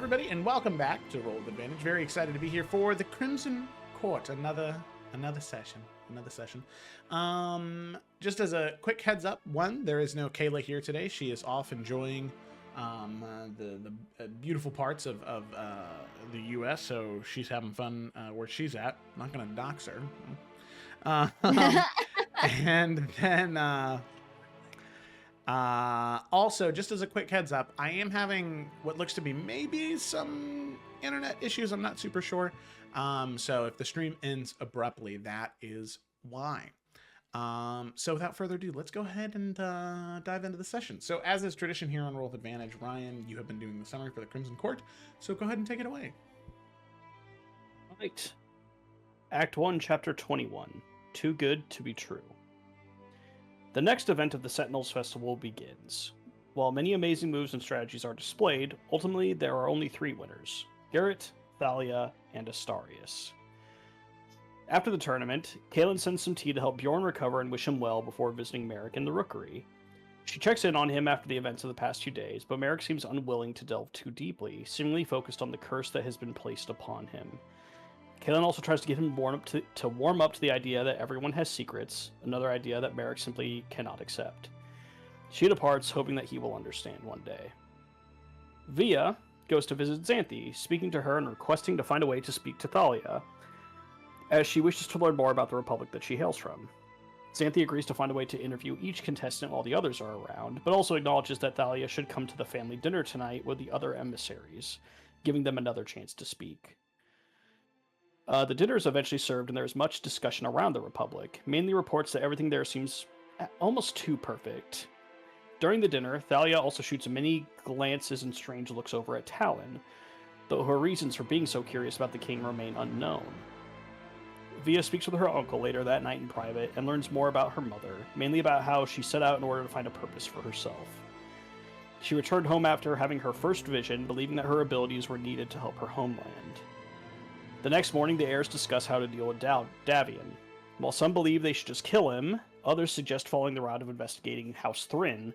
everybody, and welcome back to Roll with Advantage. Very excited to be here for the Crimson Court. Another session. Just as a quick heads up, there is no Kayla here today. She is off enjoying the beautiful parts of the U.S., so she's having fun where she's at. I'm not going to dox her. And then also, just as a quick heads up, I am having what looks to be maybe some internet issues. I'm not super sure. So if the stream ends abruptly, that is why. So without further ado, let's go ahead and dive into the session. So as is tradition here on Roll with Advantage, Ryan, you have been doing the summary for the Crimson Court, so go ahead and take it away. All right. Act 1, Chapter 21. Too Good to Be True. The next event of the Sentinels Festival begins. While many amazing moves and strategies are displayed, ultimately there are only 3 winners: Garrett, Thalia, and Astarius. After the tournament, Kaelin sends some tea to help Bjorn recover and wish him well before visiting Merrick in the Rookery. She checks in on him after the events of the past 2 days, but Merrick seems unwilling to delve too deeply, seemingly focused on the curse that has been placed upon him. Kaelin also tries to get him to warm up to the idea that everyone has secrets, another idea that Merrick simply cannot accept. She departs, hoping that he will understand one day. Via goes to visit Xanthi, speaking to her and requesting to find a way to speak to Thalia, as she wishes to learn more about the Republic that she hails from. Xanthi agrees to find a way to interview each contestant while the others are around, but also acknowledges that Thalia should come to the family dinner tonight with the other emissaries, giving them another chance to speak. The dinner is eventually served, and there is much discussion around the Republic, mainly reports that everything there seems almost too perfect. During the dinner, Thalia also shoots many glances and strange looks over at Talon, though her reasons for being so curious about the king remain unknown. Via speaks with her uncle later that night in private and learns more about her mother, mainly about how she set out in order to find a purpose for herself. She returned home after having her first vision, believing that her abilities were needed to help her homeland. The next morning, the heirs discuss how to deal with Davian. While some believe they should just kill him, others suggest following the route of investigating House Thrin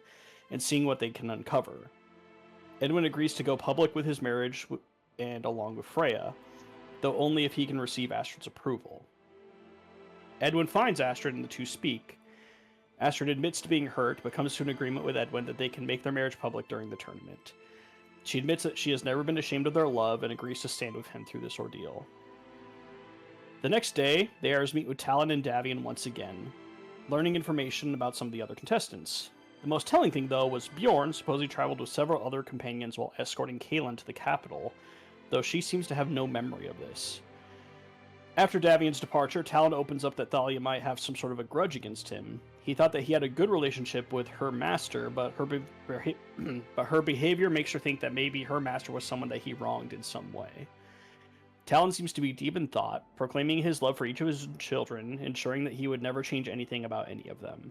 and seeing what they can uncover. Edwin agrees to go public with his marriage and along with Freya, though only if he can receive Astrid's approval. Edwin finds Astrid and the two speak. Astrid admits to being hurt, but comes to an agreement with Edwin that they can make their marriage public during the tournament. She admits that she has never been ashamed of their love and agrees to stand with him through this ordeal. The next day, the heirs meet with Talon and Davian once again, learning information about some of the other contestants. The most telling thing, though, was Bjorn supposedly traveled with several other companions while escorting Kaelin to the capital, though she seems to have no memory of this. After Davian's departure, Talon opens up that Thalia might have some sort of a grudge against him. He thought that he had a good relationship with her master, but her behavior makes her think that maybe her master was someone that he wronged in some way. Talon seems to be deep in thought, proclaiming his love for each of his children, ensuring that he would never change anything about any of them.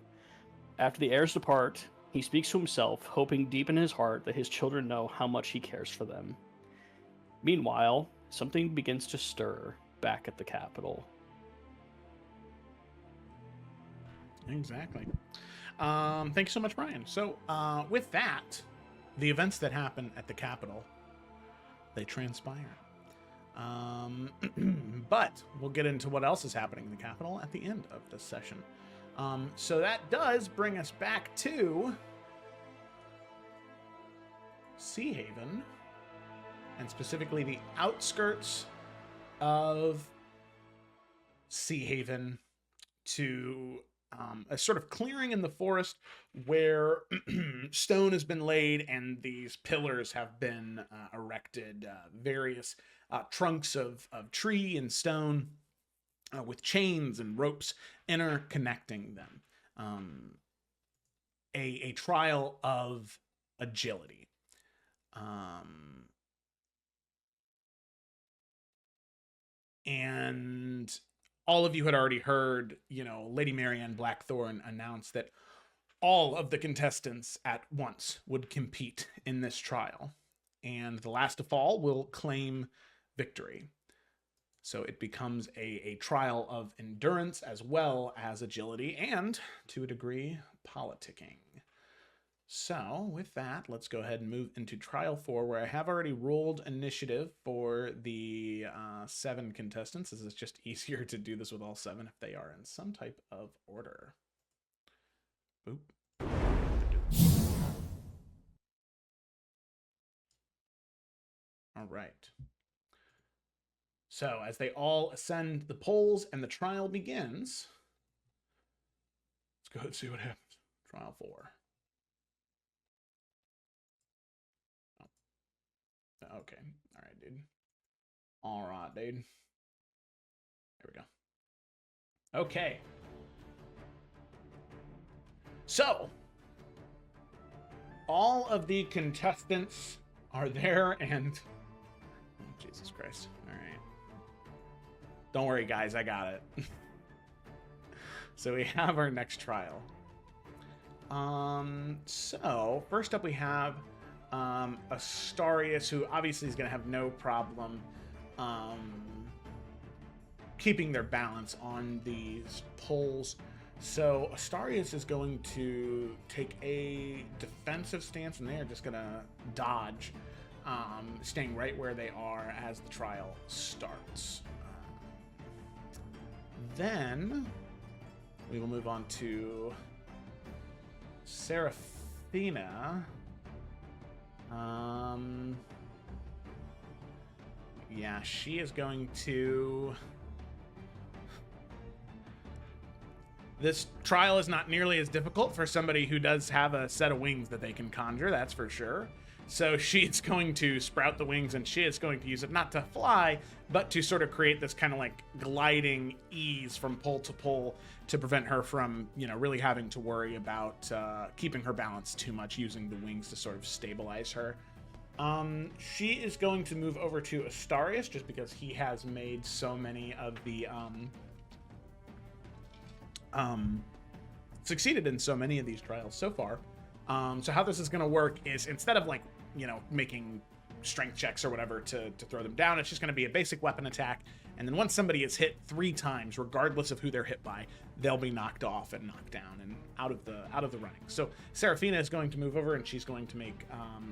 After the heirs depart, he speaks to himself, hoping deep in his heart that his children know how much he cares for them. Meanwhile, something begins to stir back at the capital. Exactly. Thank you so much, Brian. So, with that, the events that happen at the Capitol, they transpire. But we'll get into what else is happening in the Capitol at the end of this session. So that does bring us back to Sea Haven, and specifically the outskirts of Sea Haven, to a sort of clearing in the forest where stone has been laid and these pillars have been erected, various trunks of tree and stone with chains and ropes interconnecting them. A trial of agility. And all of you had already heard, Lady Marianne Blackthorn announce that all of the contestants at once would compete in this trial, and the last to fall will claim victory. So it becomes a trial of endurance as well as agility and, to a degree, politicking. So with that, let's go ahead and move into trial 4, where I have already rolled initiative for the 7 contestants. This is just easier to do this with all 7 if they are in some type of order. Boop. All right. So as they all ascend the polls and the trial begins, let's go ahead and see what happens. Trial 4. Oh. Okay. All right, dude. All right, dude. There we go. Okay. So, all of the contestants are there and... Oh, Jesus Christ. All right. Don't worry, guys. I got it. So we have our next trial. So, first up we have Astarius, who obviously is going to have no problem keeping their balance on these poles. So Astarius is going to take a defensive stance, and they are just going to dodge, staying right where they are as the trial starts. Then we will move on to Seraphina. Yeah, she is going to... This trial is not nearly as difficult for somebody who does have a set of wings that they can conjure, that's for sure. So she's going to sprout the wings, and she is going to use it not to fly, but to sort of create this kind of like gliding ease from pole to pole to prevent her from, you know, really having to worry about keeping her balance too much, using the wings to sort of stabilize her. She is going to move over to Astarius just because he has made so many of the succeeded in so many of these trials so far. So how this is going to work is, instead of like, you know, making strength checks or whatever to throw them down, it's just going to be a basic weapon attack. And then once somebody is hit 3 times, regardless of who they're hit by, they'll be knocked off and knocked down and out of the running. So Seraphina is going to move over, and she's going to make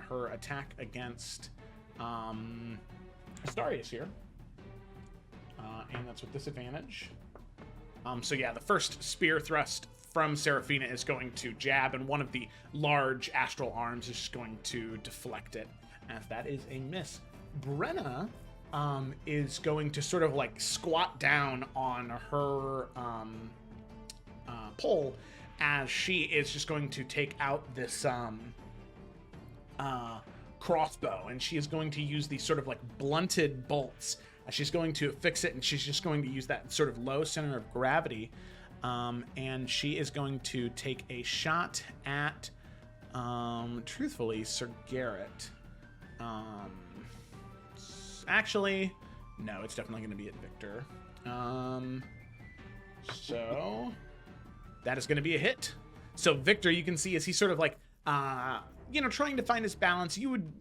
her attack against Astarius here. And that's with disadvantage. So yeah, the first spear thrust from Seraphina is going to jab, and one of the large astral arms is just going to deflect it, as that is a miss. Brenna is going to sort of like squat down on her pole, as she is just going to take out this crossbow, and she is going to use these sort of like blunted bolts. She's going to fix it, and she's just going to use that sort of low center of gravity, and she is going to take a shot at, truthfully, Sir Garrett. Actually, no, it's definitely going to be at Victor. So that is going to be a hit. So Victor, you can see, as he's sort of like, you know, trying to find his balance. You would,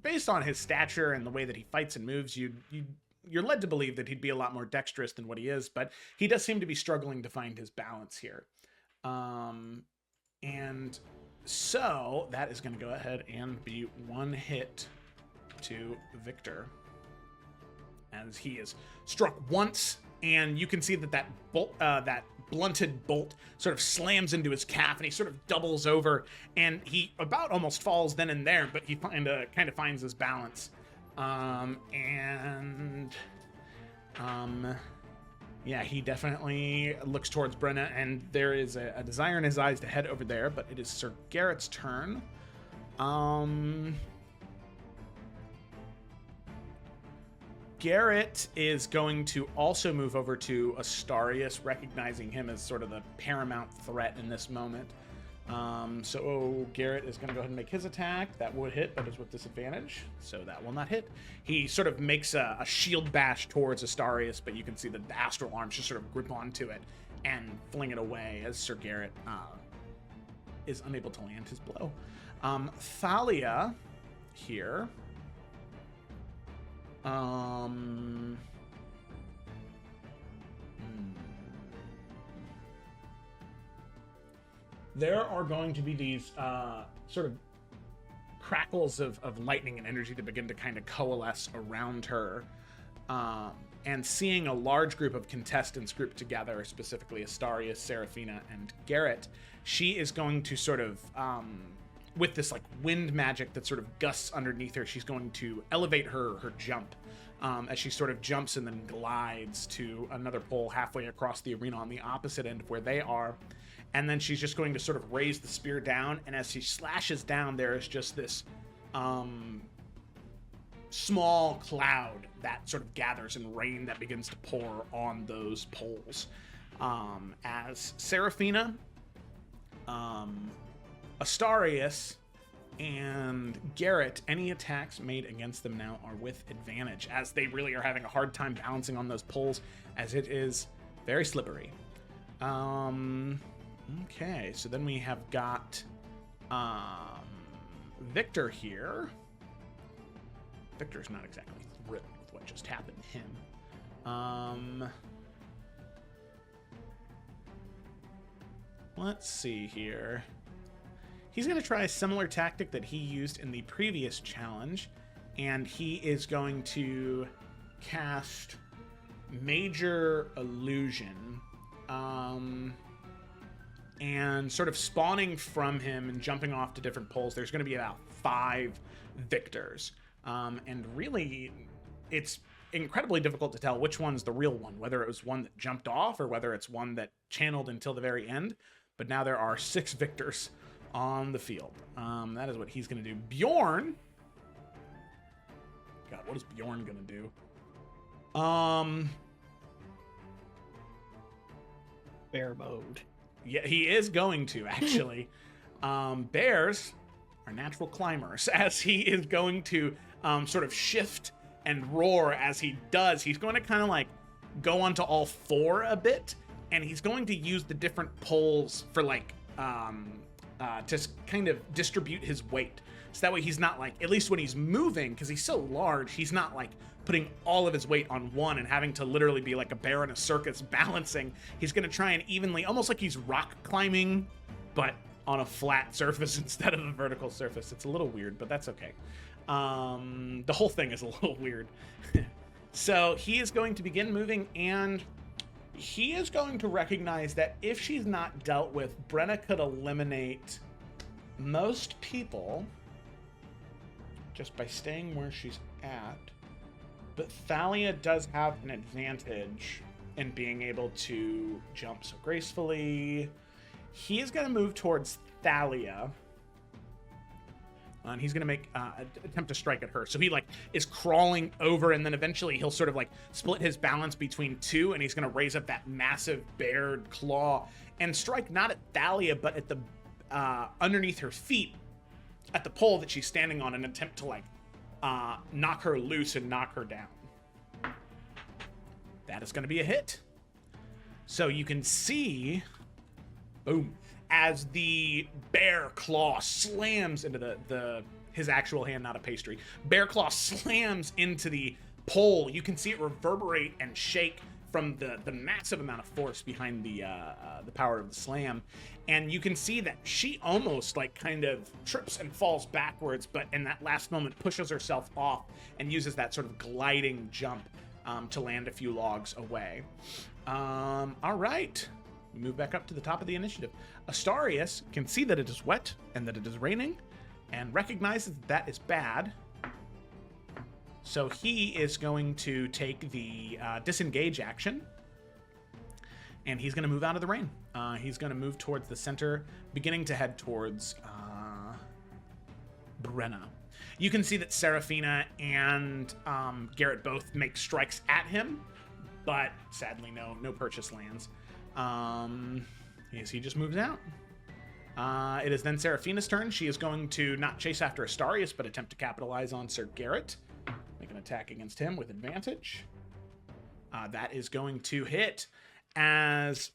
based on his stature and the way that he fights and moves, you're led to believe that he'd be a lot more dexterous than what he is, but he does seem to be struggling to find his balance here. And so that is going to go ahead and be 1 hit to Victor, as he is struck once, and you can see that that bolt, that blunted bolt sort of slams into his calf, and he sort of doubles over, and he about almost falls then and there, but he kind of finds his balance. Yeah, he definitely looks towards Brenna, and there is a desire in his eyes to head over there, but it is Sir Garrett's turn. Garrett is going to also move over to Astarius, recognizing him as sort of the paramount threat in this moment. So Garrett is going to go ahead and make his attack. That would hit, but is with disadvantage, so that will not hit. He sort of makes a shield bash towards Astarius, but you can see that the astral arms just sort of grip onto it and fling it away, as Sir Garrett is unable to land his blow. Thalia here. there are going to be these sort of crackles of lightning and energy that begin to kind of coalesce around her. And seeing a large group of contestants grouped together, specifically Astarius, Seraphina, and Garrett, she is going to sort of, with this like wind magic that sort of gusts underneath her, she's going to elevate her jump as she sort of jumps and then glides to another pole halfway across the arena on the opposite end of where they are. And then she's just going to sort of raise the spear down, and as she slashes down, there is just this small cloud that sort of gathers and rain that begins to pour on those poles. As Seraphina, Astarius, and Garrett, any attacks made against them now are with advantage, as they really are having a hard time balancing on those poles, as it is very slippery. Okay, so then we have got Victor here. Victor's not exactly thrilled with what just happened to him. Let's see here. He's going to try a similar tactic that he used in the previous challenge, and he is going to cast Major Illusion, and sort of spawning from him and jumping off to different poles. There's going to be about 5 victors. And really, it's incredibly difficult to tell which one's the real one, whether it was one that jumped off or whether it's one that channeled until the very end. But now there are 6 victors on the field. That is what he's going to do. Bjorn. God, what is Bjorn going to do? Bear mode. Yeah, he is going to, actually. Bears are natural climbers, as he is going to sort of shift and roar as he does. He's going to kind of like go onto all 4 a bit, and he's going to use the different poles for like to kind of distribute his weight. So that way he's not like, at least when he's moving, because he's so large, he's not like putting all of his weight on one and having to literally be like a bear in a circus balancing. He's going to try and evenly, almost like he's rock climbing, but on a flat surface instead of a vertical surface. It's a little weird, but that's okay. The whole thing is a little weird. So he is going to begin moving, and he is going to recognize that if she's not dealt with, Brenna could eliminate most people just by staying where she's at. But Thalia does have an advantage in being able to jump so gracefully. He is going to move towards Thalia, and he's going to make attempt to strike at her. So he like is crawling over, and then eventually he'll sort of like split his balance between 2, and he's going to raise up that massive bared claw and strike not at Thalia, but at the underneath her feet at the pole that she's standing on, and attempt to like knock her loose and knock her down. That is going to be a hit. So you can see, boom, as the bear claw slams into his actual hand, not a pastry. Bear claw slams into the pole. You can see it reverberate and shake from the massive amount of force behind the power of the slam. And you can see that she almost like kind of trips and falls backwards, but in that last moment pushes herself off and uses that sort of gliding jump to land a few logs away. All right. We move back up to the top of the initiative. Astarius can see that it is wet and that it is raining and recognizes that is bad. So he is going to take the disengage action, and he's going to move out of the rain. He's going to move towards the center, beginning to head towards Brenna. You can see that Seraphina and Garrett both make strikes at him, but sadly no purchase lands. Yes, he just moves out. It is then Seraphina's turn. She is going to not chase after Astarius, but attempt to capitalize on Sir Garrett. Make an attack against him with advantage. That is going to hit as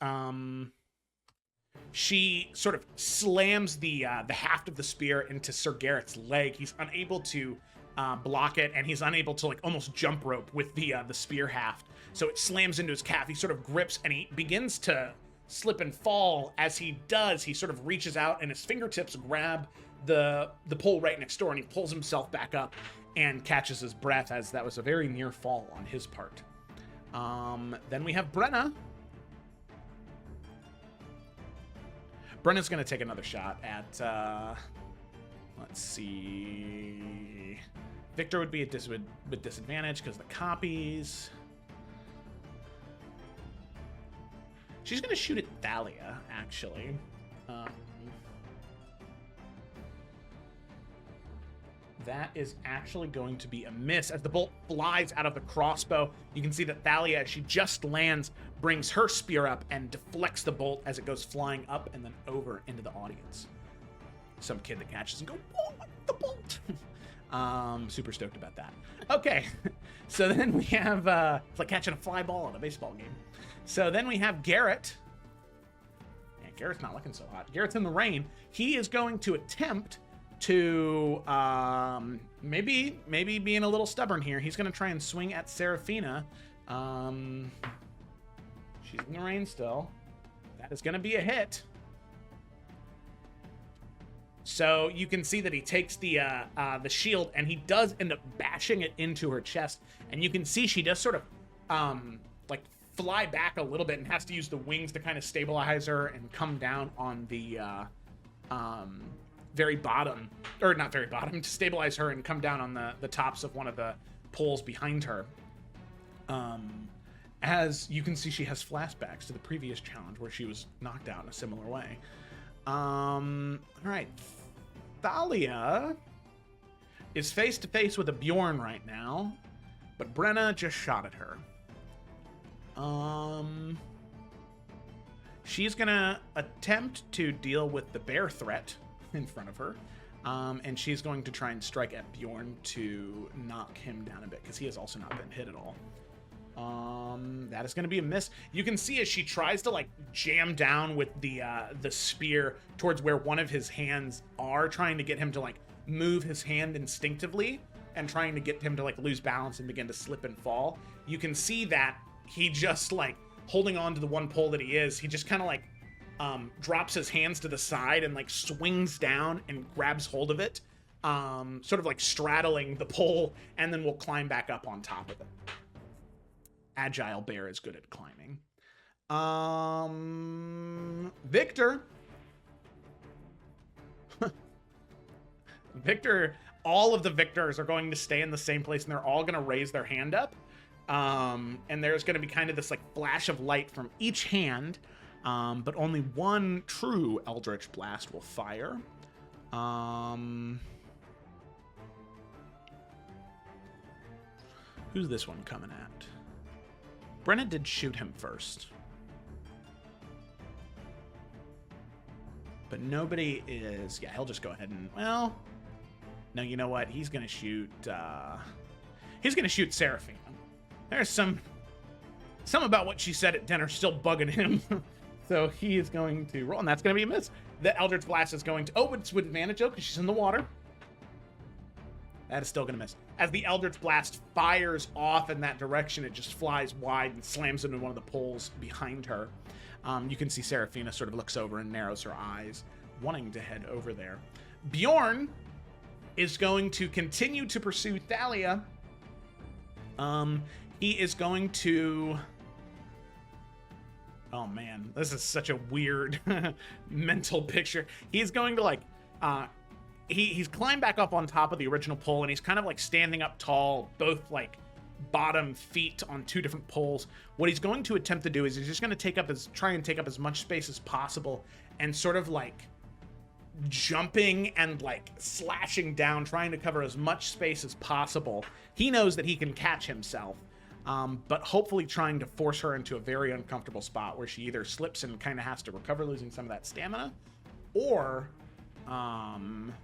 she sort of slams the haft of the spear into Sir Garrett's leg. He's unable to block it, and he's unable to like almost jump rope with the spear haft. So it slams into his calf. He sort of grips, and he begins to slip and fall. As he does, he sort of reaches out and his fingertips grab the pole right next door, and he pulls himself back up and catches his breath, as that was a very near fall on his part. Then we have Brenna. Brenna's going to take another shot at, let's see. Victor would be with disadvantage because the copies. She's going to shoot at Thalia, actually. That is actually going to be a miss. As the bolt flies out of the crossbow, you can see that Thalia, as she just lands, brings her spear up and deflects the bolt as it goes flying up and then over into the audience. Some kid that catches and go, "Whoa, the bolt!" Super stoked about that. Okay, so then we have, it's like catching a fly ball in a baseball game. So then we have Garrett. Yeah, Garrett's not looking so hot. Garrett's in the rain. He is going to attempt to maybe being a little stubborn here. He's going to try and swing at Seraphina. She's in the rain still. That is going to be a hit. So you can see that he takes the shield, and he does end up bashing it into her chest. And you can see she does sort of like fly back a little bit and has to use the wings to kind of stabilize her and come down on the very bottom, or not very bottom, to stabilize her and come down on the tops of one of the poles behind her. As you can see, she has flashbacks to the previous challenge where she was knocked out in a similar way. All right. Thalia is face to face with a Bjorn right now, but Brenna just shot at her. She's gonna attempt to deal with the bear threat in front of her, and she's going to try and strike at Bjorn to knock him down a bit, because he has also not been hit at all. That is going to be a miss. You can see as she tries to like jam down with the spear towards where one of his hands are, trying to get him to like move his hand instinctively and trying to get him to like lose balance and begin to slip and fall. You can see that he just like holding on to the one pole that he just kind of like drops his hands to the side and like swings down and grabs hold of it, sort of like straddling the pole, and then will climb back up on top of it. Agile bear is good at climbing. Victor. Victor, all of the Victors are going to stay in the same place, and they're all going to raise their hand up. And there's going to be kind of this like flash of light from each hand, but only one true Eldritch Blast will fire. Who's this one coming at? Brenna did shoot him first. But nobody is... Yeah, he'll just go ahead and... Well... No, you know what? He's going to shoot... He's going to shoot Seraphina. There's some about what she said at dinner still bugging him. So he is going to roll, and that's going to be a miss. The Eldritch Blast is going to... Oh, it's with advantage, though, because she's in the water. That is still going to miss. As the Eldritch Blast fires off in that direction, it just flies wide and slams into one of the poles behind her. You can see Seraphina sort of looks over and narrows her eyes, wanting to head over there. Bjorn is going to continue to pursue Thalia. He is going to... Oh, man. This is such a weird mental picture. He's going to, like... He's climbed back up on top of the original pole, and he's kind of like standing up tall, both like bottom feet on two different poles. What he's going to attempt to do is he's just going to try and take up as much space as possible, and sort of like jumping and like slashing down, trying to cover as much space as possible. He knows that he can catch himself, but hopefully trying to force her into a very uncomfortable spot where she either slips and kind of has to recover, losing some of that stamina, or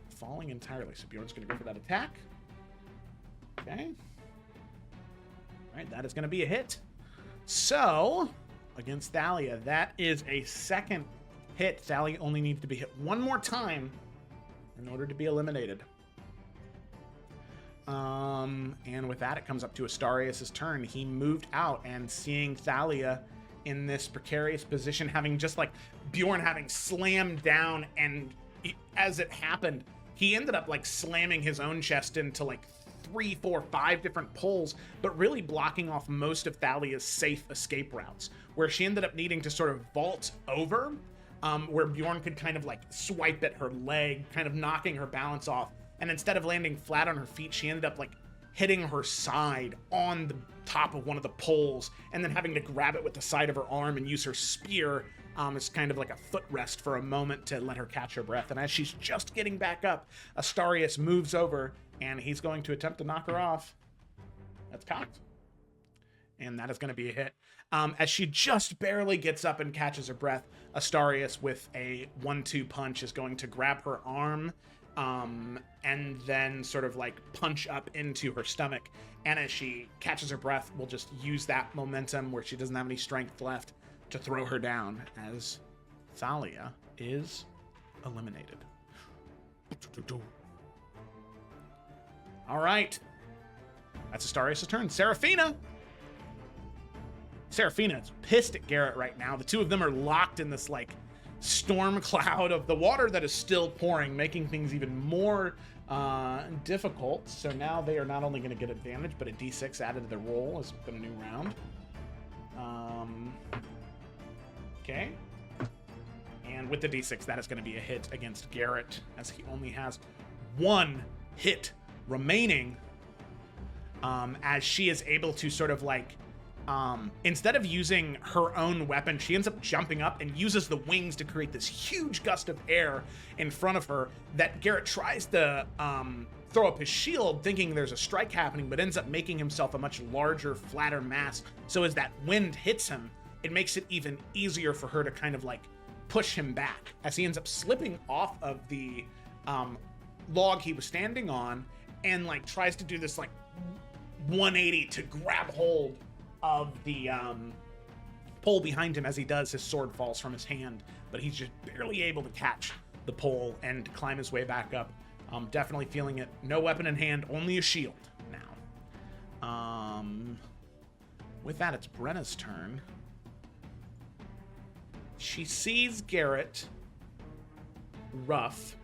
falling entirely. So Bjorn's going to go for that attack. Okay. All right, that is going to be a hit. So, against Thalia, that is a second hit. Thalia only needs to be hit one more time in order to be eliminated. And with that, it comes up to Astarius' turn. He moved out, and seeing Thalia in this precarious position, having just like Bjorn having slammed down, and as it happened, he ended up like slamming his own chest into like 3, 4, 5 different pulls, but really blocking off most of Thalia's safe escape routes, where she ended up needing to sort of vault over, where Bjorn could kind of like swipe at her leg, kind of knocking her balance off. And instead of landing flat on her feet, she ended up like hitting her side on the top of one of the poles, and then having to grab it with the side of her arm and use her spear as kind of like a footrest for a moment to let her catch her breath. And as she's just getting back up, Astarius moves over, and he's going to attempt to knock her off. That's cocked. And that is going to be a hit. As she just barely gets up and catches her breath, Astarius, with a 1-2 punch, is going to grab her arm and then sort of like punch up into her stomach. And as she catches her breath, we'll just use that momentum where she doesn't have any strength left to throw her down, as Thalia is eliminated. All right. That's Astarius' turn. Seraphina is pissed at Garrett right now. The two of them are locked in this like storm cloud of the water that is still pouring, making things even more difficult. So now they are not only going to get advantage, but a d6 added to their roll as it's been a new round. Okay. And with the d6, that is going to be a hit against Garrett, as he only has 1 hit remaining, as she is able to sort of like, instead of using her own weapon, she ends up jumping up and uses the wings to create this huge gust of air in front of her that Garrett tries to throw up his shield thinking there's a strike happening, but ends up making himself a much larger, flatter mass. So as that wind hits him, it makes it even easier for her to kind of like push him back, as he ends up slipping off of the log he was standing on, and like tries to do this like 180 to grab hold of the pole behind him. As he does, his sword falls from his hand, but he's just barely able to catch the pole and climb his way back up. Definitely feeling it. No weapon in hand, only a shield now. With that, it's Brenna's turn. She sees Garrett rough,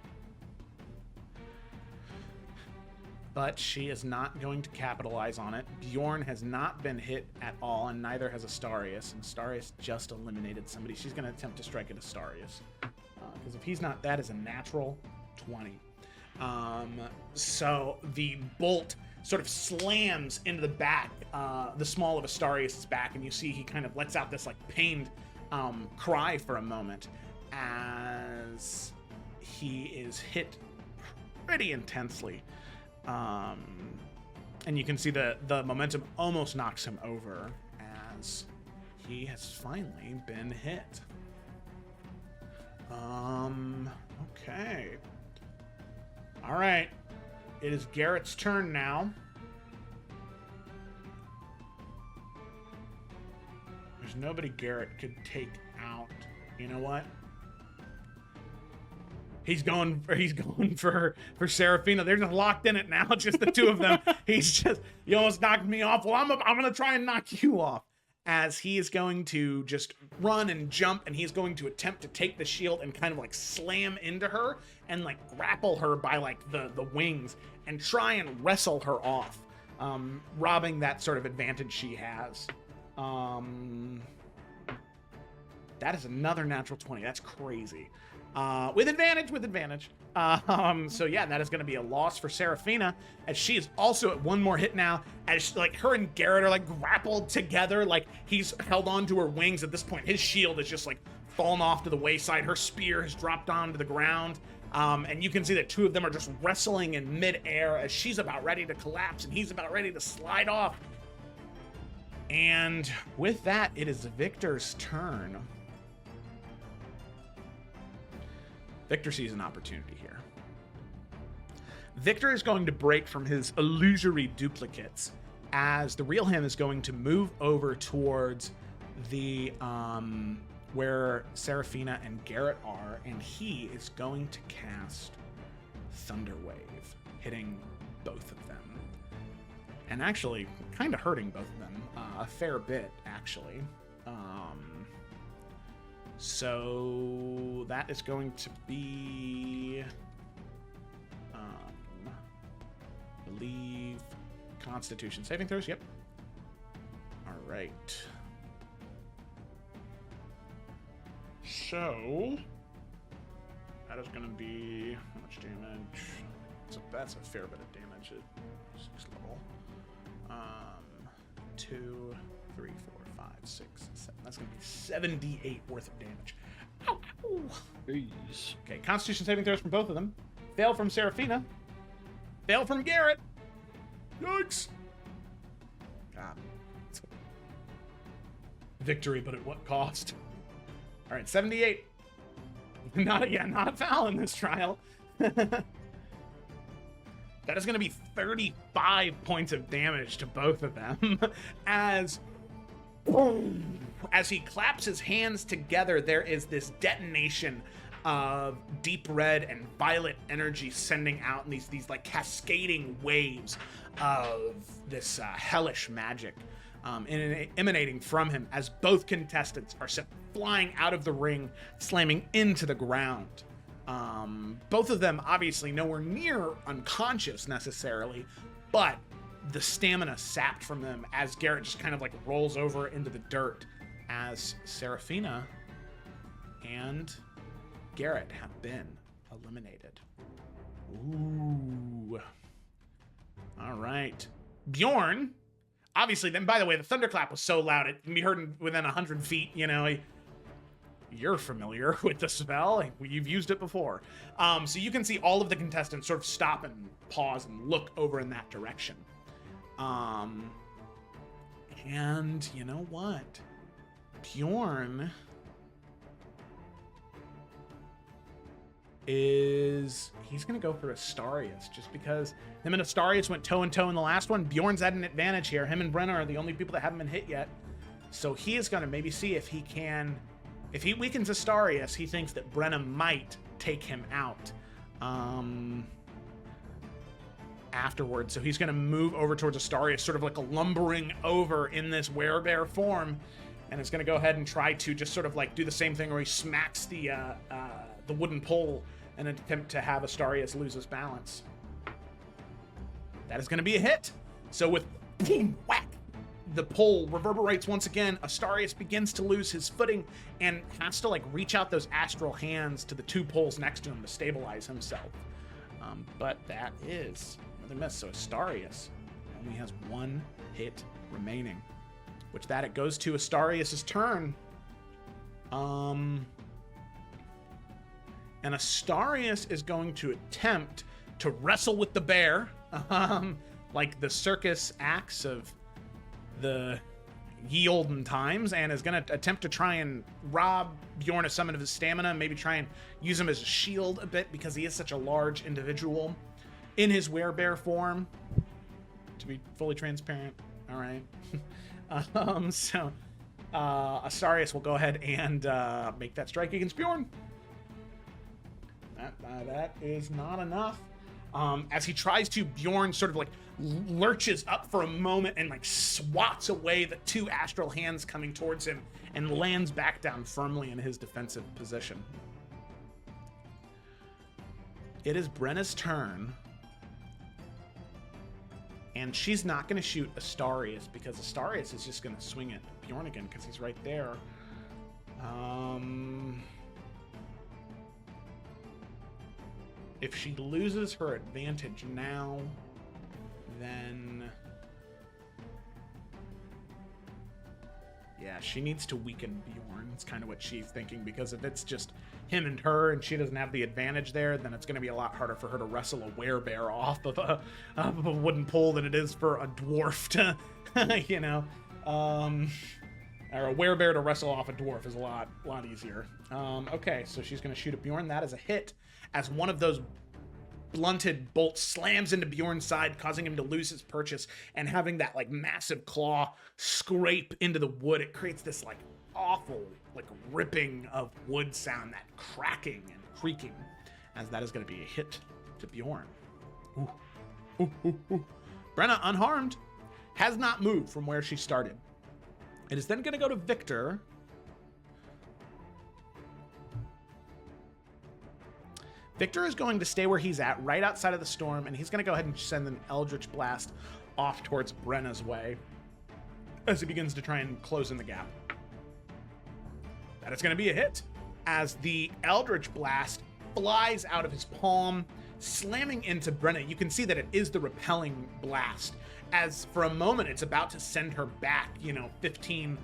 but she is not going to capitalize on it. Bjorn has not been hit at all, and neither has Astarius. And Astarius just eliminated somebody. She's going to attempt to strike at Astarius, because if he's not, that is a natural 20. So the bolt sort of slams into the back, the small of Astarius' back, and you see he kind of lets out this like pained cry for a moment as he is hit pretty intensely. And you can see the momentum almost knocks him over as he has finally been hit. Okay. All right. It is Garrett's turn now. There's nobody Garrett could take out. You know what? He's going for Seraphina. They're just locked in it now, just the two of them. You almost knocked me off. Well, I'm gonna try and knock you off. As he is going to just run and jump, and he's going to attempt to take the shield and kind of like slam into her and like grapple her by like the wings and try and wrestle her off, robbing that sort of advantage she has. That is another natural 20. That's crazy. With advantage. So yeah, that is going to be a loss for Seraphina, as she is also at 1 more hit now, as like her and Garrett are like grappled together, like he's held on to her wings at this point. His shield is just like fallen off to the wayside. Her spear has dropped onto the ground. And you can see that 2 of them are just wrestling in midair as she's about ready to collapse and he's about ready to slide off. And with that, it is Victor's turn. Victor sees an opportunity here. Victor is going to break from his illusory duplicates, as the real him is going to move over towards the where Seraphina and Garrett are, and he is going to cast Thunderwave, hitting both of them. And actually kind of hurting both of them a fair bit, actually. So that is going to be, I believe, Constitution saving throws. Yep. All right. So that is going to be how much damage? So that's a fair bit of damage at 6th level. 2, 3, 4, 5, 6, 7. That's going to be 78 worth of damage. Ow, ow. Jeez. Okay, Constitution saving throws from both of them. Fail from Seraphina. Fail from Garrett. Yikes. God. Victory, but at what cost? All right, 78. Not a foul in this trial. That is going to be 35 points of damage to both of them. As he claps his hands together, there is this detonation of deep red and violet energy sending out in these like cascading waves of this hellish magic emanating from him as both contestants are sent flying out of the ring, slamming into the ground. Both of them obviously nowhere near unconscious necessarily, but the stamina sapped from them as Garrett just kind of like rolls over into the dirt as Seraphina and Garrett have been eliminated. Ooh. All right. Bjorn, obviously, then by the way, the thunderclap was so loud it can be heard within 100 feet, you know. You're familiar with the spell. You've used it before. So you can see all of the contestants sort of stop and pause and look over in that direction. And you know what? Bjorn he's going to go for Astarius just because him and Astarius went toe-and-toe in the last one. Bjorn's at an advantage here. Him and Brenna are the only people that haven't been hit yet. So he is going to maybe see if he can... If he weakens Astarius, he thinks that Brenna might take him out afterwards. So he's going to move over towards Astarius, sort of like a lumbering over in this werebear form, and is going to go ahead and try to just sort of like do the same thing where he smacks the wooden pole in an attempt to have Astarius lose his balance. That is going to be a hit. So with boom, whack, the pole reverberates once again. Astarius begins to lose his footing and has to like reach out those astral hands to the two poles next to him to stabilize himself. But that is another miss. So Astarius only has one hit remaining, which that it goes to Astarius' turn. And Astarius is going to attempt to wrestle with the bear, like the circus acts of the ye olden times, and is going to attempt to try and rob Bjorn of some of his stamina, maybe try and use him as a shield a bit because he is such a large individual in his werebear form, to be fully transparent. All right. So Astarius will go ahead and make that strike against Bjorn. That is not enough. As he tries to, Bjorn sort of like lurches up for a moment and like swats away the two astral hands coming towards him and lands back down firmly in his defensive position. It is Brenna's turn. And she's not going to shoot Astarius because Astarius is just going to swing at Bjorn again because he's right there. If she loses her advantage now, then... yeah, she needs to weaken Bjorn. It's kind of what she's thinking, because if it's just him and her and she doesn't have the advantage there, then it's going to be a lot harder for her to wrestle a werebear off of a wooden pole than it is for a dwarf to, you know, or a werebear to wrestle off a dwarf is a lot easier. Okay, so she's going to shoot at Bjorn. That is a hit, as one of those blunted bolts slams into Bjorn's side, causing him to lose his purchase, and having that like massive claw scrape into the wood, it creates this like awful like ripping of wood sound, that cracking and creaking, as that is going to be a hit to Bjorn. Ooh. Ooh, ooh, ooh. Brenna, unharmed, has not moved from where she started. It is then going to go to Victor. Victor is going to stay where he's at, right outside of the storm, and he's going to go ahead and send an Eldritch Blast off towards Brenna's way as he begins to try and close in the gap. That is going to be a hit as the Eldritch Blast flies out of his palm, slamming into Brenna. You can see that it is the repelling blast, as for a moment it's about to send her back, 15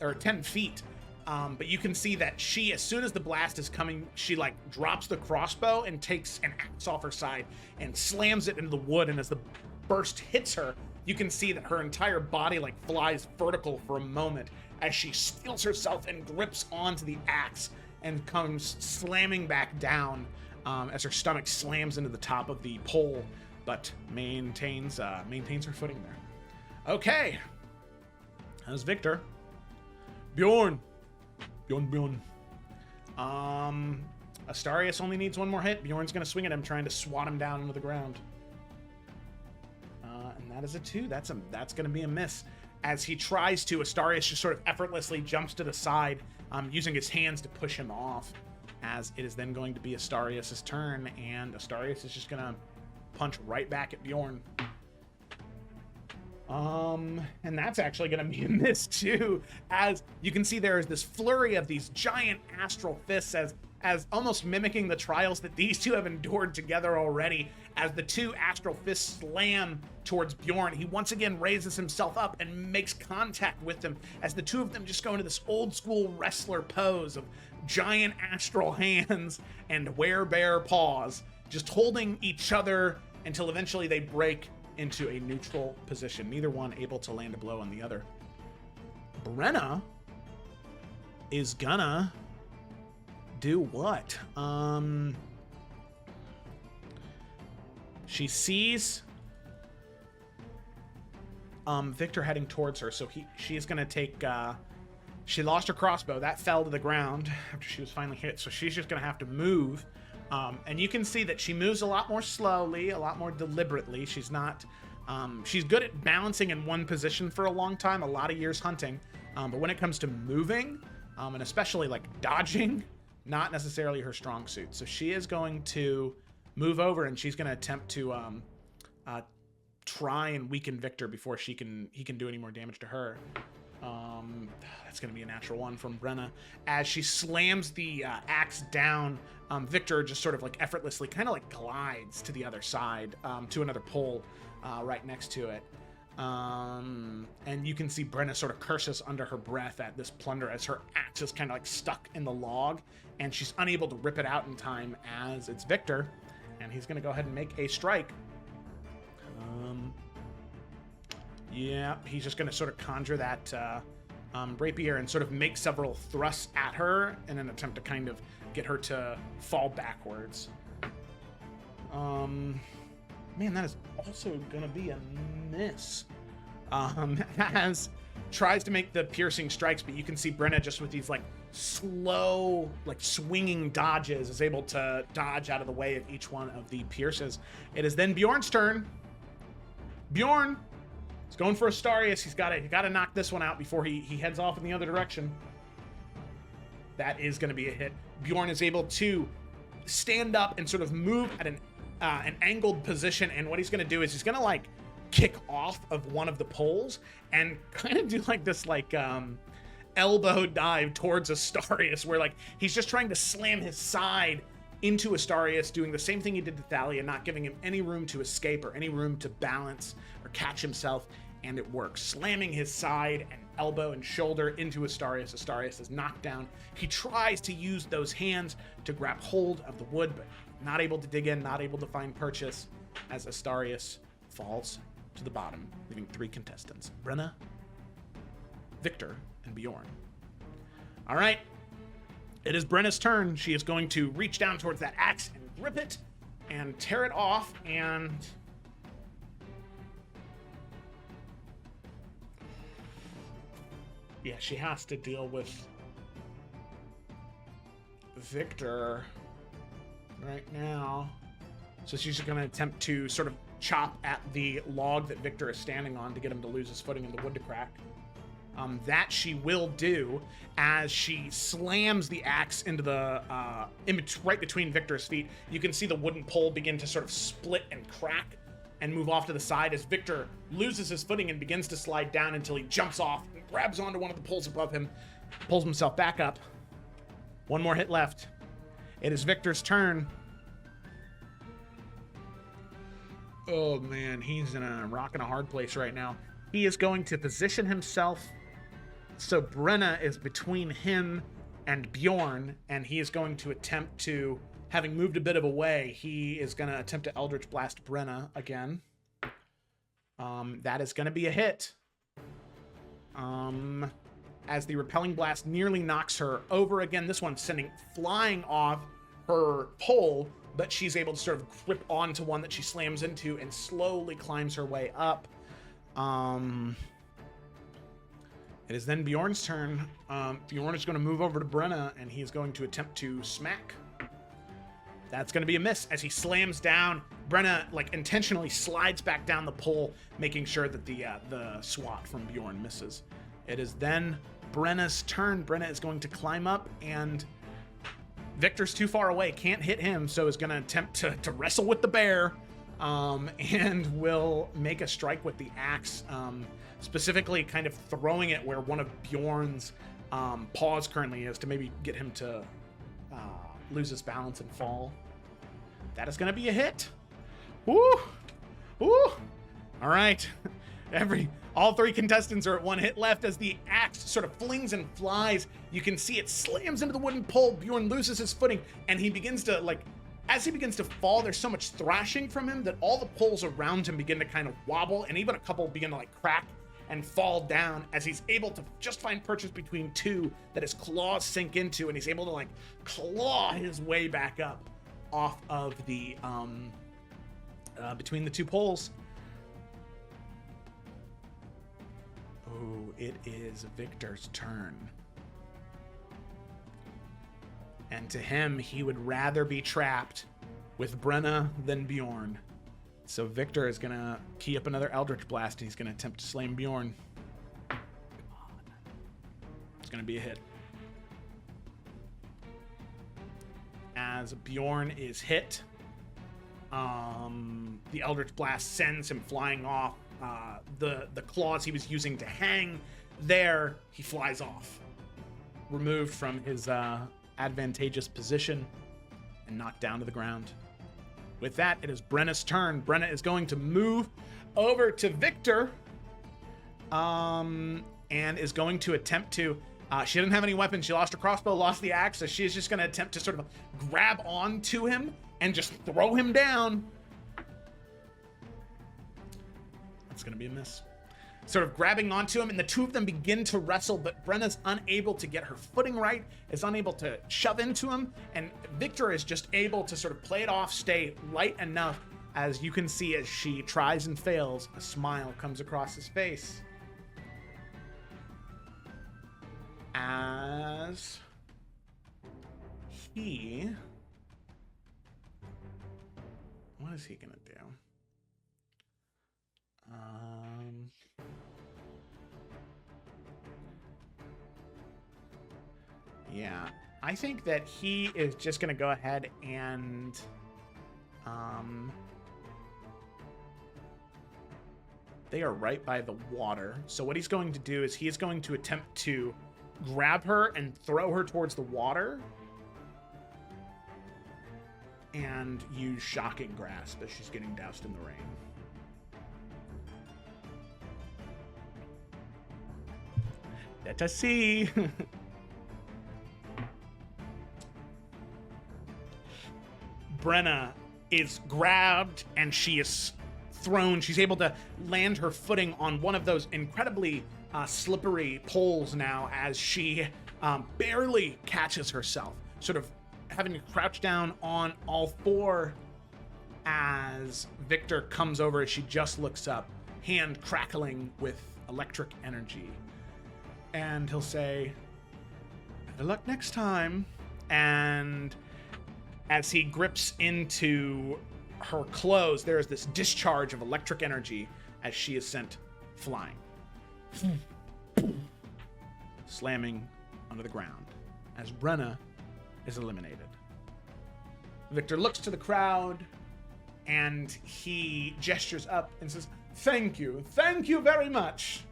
or 10 feet. But you can see that she, as soon as the blast is coming, she like drops the crossbow and takes an axe off her side and slams it into the wood. And as the burst hits her, you can see that her entire body like flies vertical for a moment as she steels herself and grips onto the axe and comes slamming back down as her stomach slams into the top of the pole, but maintains her footing there. Okay, that's Victor. Bjorn. Astarius only needs one more hit. Bjorn's gonna swing at him, trying to swat him down into the ground. And that is a 2. That's gonna be a miss. As he tries to, Astarius just sort of effortlessly jumps to the side, using his hands to push him off. As it is then going to be Astarius' turn, and Astarius is just gonna punch right back at Bjorn. And that's actually gonna be a miss too. As you can see, there is this flurry of these giant astral fists as almost mimicking the trials that these two have endured together already. As the two astral fists slam towards Bjorn, he once again raises himself up and makes contact with them as the two of them just go into this old school wrestler pose of giant astral hands and werebear paws, just holding each other until eventually they break into a neutral position, neither one able to land a blow on the other. Brenna is gonna do what? She sees Victor heading towards her, so she's gonna take she lost her crossbow. That fell to the ground after she was finally hit, so she's just gonna have to move. And you can see that she moves a lot more slowly, a lot more deliberately. She's not, she's good at balancing in one position for a long time, a lot of years hunting. But when it comes to moving, and especially like dodging, not necessarily her strong suit. So she is going to move over and she's going to attempt to try and weaken Victor before he can do any more damage to her. That's going to be a natural 1 from Brenna. As she slams the axe down, Victor just sort of like effortlessly kind of like glides to the other side, to another pole right next to it. And you can see Brenna sort of curses under her breath at this plunder as her axe is kind of like stuck in the log and she's unable to rip it out in time as it's Victor. And he's going to go ahead and make a strike. Yeah, he's just going to sort of conjure that rapier and sort of make several thrusts at her in an attempt to kind of get her to fall backwards. Man, that is also going to be a miss. As tries to make the piercing strikes, but you can see Brenna just with these like slow, like swinging dodges is able to dodge out of the way of each one of the pierces. It is then Bjorn's turn. Bjorn is going for Astarius. He's got to knock this one out before he heads off in the other direction. That is going to be a hit. Bjorn is able to stand up and sort of move at an angled position, and what he's going to do is he's going to like kick off of one of the poles and kind of do like this like elbow dive towards Astarius, where like he's just trying to slam his side into Astarius, doing the same thing he did to Thalia, not giving him any room to escape or any room to balance or catch himself, and it works. Slamming his side and elbow and shoulder into Astarius. Astarius is knocked down. He tries to use those hands to grab hold of the wood, but not able to dig in, not able to find purchase, as Astarius falls to the bottom, leaving 3 contestants: Brenna, Victor, and Bjorn. All right. It is Brenna's turn. She is going to reach down towards that axe and grip it and tear it off, and yeah, she has to deal with Victor right now. So she's going to attempt to sort of chop at the log that Victor is standing on to get him to lose his footing and the wood to crack. That she will do as she slams the axe into the right between Victor's feet. You can see the wooden pole begin to sort of split and crack and move off to the side as Victor loses his footing and begins to slide down until he jumps off and grabs onto one of the poles above him, pulls himself back up. One more hit left. It is Victor's turn. Oh man, he's in a rock and a hard place right now. He is going to position himself so Brenna is between him and Bjorn, and he is going to attempt to, having moved a bit of a way, he is going to attempt to Eldritch Blast Brenna again. That is going to be a hit. As the repelling blast nearly knocks her over again, this one sending flying off her pole, but she's able to sort of grip onto one that she slams into and slowly climbs her way up. It is then Bjorn's turn. Bjorn is going to move over to Brenna, and he's going to attempt to smack. That's going to be a miss as he slams down. Brenna, like, intentionally slides back down the pole, making sure that the swat from Bjorn misses. It is then Brenna's turn. Brenna is going to climb up, and Victor's too far away, can't hit him, so is going to attempt to wrestle with the bear, and will make a strike with the axe, specifically kind of throwing it where one of Bjorn's paws currently is to maybe get him to lose his balance and fall. That is going to be a hit. Woo! Woo! All right. All three contestants are at one hit left as the axe sort of flings and flies. You can see it slams into the wooden pole. Bjorn loses his footing, and he begins to, like, as he begins to fall, there's so much thrashing from him that all the poles around him begin to kind of wobble, and even a couple begin to, like, crack and fall down as he's able to just find purchase between two that his claws sink into, and he's able to, like, claw his way back up off of the, between the two poles. Oh, it is Victor's turn. And to him, he would rather be trapped with Brenna than Bjorn. So Victor is going to key up another Eldritch Blast, and he's going to attempt to slay Bjorn. Come on. It's going to be a hit. As Bjorn is hit, the Eldritch Blast sends him flying off. The claws he was using to hang there, he flies off, removed from his advantageous position and knocked down to the ground. With that, it is Brenna's turn. Brenna is going to move over to Victor, and is going to attempt to, she didn't have any weapons. She lost her crossbow, lost the axe, so she's just going to attempt to sort of grab onto him and just throw him down. That's going to be a miss. Sort of grabbing onto him, and the two of them begin to wrestle, but Brenna's unable to get her footing right, is unable to shove into him, and Victor is just able to sort of play it off, stay light enough, as you can see as she tries and fails, a smile comes across his face. As he... What is he going to do? Yeah, I think that he is just going to go ahead and they are right by the water. So what he's going to do is he is going to attempt to grab her and throw her towards the water and use Shocking Grasp as she's getting doused in the rain. Let us see. Brenna is grabbed and she is thrown. She's able to land her footing on one of those incredibly slippery poles now as she barely catches herself, sort of having to crouch down on all four as Victor comes over as she just looks up, hand crackling with electric energy. And he'll say, "Better luck next time." And as he grips into her clothes, there is this discharge of electric energy as she is sent flying. slamming onto the ground as Brenna is eliminated. Victor looks to the crowd and he gestures up and says, thank you very much.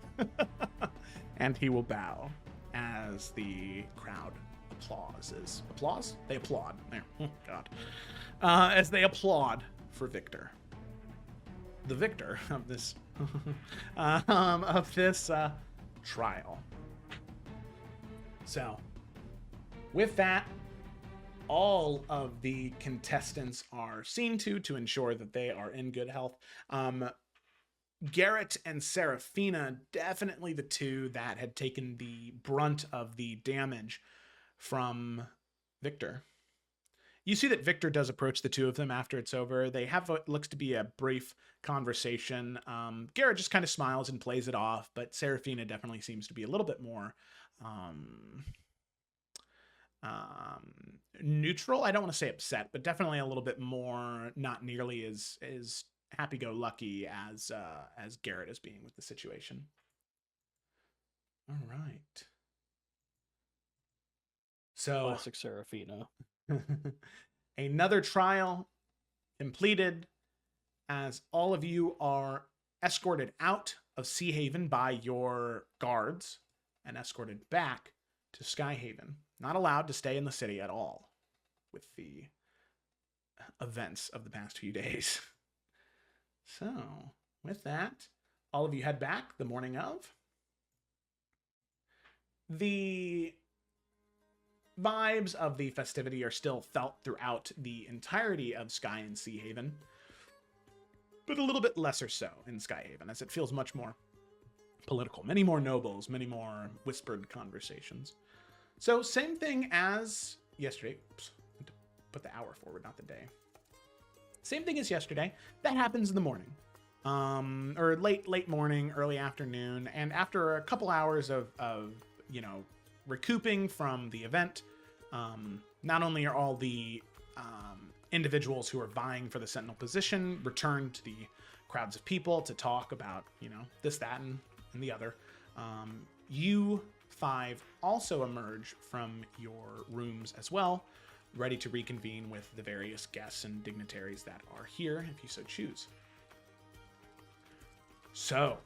And he will bow as the crowd applauses. Applause? They applaud. There. Oh, God. As they applaud for Victor. The victor of this trial. So, with that, all of the contestants are seen to ensure that they are in good health. Garrett and Seraphina, definitely the two that had taken the brunt of the damage from Victor. You see that Victor does approach the two of them after it's over. They have what looks to be a brief conversation. Garrett just kind of smiles and plays it off, but Seraphina definitely seems to be a little bit more neutral. I don't want to say upset, but definitely a little bit more not nearly as happy-go-lucky as Garrett is being with the situation. All right. So classic Seraphina. Another trial completed as all of you are escorted out of Sea Haven by your guards and escorted back to Sky Haven. Not allowed to stay in the city at all with the events of the past few days. So, with that, all of you head back the morning of. The vibes of the festivity are still felt throughout the entirety of Sky and Sea Haven, but a little bit lesser so in Sky Haven, as it feels much more political. Many more nobles, many more whispered conversations. So, same thing as yesterday. Oops, I had to put the hour forward, not the day. Same thing as yesterday. That happens in the morning. Or late morning, early afternoon. And after a couple hours of recouping from the event, not only are all the individuals who are vying for the Sentinel position returned to the crowds of people to talk about, this, that, and the other. You five also emerge from your rooms as well, ready to reconvene with the various guests and dignitaries that are here, if you so choose. So,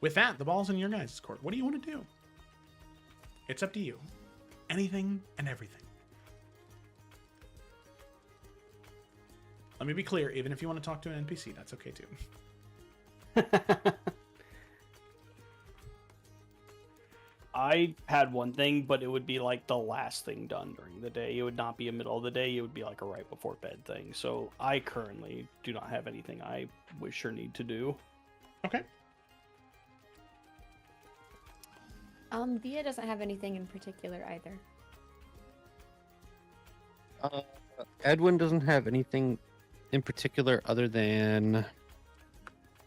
with that, the ball's in your guys' court. What do you want to do? It's up to you. Anything and everything. Let me be clear, even if you want to talk to an NPC, that's okay too. I had one thing, but it would be like the last thing done during the day. It would not be a middle of the day. It would be like a right before bed thing. So I currently do not have anything I wish or need to do. Okay. Via doesn't have anything in particular either. Edwin doesn't have anything in particular other than...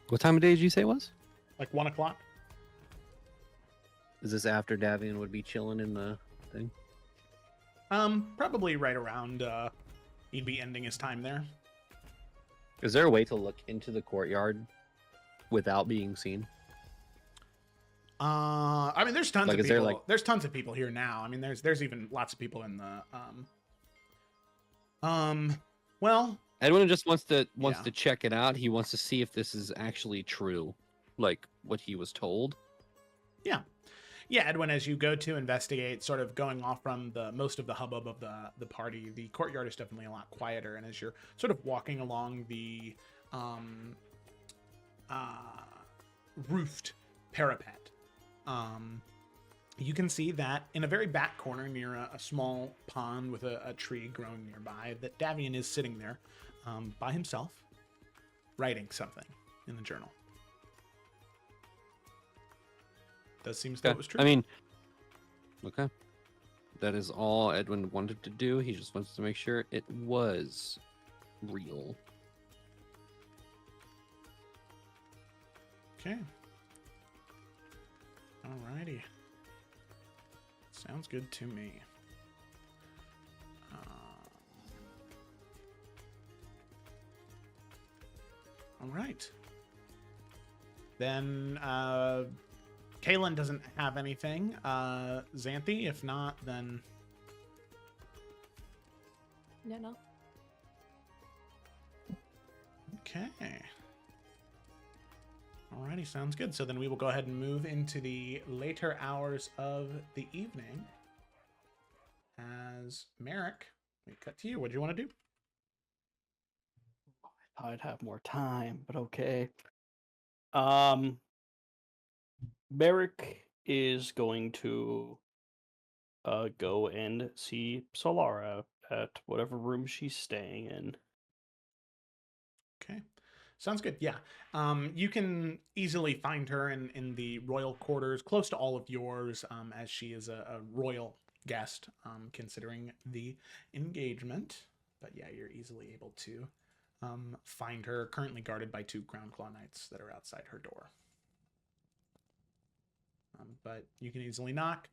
What time of day did you say it was? Like 1 o'clock? Is this after Davian would be chilling in the thing? Probably right around, he'd be ending his time there. Is there a way to look into the courtyard without being seen? I mean, there's tons Like, of is there, people. like- There's tons of people here now. I mean, there's even lots of people in the, well, Edwin just wants to Yeah. check it out. He wants to see if this is actually true, like what he was told. yeah, Edwin, as you go to investigate, sort of going off from the most of the hubbub of the party, the courtyard is definitely a lot quieter. And as you're sort of walking along the roofed parapet, you can see that in a very back corner near a small pond with a tree growing nearby, that Davian is sitting there by himself, writing something in the journal. Does seem as though it was true. I mean, okay. That is all Edwin wanted to do. He just wants to make sure it was real. Okay. Alrighty. Sounds good to me. All right. Then Kaylin doesn't have anything. Xanthi, if not, then No. okay. Alrighty, sounds good. So then we will go ahead and move into the later hours of the evening. As Merrick, we cut to you. What do you want to do? I'd have more time, but okay. Merrick is going to go and see Solara at whatever room she's staying in. Okay. Sounds good. Yeah. You can easily find her in the royal quarters, close to all of yours, as she is a royal guest, considering the engagement. But yeah, you're easily able to find her, currently guarded by 2 Crown Claw Knights that are outside her door. But you can easily knock.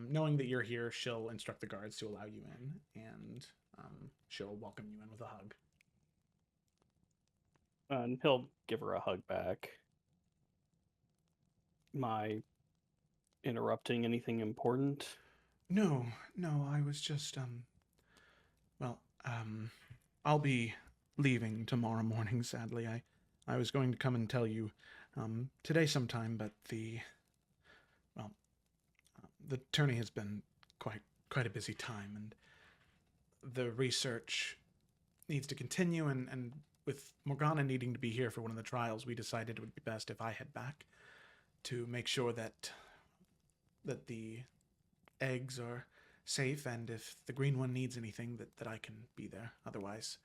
Knowing that you're here, she'll instruct the guards to allow you in, and she'll welcome you in with a hug. And he'll give her a hug back. Am I interrupting anything important? No, I was just, I'll be leaving tomorrow morning, sadly. I was going to come and tell you, today sometime, but the tourney has been quite a busy time, and the research needs to continue, and with Morgana needing to be here for one of the trials, we decided it would be best if I head back to make sure that the eggs are safe, and if the green one needs anything, that I can be there. Otherwise,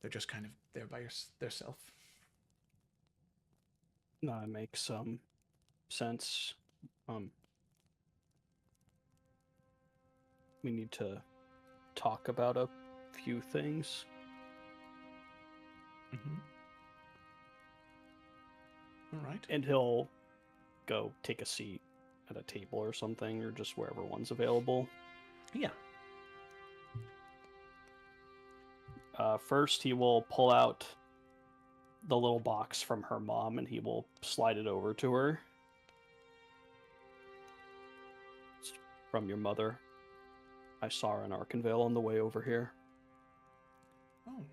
they're just kind of there by theirself. No, it makes some sense. We need to talk about a few things. Mm-hmm. All right. And he'll go take a seat at a table or something, or just wherever one's available. Yeah. First, he will pull out the little box from her mom, and he will slide it over to her. It's from your mother. I saw her in Arkenvale on the way over here. Oh.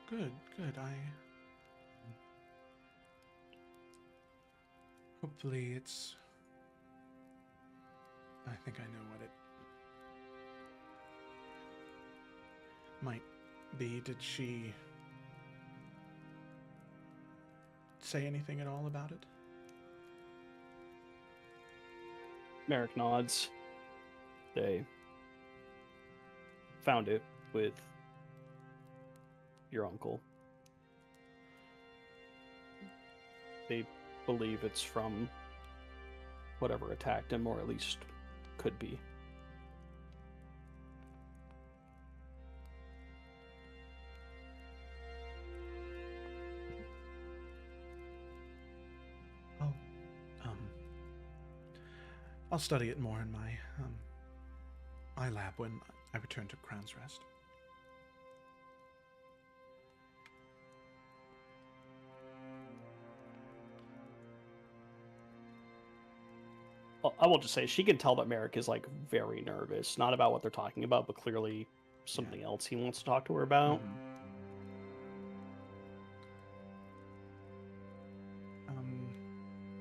Good. Hopefully it's... I think I know what it might be. Did she say anything at all about it? Merrick nods. They found it with your uncle. They believe it's from whatever attacked him, or at least could be. I'll study it more in my lab when I return to Crown's Rest. Well, I will just say she can tell that Merrick is like very nervous, not about what they're talking about, but clearly something else he wants to talk to her about.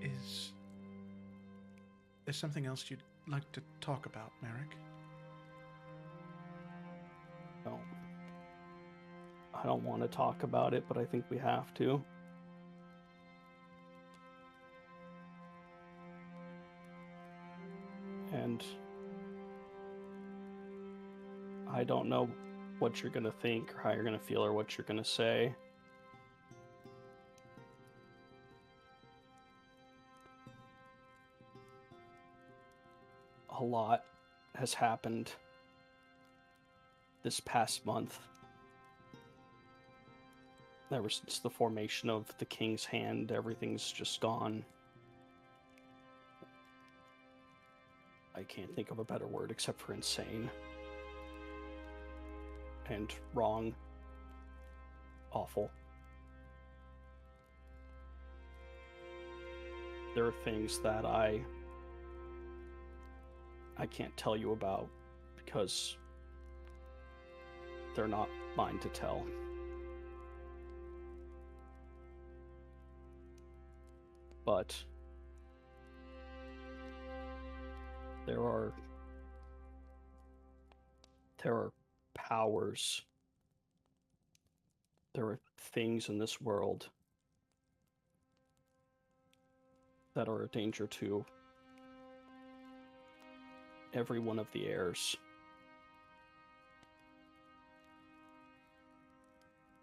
Is there something else you'd like to talk about, Merrick? No. I don't want to talk about it, but I think we have to. And I don't know what you're going to think or how you're going to feel or what you're going to say. A lot has happened this past month. Ever since the formation of the King's Hand, everything's just gone. I can't think of a better word except for insane. And wrong. Awful. there are things that I can't tell you about because they're not mine to tell. But there are powers, there are things in this world that are a danger to every one of the heirs.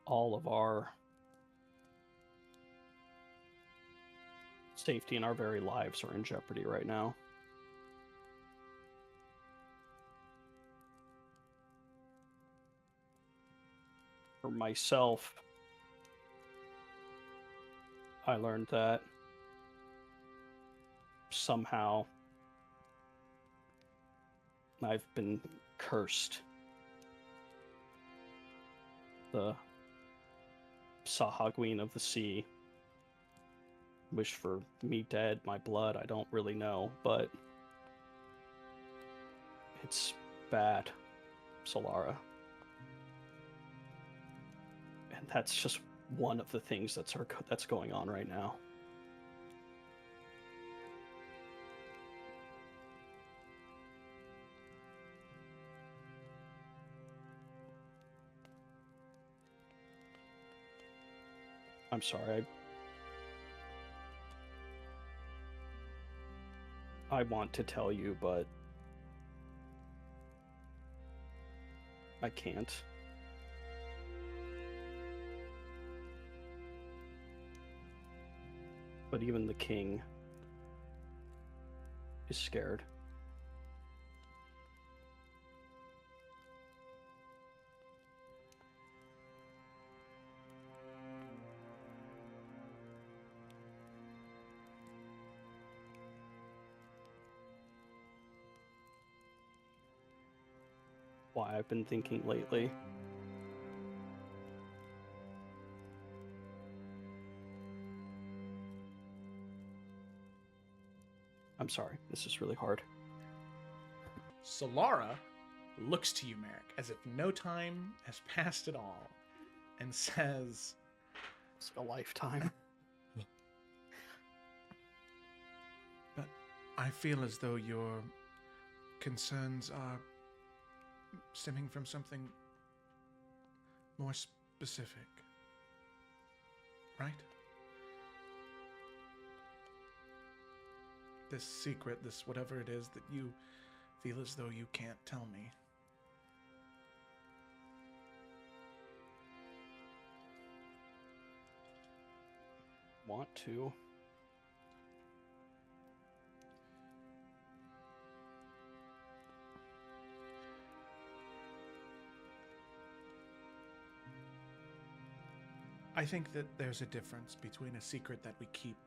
All of our safety and our very lives are in jeopardy right now. For myself, I learned that somehow I've been cursed. The Sahagween of the sea wish for me dead, my blood, I don't really know, but it's bad, Solara. And that's just one of the things that's going on right now. I'm sorry. I want to tell you, but I can't. But even the king is scared. Why I've been thinking lately. I'm sorry, this is really hard. Solara looks to you, Merrick, as if no time has passed at all, and says, It's a lifetime. "But I feel as though your concerns are stemming from something more specific, right? This secret, this whatever it is that you feel as though you can't tell me." Want to. I think that there's a difference between a secret that we keep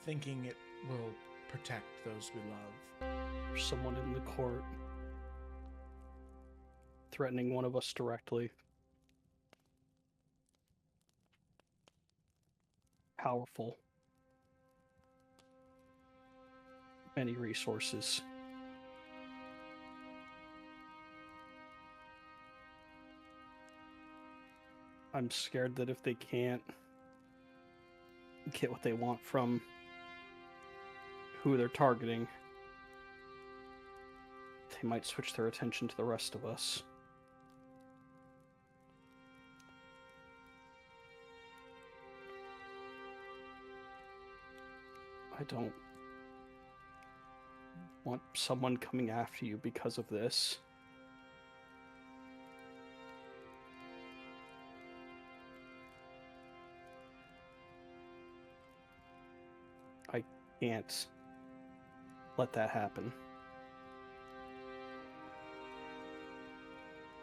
thinking it will protect those we love. There's someone in the court threatening one of us directly. Powerful. Many resources. I'm scared that if they can't get what they want from who they're targeting, they might switch their attention to the rest of us. I don't want someone coming after you because of this. I can't let that happen.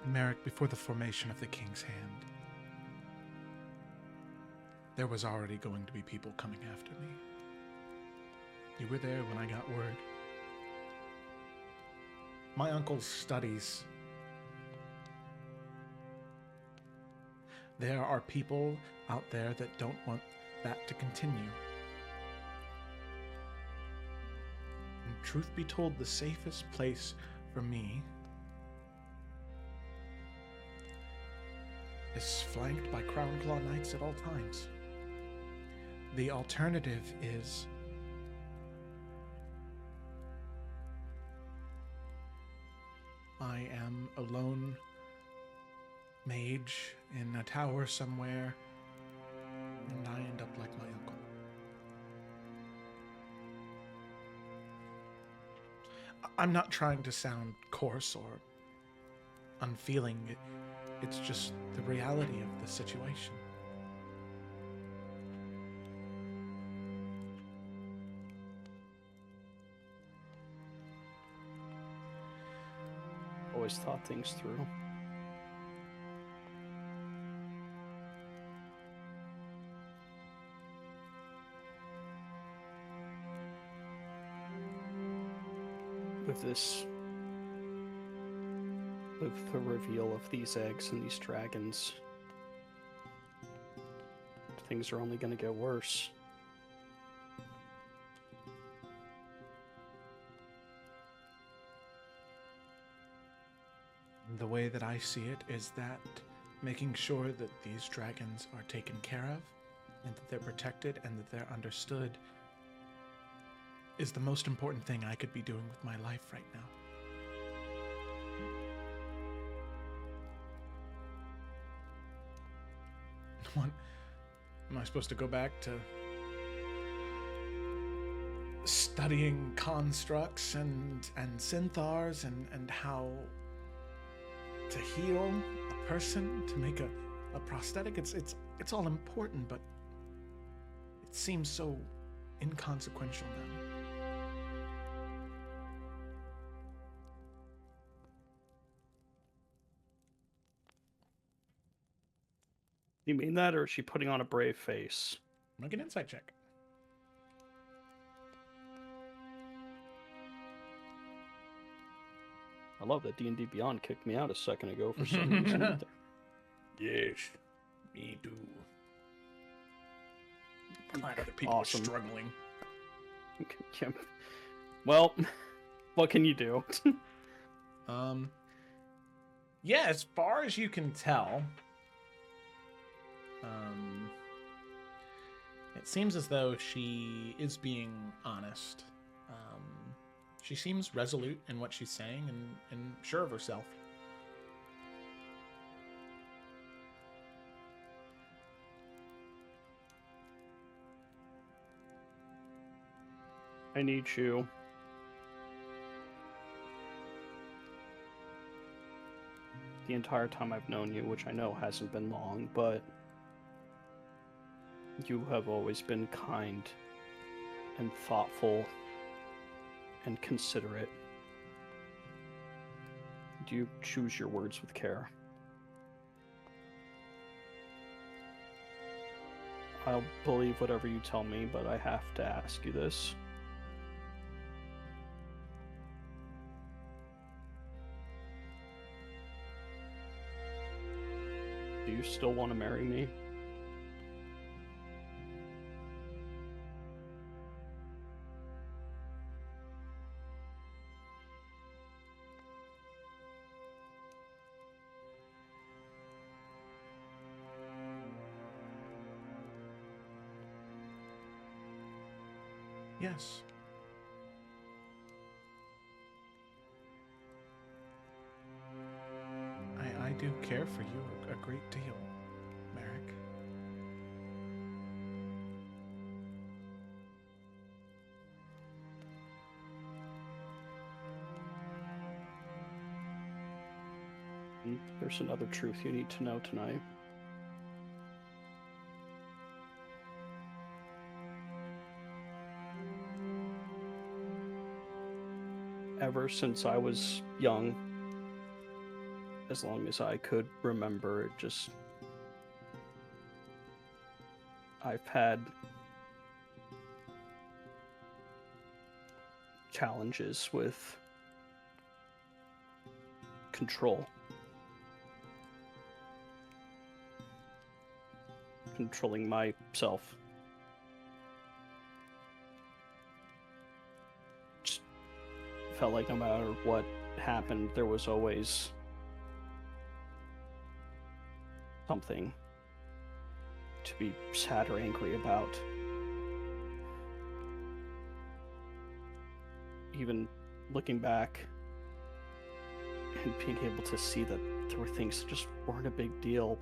Merrick, before the formation of the King's Hand, there was already going to be people coming after me. You were there when I got word. My uncle's studies. There are people out there that don't want that to continue. truth be told, the safest place for me is flanked by Crown Claw Knights at all times. The alternative is I am a lone mage in a tower somewhere, and I end up like my uncle. I'm not trying to sound coarse or unfeeling. It's just the reality of the situation. Always thought things through. With the reveal of these eggs and these dragons, things are only going to get worse. The way that I see it is that making sure that these dragons are taken care of and that they're protected and that they're understood is the most important thing I could be doing with my life right now. What? Am I supposed to go back to studying constructs and synthars and how to heal a person, to make a prosthetic? It's all important, but it seems so inconsequential now. You mean that, or is she putting on a brave face? Make an insight check. I love that D&D Beyond kicked me out a second ago for some reason. Yes, me too. Glad other people Awesome. are struggling. Yeah. Well, what can you do? Yeah, as far as you can tell, it seems as though she is being honest. She seems resolute in what she's saying and sure of herself. I need you. The entire time I've known you, which I know hasn't been long, but you have always been kind and thoughtful and considerate. Do you choose your words with care? I'll believe whatever you tell me, but I have to ask you this. Do you still want to marry me? Yes. I do care for you a great deal, Merrick. And there's another truth you need to know tonight. Ever since I was young, as long as I could remember, I've had challenges with control. Controlling myself. Just felt like no matter what happened, there was always something to be sad or angry about. Even looking back and being able to see that there were things that just weren't a big deal,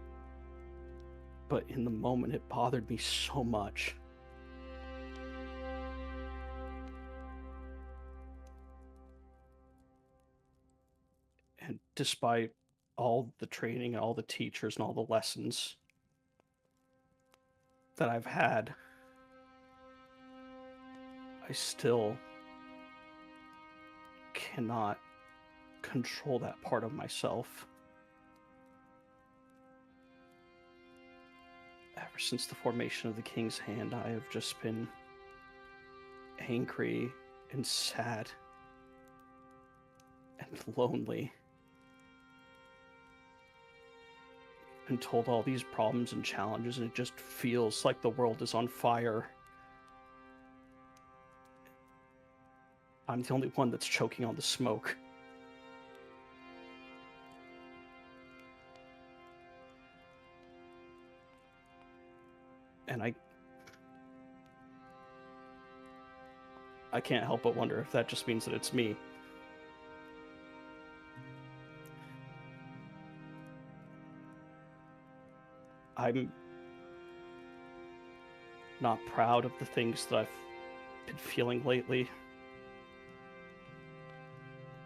but in the moment it bothered me so much. And despite all the training and all the teachers and all the lessons that I've had, I still cannot control that part of myself. Ever since the formation of the King's Hand, I have just been angry and sad and lonely. Been told all these problems and challenges, and it just feels like the world is on fire. I'm the only one that's choking on the smoke. And I can't help but wonder if that just means that it's me. I'm not proud of the things that I've been feeling lately.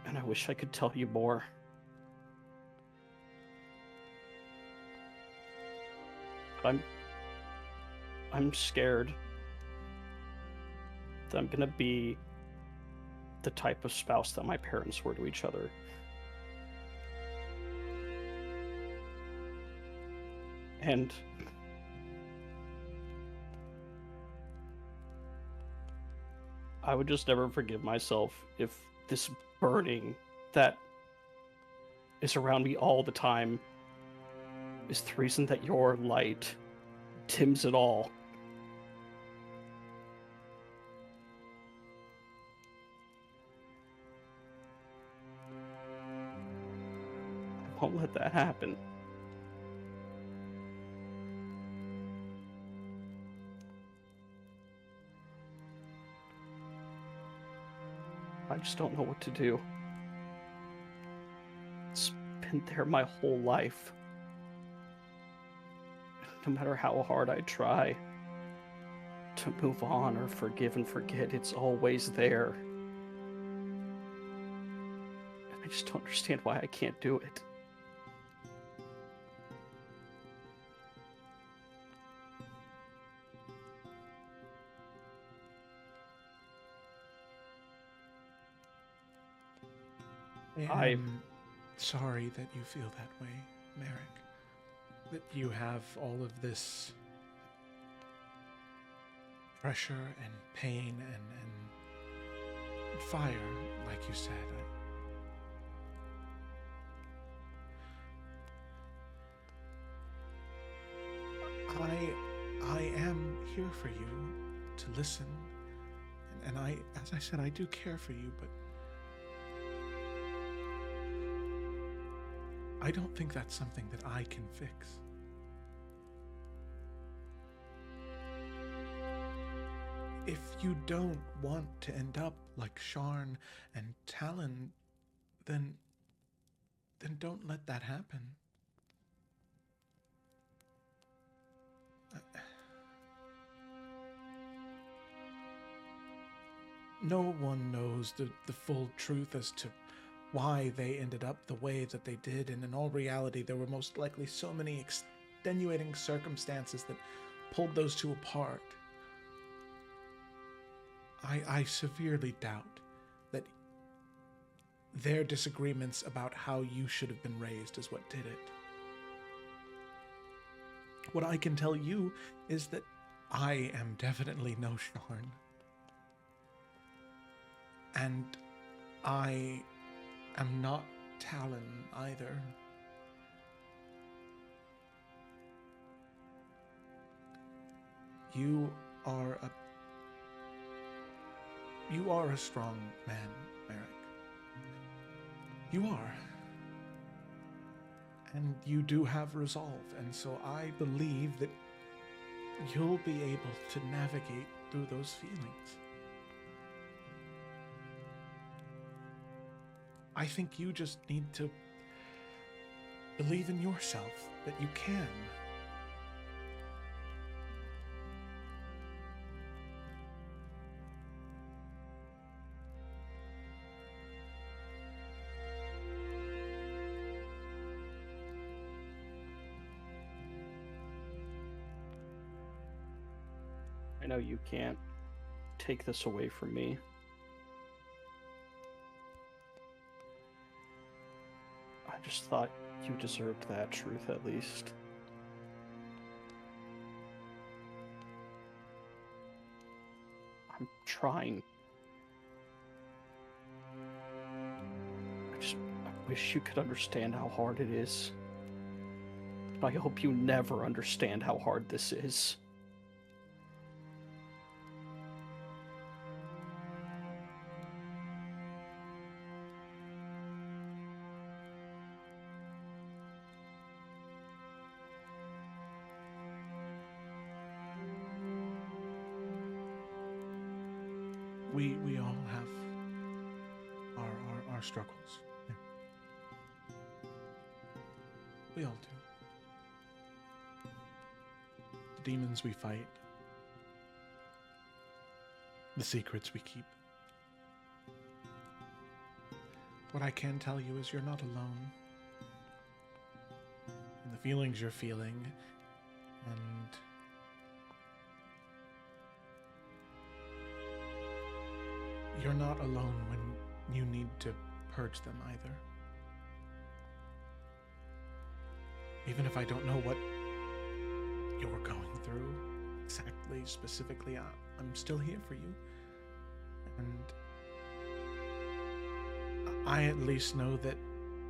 And I wish I could tell you more. But I'm scared that I'm gonna be the type of spouse that my parents were to each other. And I would just never forgive myself if this burning that is around me all the time is the reason that your light dims it all. I won't let that happen. I just don't know what to do. It's been there my whole life. No matter how hard I try to move on or forgive and forget, it's always there. And I just don't understand why I can't do it. I'm sorry that you feel that way, Merrick. That you have all of this pressure and pain and fire, like you said. I am here for you to listen, and I, as I said, I do care for you, but I don't think that's something that I can fix. If you don't want to end up like Sharn and Talon, then don't let that happen. No one knows the full truth as to why they ended up the way that they did, and in all reality, there were most likely so many extenuating circumstances that pulled those two apart. I severely doubt that their disagreements about how you should have been raised is what did it. What I can tell you is that I am definitely no Sharn. And I am not Talon either. You are a strong man, Merrick. You are. And you do have resolve, and so I believe that you'll be able to navigate through those feelings. I think you just need to believe in yourself that you can. I know you can't take this away from me. I just thought you deserved that truth at least. I'm trying. I wish you could understand how hard it is. But I hope you never understand how hard this is. We all have our struggles. Yeah. We all do. The demons we fight. The secrets we keep. What I can tell you is you're not alone. And the feelings you're feeling, and you're not alone when you need to purge them either. Even if I don't know what you're going through exactly, specifically, I'm still here for you. And I at least know that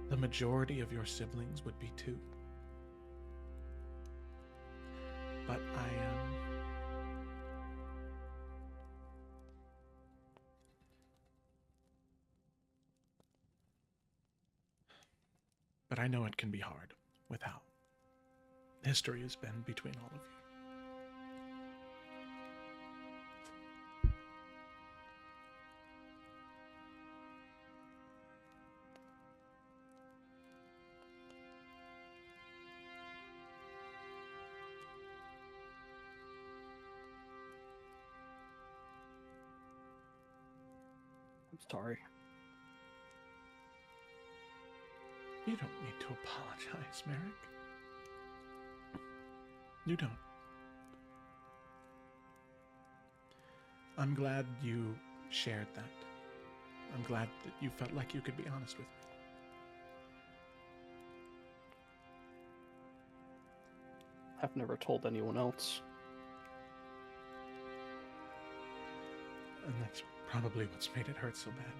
the majority of your siblings would be too. But I know it can be hard with how history has been between all of you. I'm sorry. You don't need to apologize, Merrick. You don't. I'm glad you shared that. I'm glad that you felt like you could be honest with me. I've never told anyone else. And that's probably what's made it hurt so bad.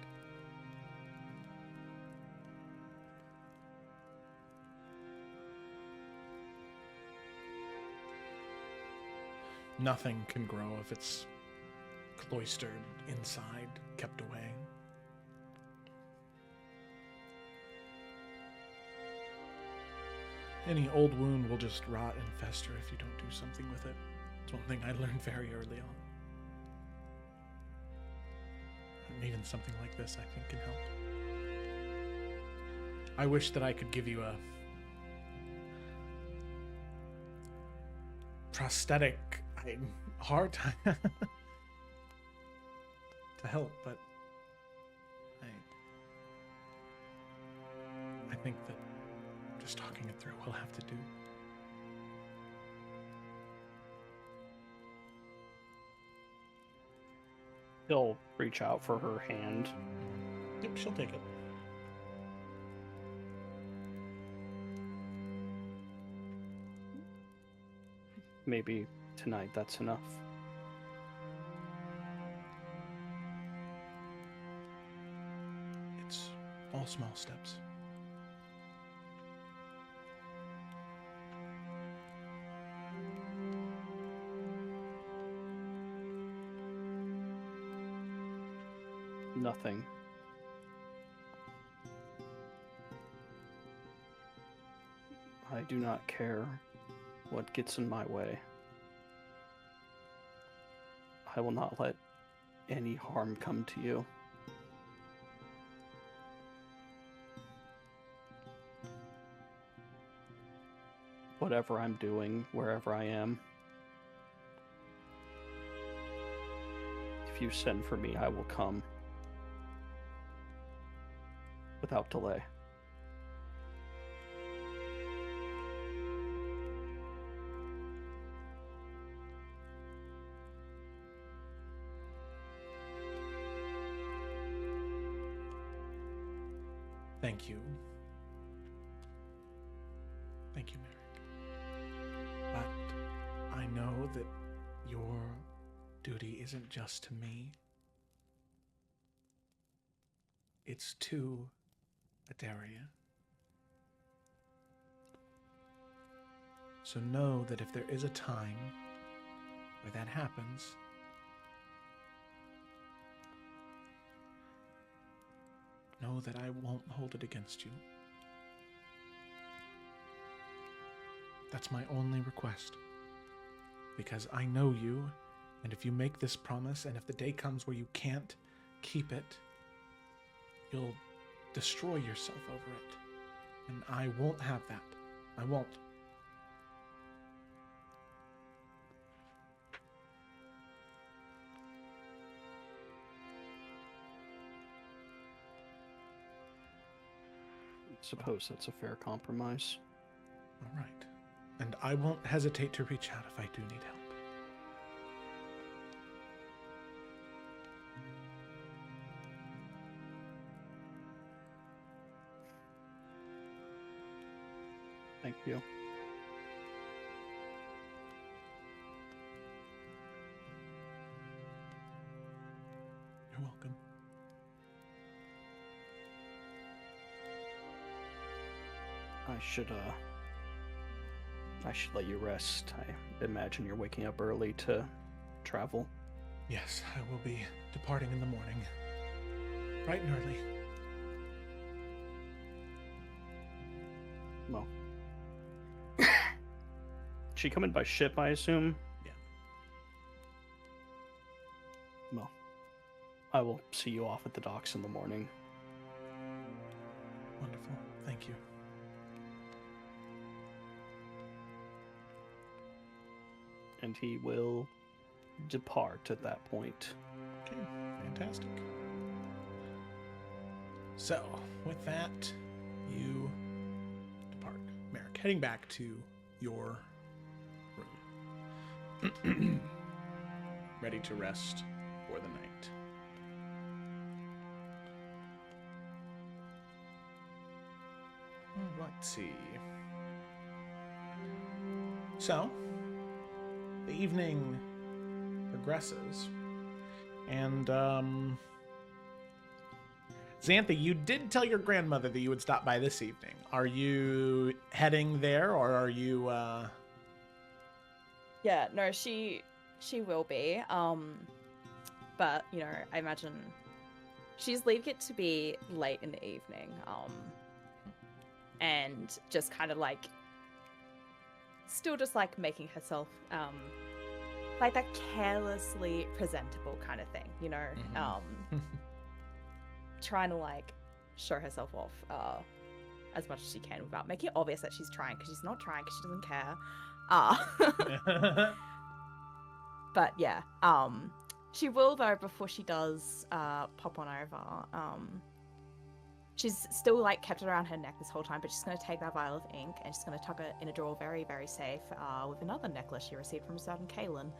Nothing can grow if it's cloistered inside, kept away. Any old wound will just rot and fester if you don't do something with it. It's one thing I learned very early on. And even something like this, I think, can help. I wish that I could give you a prosthetic hard time to help, but I think that just talking it through will have to do. He'll reach out for her hand. Yep, she'll take it. Maybe tonight that's enough. It's all small steps. Nothing. I do not care what gets in my way. I will not let any harm come to you. Whatever I'm doing, wherever I am. If you send for me, I will come. Without delay. Thank you. Thank you, Merrick. But I know that your duty isn't just to me. It's to Adaria. So know that if there is a time where that happens, know that I won't hold it against you. That's my only request. Because I know you, and if you make this promise, and if the day comes where you can't keep it, you'll destroy yourself over it. And I won't have that. I won't. Suppose that's a fair compromise. All right. And I won't hesitate to reach out if I do need help. Thank you. You're welcome. I should let you rest. I imagine you're waking up early to travel. Yes, I will be departing in the morning. Bright and early. Well. She come in by ship, I assume? Yeah. Well, I will see you off at the docks in the morning. Wonderful. Thank you. And he will depart at that point. Okay, fantastic. So, with that, you depart. Merrick, heading back to your room. Ready to rest for the night. Let's see. So, the evening progresses, and Xantha, you did tell your grandmother that you would stop by this evening. Are you heading there, or are you Yeah, no, she will be. But you know, I imagine she's leaving it to be late in the evening. And just kind of like still just like making herself like that carelessly presentable kind of thing, you know. Trying to like show herself off as much as she can without making it obvious that she's trying, because she's not trying, because she doesn't care. But yeah, she will though, before she does pop on over. She's still like kept it around her neck this whole time, but she's going to take that vial of ink and she's going to tuck it in a drawer very, very safe with another necklace she received from a certain Kaelin.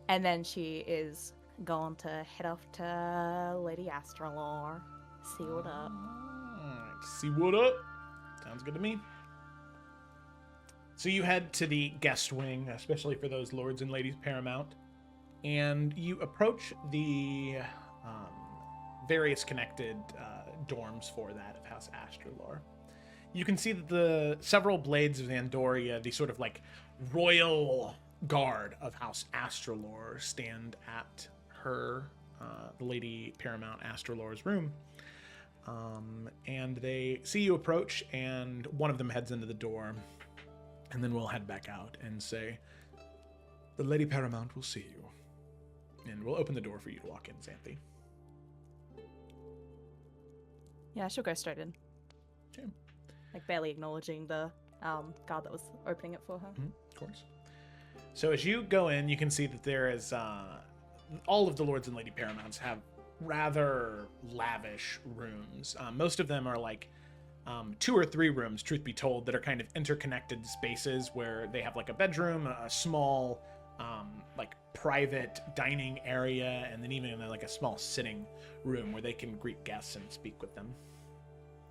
And then she is going to head off to Lady Astralor, see what up. Alright, see what up? Sounds good to me. So you head to the guest wing, especially for those lords and ladies paramount, and you approach the various connected dorms for that of House Astralor. You can see that the several blades of Andoria, the sort of like royal guard of House Astralor, stand at her, the Lady Paramount Astralor's room. And they see you approach, and one of them heads into the door, and then we'll head back out and say, "The Lady Paramount will see you." And we'll open the door for you to walk in, Xanthi. Yeah, she'll go straight in. Okay. Like barely acknowledging the guard that was opening it for her. Of course. So as you go in, you can see that there is all of the Lords and Lady Paramounts have rather lavish rooms. Most of them are like 2 or 3 rooms, truth be told, that are kind of interconnected spaces where they have like a bedroom, a small like private dining area, and then even like a small sitting room where they can greet guests and speak with them.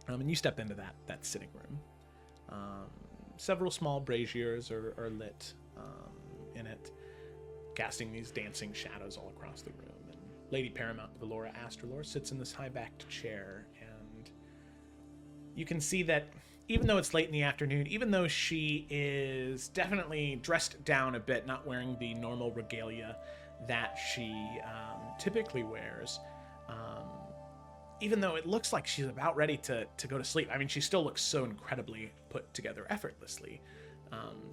And you step into that sitting room. Several small braziers are lit in it, casting these dancing shadows all across the room. And Lady Paramount Valora Astralor sits in this high-backed chair, and you can see that even though it's late in the afternoon, even though she is definitely dressed down a bit, not wearing the normal regalia that she typically wears, even though it looks like she's about ready to go to sleep, I mean, she still looks so incredibly put together effortlessly.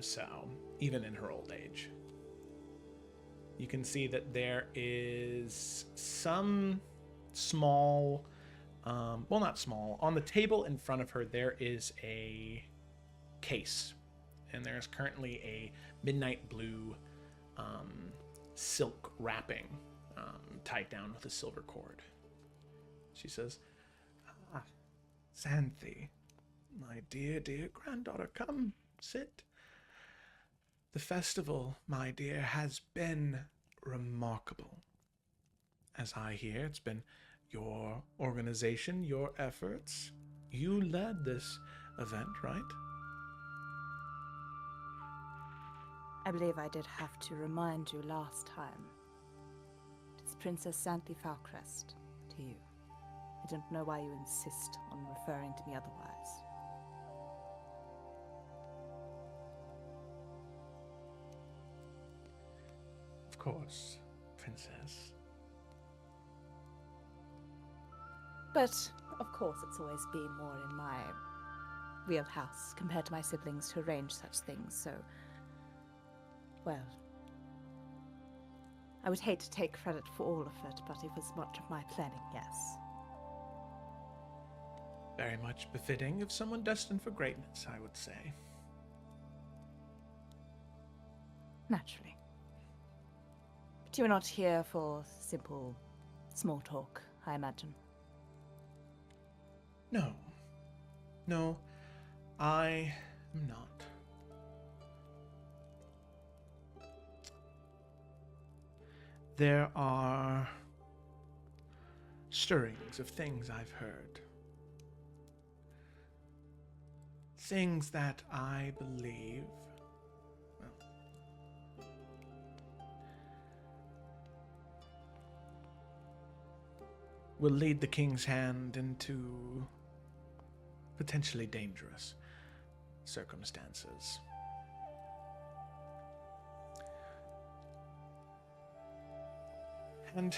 So even in her old age, you can see that there is some small, well, not small, on the table in front of her, there is a case, and there's currently a midnight blue silk wrapping tied down with a silver cord. She says, "Ah, Xanthi, my dear, dear granddaughter, come, sit. The festival, my dear, has been remarkable. As I hear, it's been your organization, your efforts. You led this event, right?" I believe I did have to remind you last time. It's Princess Xanthi Falcrest to you. I don't know why you insist on referring to me otherwise. Of course, Princess. But, of course, it's always been more in my wheelhouse compared to my siblings to arrange such things, so... Well... I would hate to take credit for all of it, but it was much of my planning, yes. Very much befitting of someone destined for greatness, I would say. Naturally. But you are not here for simple, small talk, I imagine. No. No, I am not. There are stirrings of things I've heard. Things that I believe, well, will lead the King's Hand into potentially dangerous circumstances. And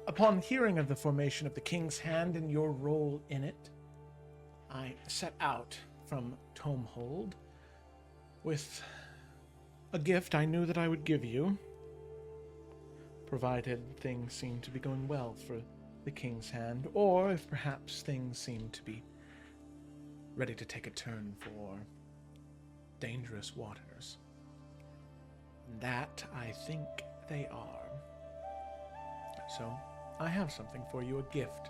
upon hearing of the formation of the King's Hand and your role in it, I set out from Tomehold with a gift I knew that I would give you, provided things seemed to be going well for the King's Hand, or if perhaps things seem to be ready to take a turn for dangerous waters. And that I think they are. So I have something for you, a gift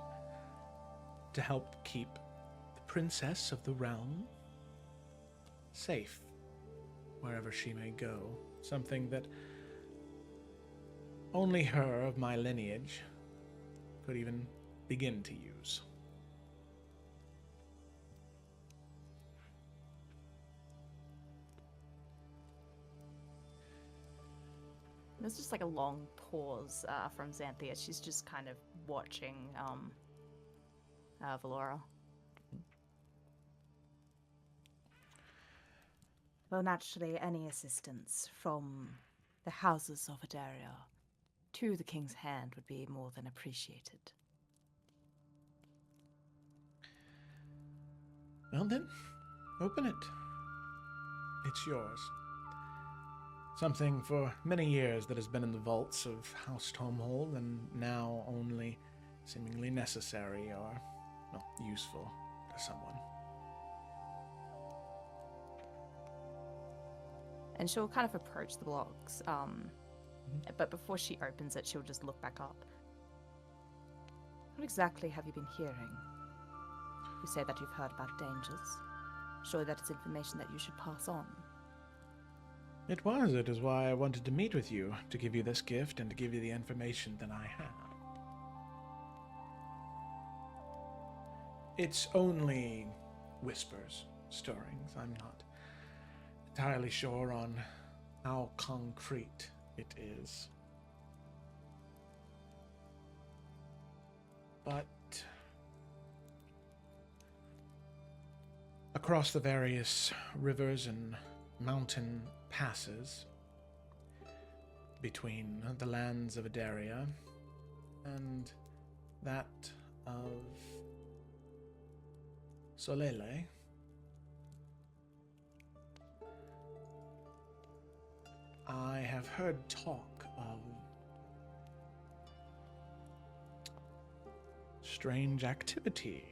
to help keep the princess of the realm safe wherever she may go. Something that only her of my lineage could even begin to use. There's just like a long pause from Xanthi as she's just kind of watching Valora. Well, naturally, any assistance from the houses of Adaria to the King's Hand would be more than appreciated. Well then, open it. It's yours. Something for many years that has been in the vaults of House Tomhold, and now only seemingly necessary or, well, useful to someone. And she'll kind of approach the blocks, but before she opens it, she'll just look back up. What exactly have you been hearing? You say that you've heard about dangers. Surely that is information that you should pass on. It was. It is why I wanted to meet with you, to give you this gift and to give you the information that I have. It's only whispers, stirrings. I'm not entirely sure on how concrete it is. But across the various rivers and mountain passes between the lands of Adaria and that of Solele, I have heard talk of strange activity.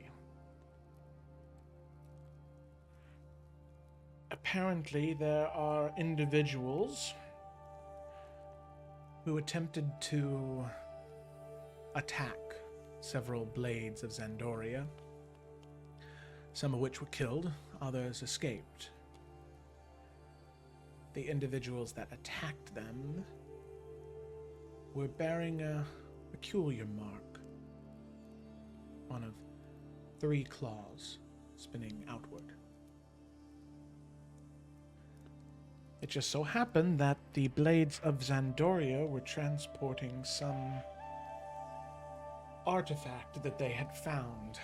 Apparently, there are individuals who attempted to attack several blades of Zandoria, some of which were killed, others escaped. The individuals that attacked them were bearing a peculiar mark, one of 3 claws spinning outward. It just so happened that the blades of Zandoria were transporting some artifact that they had found.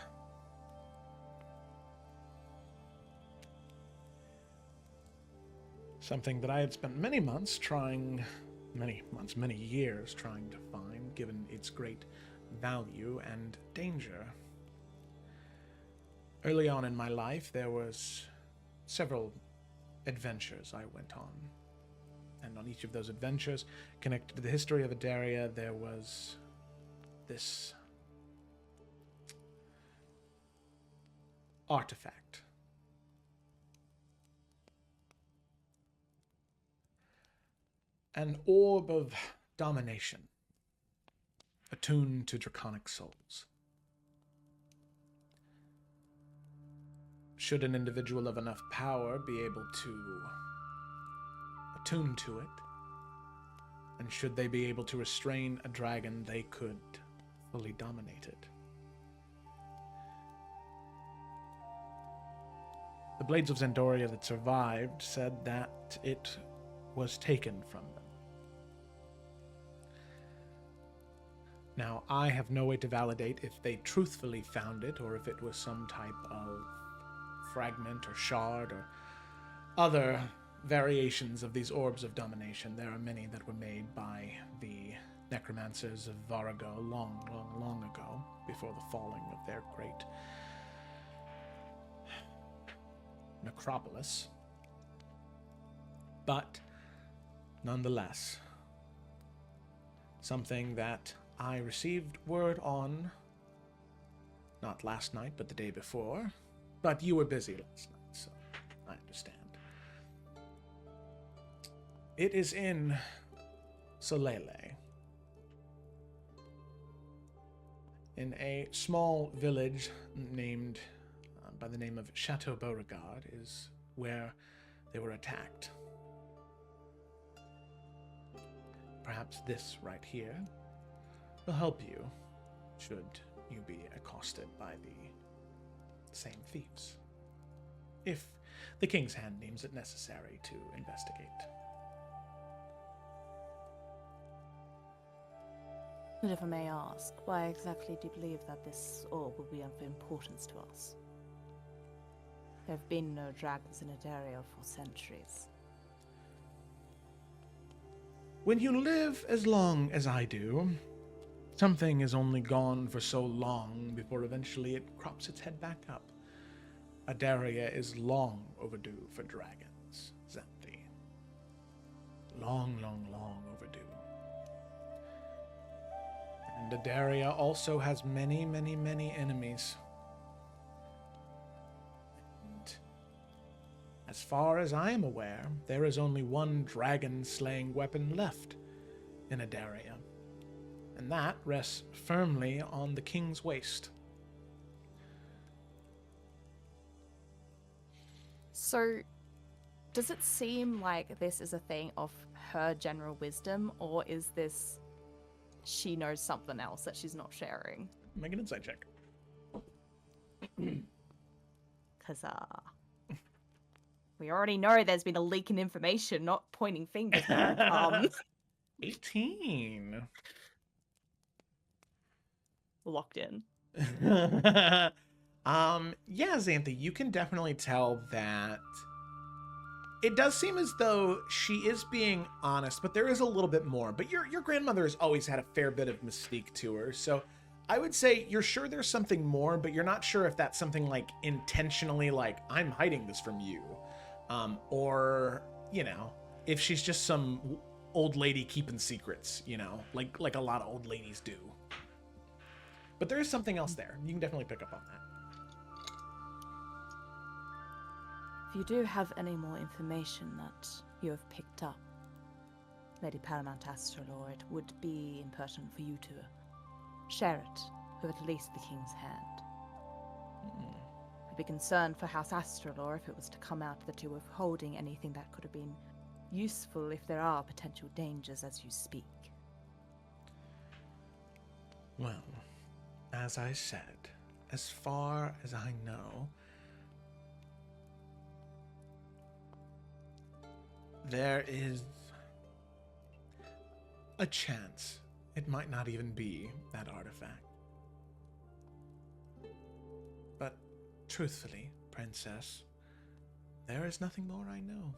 Something that I had spent many years trying to find, given its great value and danger. Early on in my life, there was several adventures I went on. And on each of those adventures, connected to the history of Adaria, there was this artifact. An orb of domination, attuned to draconic souls. Should an individual of enough power be able to attune to it, and should they be able to restrain a dragon, they could fully dominate it. The Blades of Zandoria that survived said that it was taken from them. Now, I have no way to validate if they truthfully found it, or if it was some type of fragment or shard or other variations of these orbs of domination. There are many that were made by the necromancers of Varago long ago, before the falling of their great necropolis. But nonetheless, something that I received word on, not last night, but the day before. But you were busy last night, so I understand. It is in Solele, in a small village named by the name of Chateau Beauregard, is where they were attacked. Perhaps this right here will help you should you be accosted by the same thieves, if the King's Hand deems it necessary to investigate. And if I may ask, why exactly do you believe that this orb will be of importance to us? There have been no dragons in Adaria for centuries. When you live as long as I do, something is only gone for so long before eventually it crops its head back up. Adaria is long overdue for dragons, Xanthi. Long, long, long overdue. And Adaria also has many, many, many enemies. And as far as I am aware, there is only one dragon-slaying weapon left in Adaria. And that rests firmly on the king's waist. So, does it seem like this is a thing of her general wisdom, or is this she knows something else that she's not sharing? Make an insight check. Because, we already know there's been a leak in information, not pointing fingers. 18. Locked in. Yeah, Xanthi, you can definitely tell that it does seem as though she is being honest, but there is a little bit more. But your grandmother has always had a fair bit of mystique to her, so I would say you're sure there's something more, but you're not sure if that's something like intentionally, like, I'm hiding this from you, or, you know, if she's just some old lady keeping secrets, you know, like a lot of old ladies do. But there is something else there. You can definitely pick up on that. If you do have any more information that you have picked up, Lady Paramount Astralor, it would be important for you to share it with at least the King's Hand. I'd be concerned for House Astralor if it was to come out that you were holding anything that could have been useful if there are potential dangers as you speak. Well, as I said, as far as I know, there is a chance it might not even be that artifact. But truthfully, Princess, there is nothing more I know.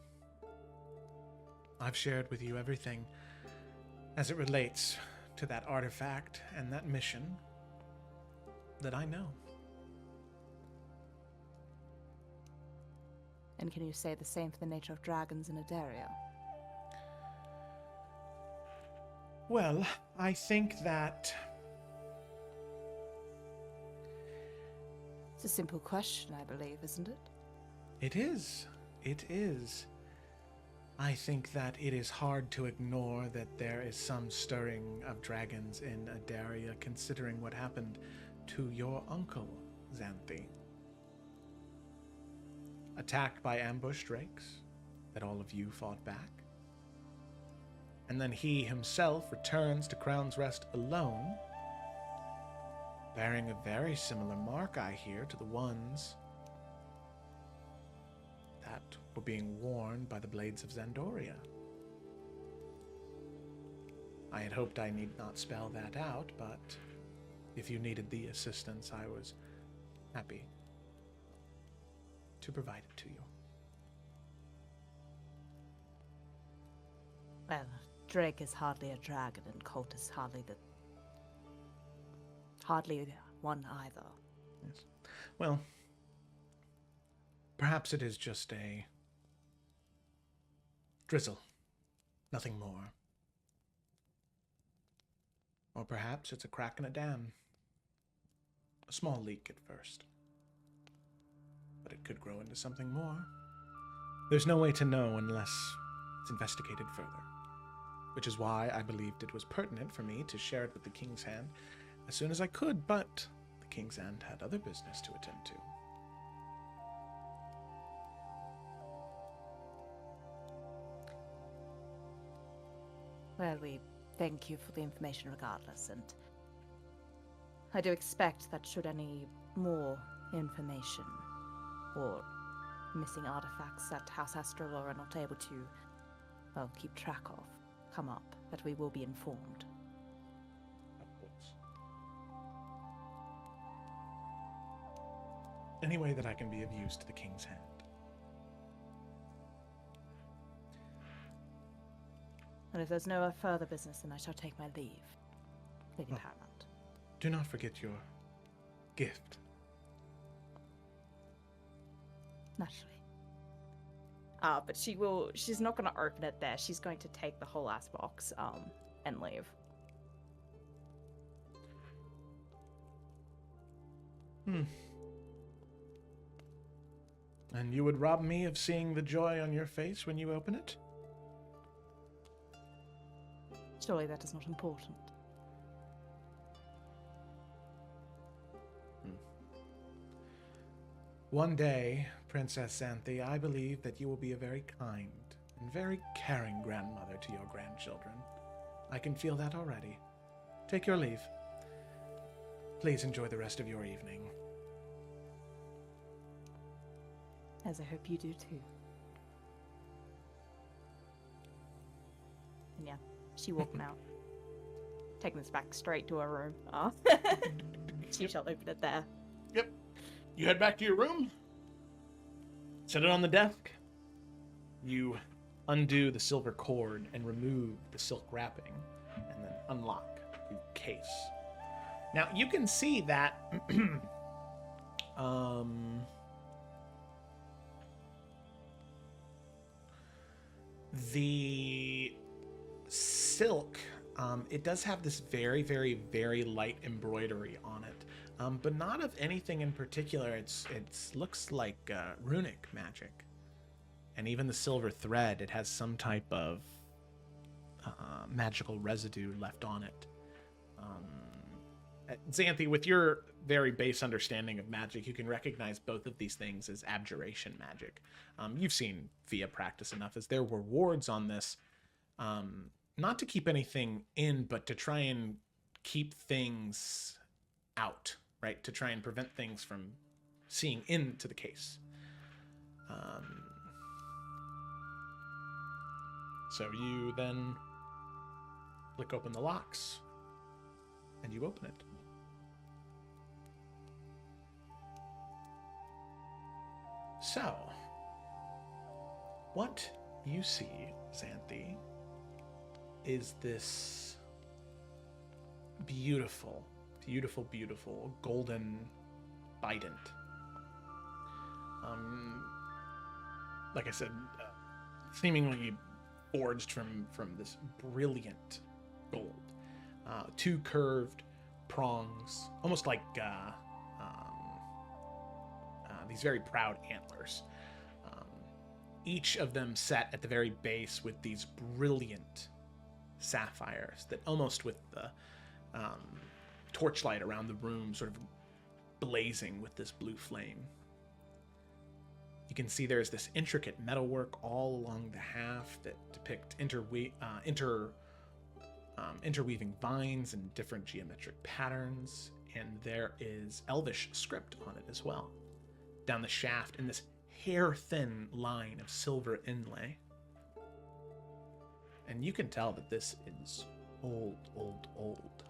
I've shared with you everything as it relates to that artifact and that mission that I know. And can you say the same for the nature of dragons in Adaria? Well, I think that It's a simple question, I believe, isn't it? it is. It is. I think that it is hard to ignore that there is some stirring of dragons in Adaria, considering what happened to your uncle, Xanthi. Attacked by ambush drakes, that all of you fought back. And then he himself returns to Crown's Rest alone, bearing a very similar mark, I hear, to the ones that were being worn by the Blades of Zandoria. I had hoped I need not spell that out, but if you needed the assistance, I was happy to provide it to you. Well, Drake is hardly a dragon, and Colt is hardly one either. Yes. Well, perhaps it is just a drizzle, nothing more. Or perhaps it's a crack in a dam. A small leak at first. But it could grow into something more. There's no way to know unless it's investigated further. Which is why I believed it was pertinent for me to share it with the King's Hand as soon as I could, but the King's Hand had other business to attend to. Well, we thank you for the information regardless, and I do expect that should any more information or missing artifacts that House Astralor are not able to, well, keep track of, come up, that we will be informed. Of course. Any way that I can be of use to the King's Hand. And if there's no further business, then I shall take my leave, Lady Oh. Paramount. Do not forget your gift. naturally. But she's not going to open it there. She's going to take the whole ass box and leave. And you would rob me of seeing the joy on your face when you open it? Surely that is not important. One day, Princess Xanthi, I believe that you will be a very kind and very caring grandmother to your grandchildren. I can feel that already. Take your leave. Please enjoy the rest of your evening. As I hope you do too. And yeah, she walking out. Taking this back straight to her room. She shall open it there. Yep. You head back to your room. Set it on the desk. You undo the silver cord and remove the silk wrapping, and then unlock the case. Now you can see that the silk, it does have this very, very, very light embroidery on it, but not of anything in particular. It looks like runic magic, and even the silver thread, it has some type of magical residue left on it. Xanthi, with your very base understanding of magic, you can recognize both of these things as abjuration magic. You've seen Fia practice enough, as there were wards on this, not to keep anything in, but to try and keep things out, right? To try and prevent things from seeing into the case. So you then flick open the locks, and you open it. So, what you see, Xanthi, is this beautiful, beautiful, beautiful golden bident. Like I said, seemingly forged from this brilliant gold. Two curved prongs, almost like these very proud antlers. Each of them set at the very base with these brilliant sapphires that, almost with the torchlight around the room, sort of blazing with this blue flame. You can see there's this intricate metalwork all along the haft that depict interweaving vines and different geometric patterns, and there is Elvish script on it as well. Down the shaft in this hair-thin line of silver inlay. And you can tell that this is old, old, old,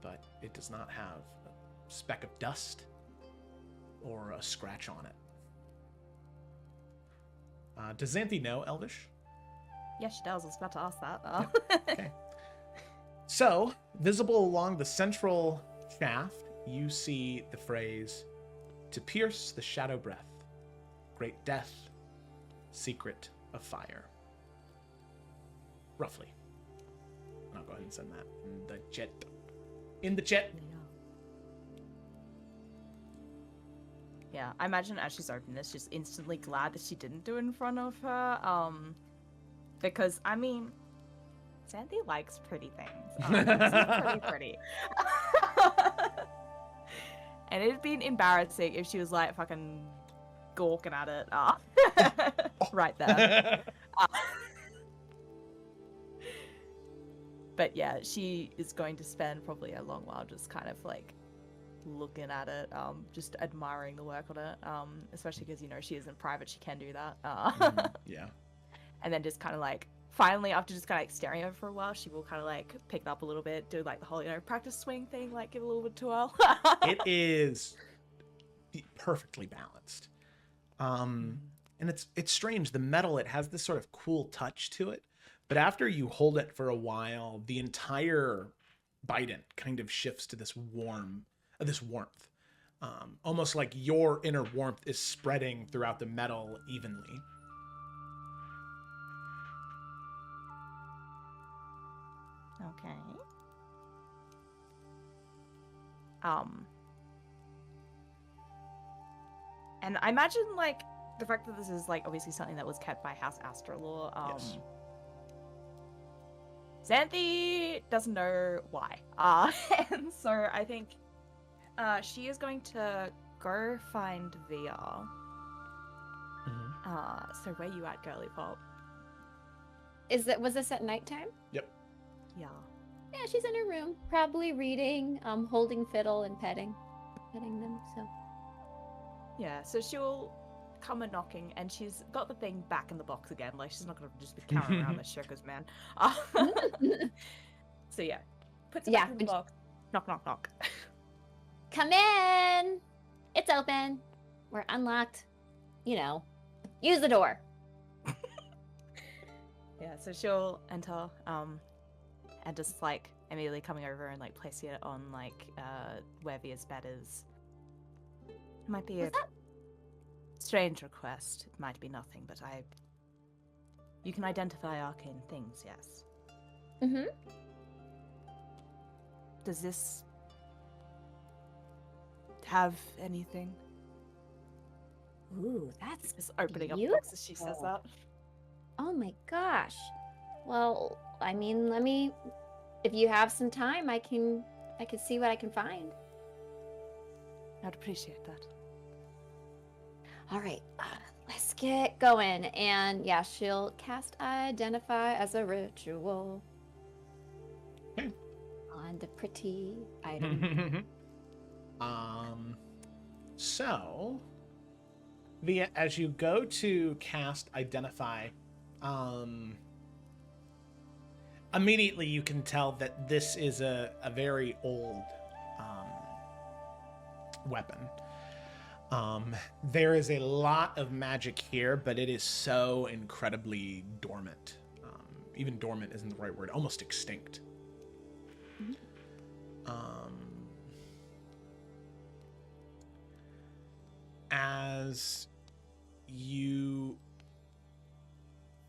but it does not have a speck of dust or a scratch on it. Does Xanthi know Elvish? Yes, she does. I was about to ask that. Yep. Okay. So, visible along the central shaft, you see the phrase, "To pierce the shadow breath, great death, secret of fire." Roughly. And I'll go ahead and send that in the chat. In the chat. Yeah, I imagine as she's opening this, she's instantly glad that she didn't do it in front of her. Because, I mean, Xanthi likes pretty things. She's pretty. And it'd been embarrassing if she was like fucking gawking at it right there. But yeah, she is going to spend probably a long while just kind of like looking at it, just admiring the work on it, especially because, you know, she is in private, she can do that. Yeah. And then just kind of like, finally, after just kind of like staring at her for a while, she will kind of like pick it up a little bit, do like the whole, you know, practice swing thing, like give a little bit to her. It is perfectly balanced. And it's strange. The metal, it has this sort of cool touch to it, but after you hold it for a while, the entire bident kind of shifts to this warmth. almost like your inner warmth is spreading throughout the metal evenly. Okay. And I imagine, like, the fact that this is, like, obviously something that was kept by House Astrolaw, Yes. Xanthi doesn't know why. And so I think she is going to go find VR. So where you at, girly pop? Was this at nighttime? Yep. Yeah. Yeah, she's in her room, probably reading, holding fiddle and petting them. So Yeah, so she'll come a knocking, and she's got the thing back in the box again. Like, she's not gonna just be carrying around the circus man. So yeah, puts it back in the box. Knock, knock, knock. Come in. It's open. We're unlocked. You know, use the door. Yeah, so she'll enter, and just like immediately coming over and like placing it on like where Via's bed is. It might be a strange request. It might be nothing, but you can identify arcane things, yes. Mm-hmm. Does this have anything? Ooh, that's Just opening up the box as she says that. Oh my gosh. Well, I mean, if you have some time, I can see what I can find. I'd appreciate that. All right, let's get going. And yeah, she'll cast Identify as a ritual Okay. on the pretty item. So, Via, as you go to cast Identify, immediately you can tell that this is a very old weapon. There is a lot of magic here, but it is so incredibly dormant. Even dormant isn't the right word, almost extinct. As you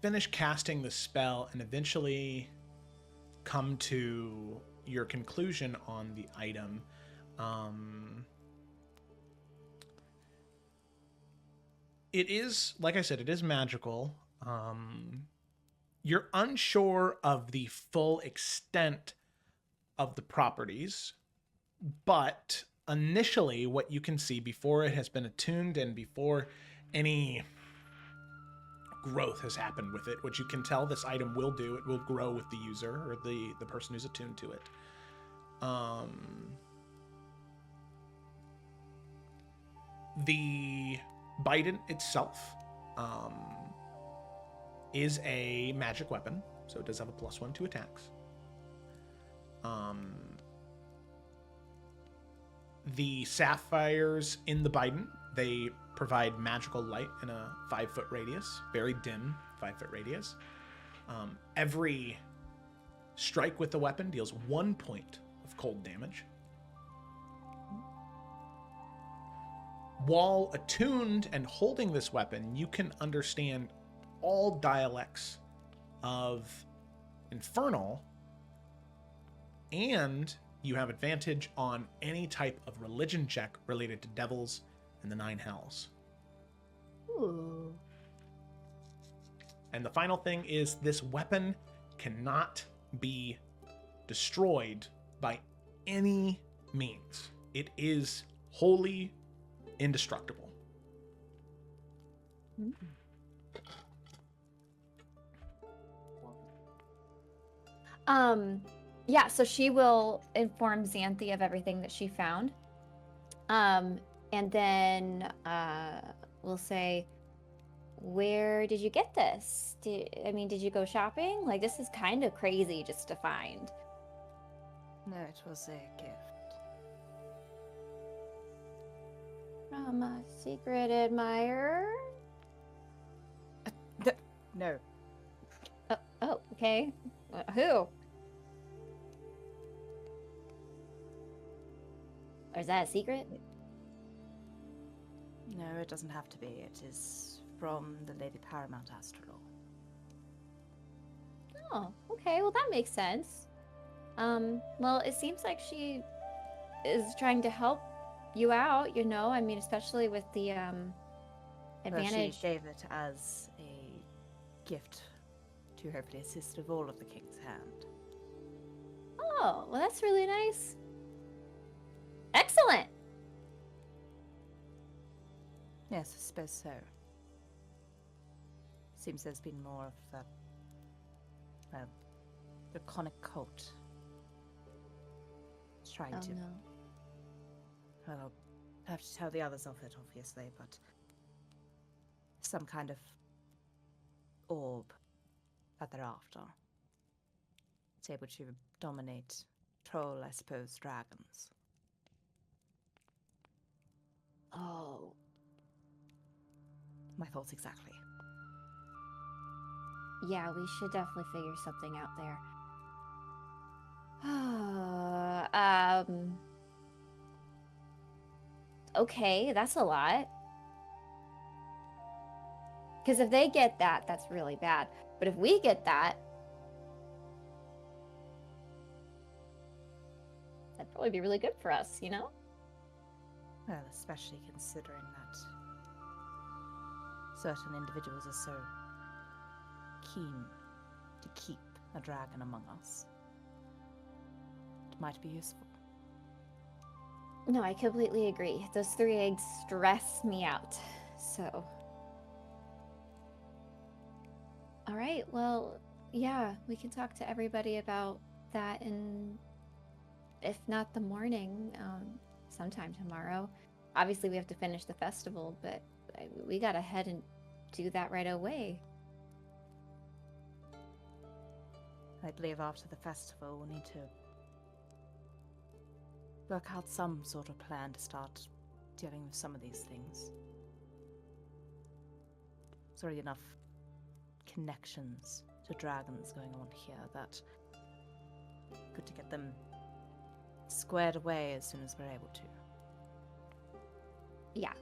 finish casting the spell and eventually come to your conclusion on the item, it is, like I said, it is magical. You're unsure of the full extent of the properties, but initially what you can see before it has been attuned and before any growth has happened with it, which you can tell this item will do, it will grow with the user or the person who's attuned to it. The Biden itself is a magic weapon, so it does have a +1 to attacks. The sapphires in the Biden, they provide magical light in a 5-foot radius, very dim 5-foot radius. Every strike with the weapon deals 1 point of cold damage. While attuned and holding this weapon, you can understand all dialects of Infernal, and you have advantage on any type of religion check related to devils and the 9 hells. Ooh. And the final thing is this weapon cannot be destroyed by any means. It is wholly indestructible. Yeah, so she will inform Xanthi of everything that she found. And then we'll say, where did you get this? Did you go shopping? Like, this is kind of crazy just to find. No, it was a gift. From a secret admirer? No. Oh, okay. Who? Or is that a secret? No, it doesn't have to be. It is from the Lady Paramount Astrolaw. Oh, okay. Well, that makes sense. Well, it seems like she is trying to help you out, you know? I mean, especially with the, Well, advantage. she gave it as a gift to hopefully assist of all of the King's Hand. Oh, well, that's really nice. Excellent. Yes, I suppose so. Seems there's been more of that, draconic cult. Trying Oh, to. no. Well, I'll have to tell the others of it, obviously, but some kind of orb that they're after. It's able to dominate, control, I suppose, dragons. Oh. My thoughts exactly. Yeah, we should definitely figure something out there. Okay, that's a lot. Because if they get that, that's really bad. But if we get that, that'd probably be really good for us, you know? Well, especially considering that certain individuals are so keen to keep a dragon among us. It might be useful. No, I completely agree. Those 3 eggs stress me out. So. All right, well, yeah, we can talk to everybody about that in, if not the morning, sometime tomorrow. Obviously, we have to finish the festival, but we gotta head and do that right away. I believe after the festival we'll need to work out some sort of plan to start dealing with some of these things. There's already enough connections to dragons going on here that good to get them squared away as soon as we're able to. Yeah.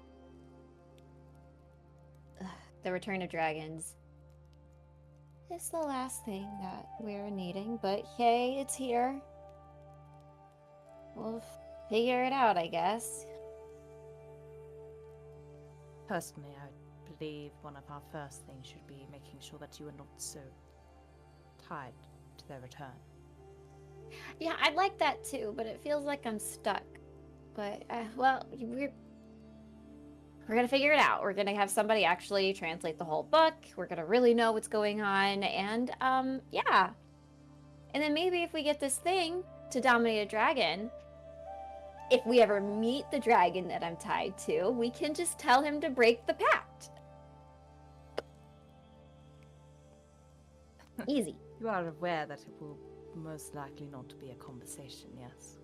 The Return of Dragons is the last thing that we're needing, but hey, it's here. We'll figure it out, I guess. Personally, I believe one of our first things should be making sure that you are not so tied to their return. Yeah, I'd like that too, but it feels like I'm stuck. But, well, we're gonna figure it out. We're gonna have somebody actually translate the whole book. We're gonna really know what's going on, and, yeah. And then maybe if we get this thing to dominate a dragon, if we ever meet the dragon that I'm tied to, we can just tell him to break the pact. Easy. You are aware that it will most likely not be a conversation, yes?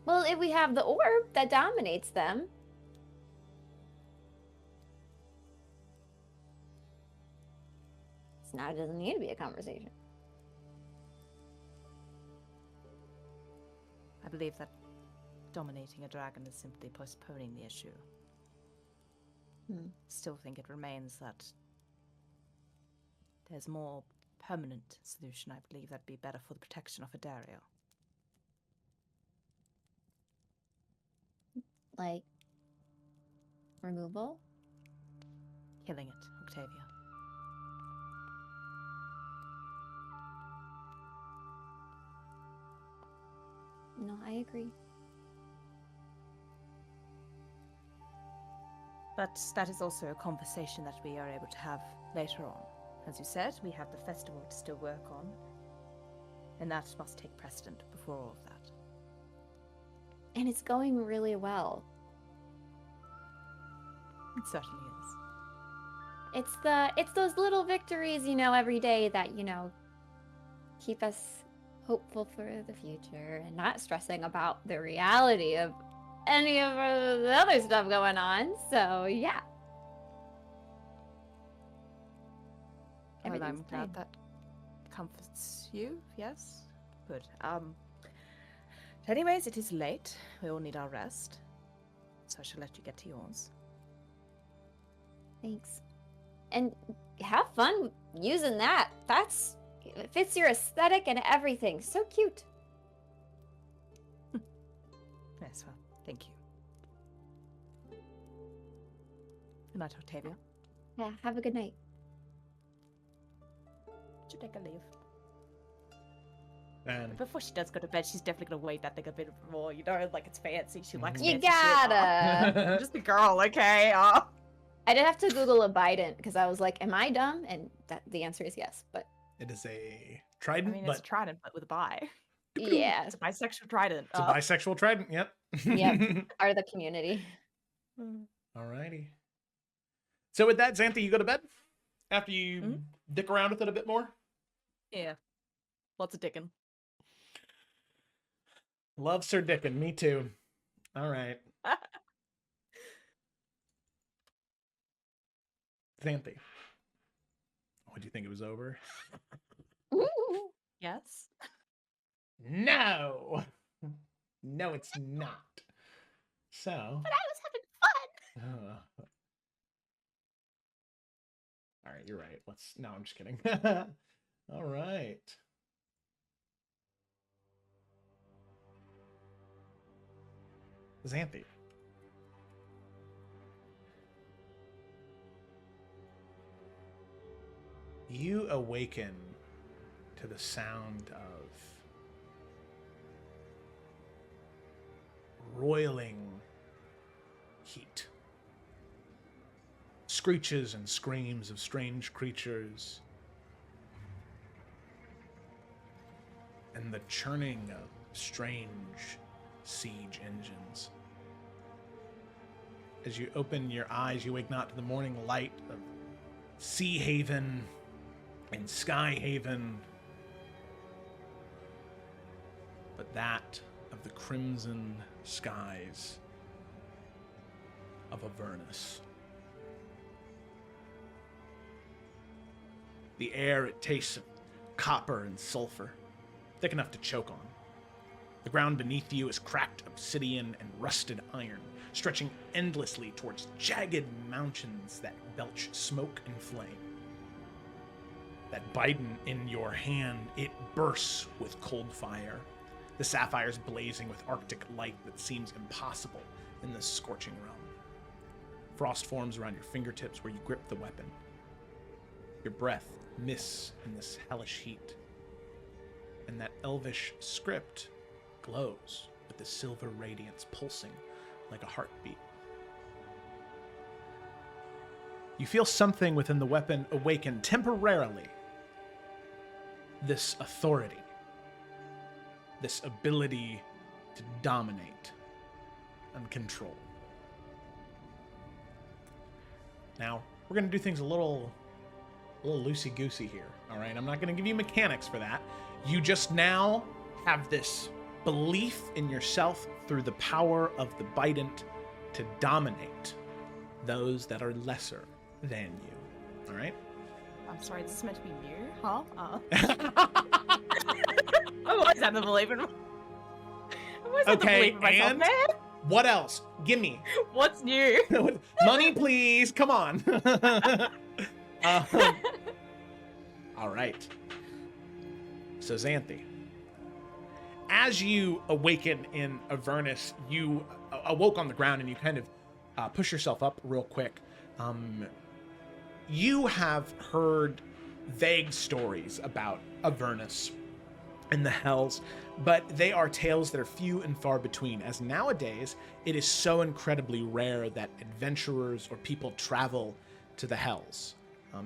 Well, if we have the orb that dominates them. Now it doesn't need to be a conversation. I believe that dominating a dragon is simply postponing the issue. Still think it remains that there's more permanent solution. I believe that'd be better for the protection of Adaria. Like, removal? Killing it, Octavia. No, I agree. But that is also a conversation that we are able to have later on. As you said, we have the festival to still work on, and that must take precedent before all of that. And it's going really well. It certainly is. It's those little victories, you know, every day that, you know, keep us hopeful for the future and not stressing about the reality of any of the other stuff going on. So, yeah. Well, I'm Everything's glad fine. that comforts you, yes? Good. Anyways, it is late. We all need our rest. so I should let you get to yours. Thanks. And have fun using that. It fits your aesthetic and everything. So cute. Yes, well, thank you. Good night, Octavia. Yeah, have a good night. Should take a leave. And Before she does go to bed, she's definitely gonna wave that thing a bit more, you know, like it's fancy. She likes You fancy shit. gotta. I'm just a girl, okay? I did have to Google a Bident because I was like, am I dumb? And the answer is yes, but it is a I trident, mean, it's a but trident, but with a bi. yeah, It's a bisexual trident. it's a bisexual trident. Yep. Yep. Part of the community. Alrighty. So with that, Xanthe, you go to bed after you dick around with it a bit more. Yeah. Lots of dicking. Love Sir Dickin. Me too. All right. Xanthe. What do you think it was over? Yes. No. No, it's not. So. But I was having fun. All right, you're right. No, I'm just kidding. All right. Xanthe. You awaken to the sound of roiling heat. Screeches and screams of strange creatures. And the churning of strange siege engines. As you open your eyes, you wake not to the morning light of Sea Haven and Sky Haven, but that of the crimson skies of Avernus. The air, it tastes of copper and sulfur, thick enough to choke on. The ground beneath you is cracked obsidian and rusted iron, stretching endlessly towards jagged mountains that belch smoke and flame. That Bident in your hand, it bursts with cold fire, the sapphires blazing with arctic light that seems impossible in this scorching realm. Frost forms around your fingertips where you grip the weapon. Your breath mists in this hellish heat, and that elvish script glows with the silver radiance pulsing like a heartbeat. You feel something within the weapon awaken temporarily. This authority, this ability to dominate and control. Now, we're going to do things a little loosey-goosey here, all right? I'm not going to give you mechanics for that. You just now have this belief in yourself through the power of the Bident to dominate those that are lesser than you, all right? I'm sorry, this is meant to be new, huh? I'm always having to believe in. Okay, myself, and man. What else? Gimme. What's new? Money, please. Come on. All right. So, Xanthe, as you awaken in Avernus, you awoke on the ground and you kind of push yourself up real quick. You have heard vague stories about Avernus and the Hells, but they are tales that are few and far between, as nowadays it is so incredibly rare that adventurers or people travel to the Hells.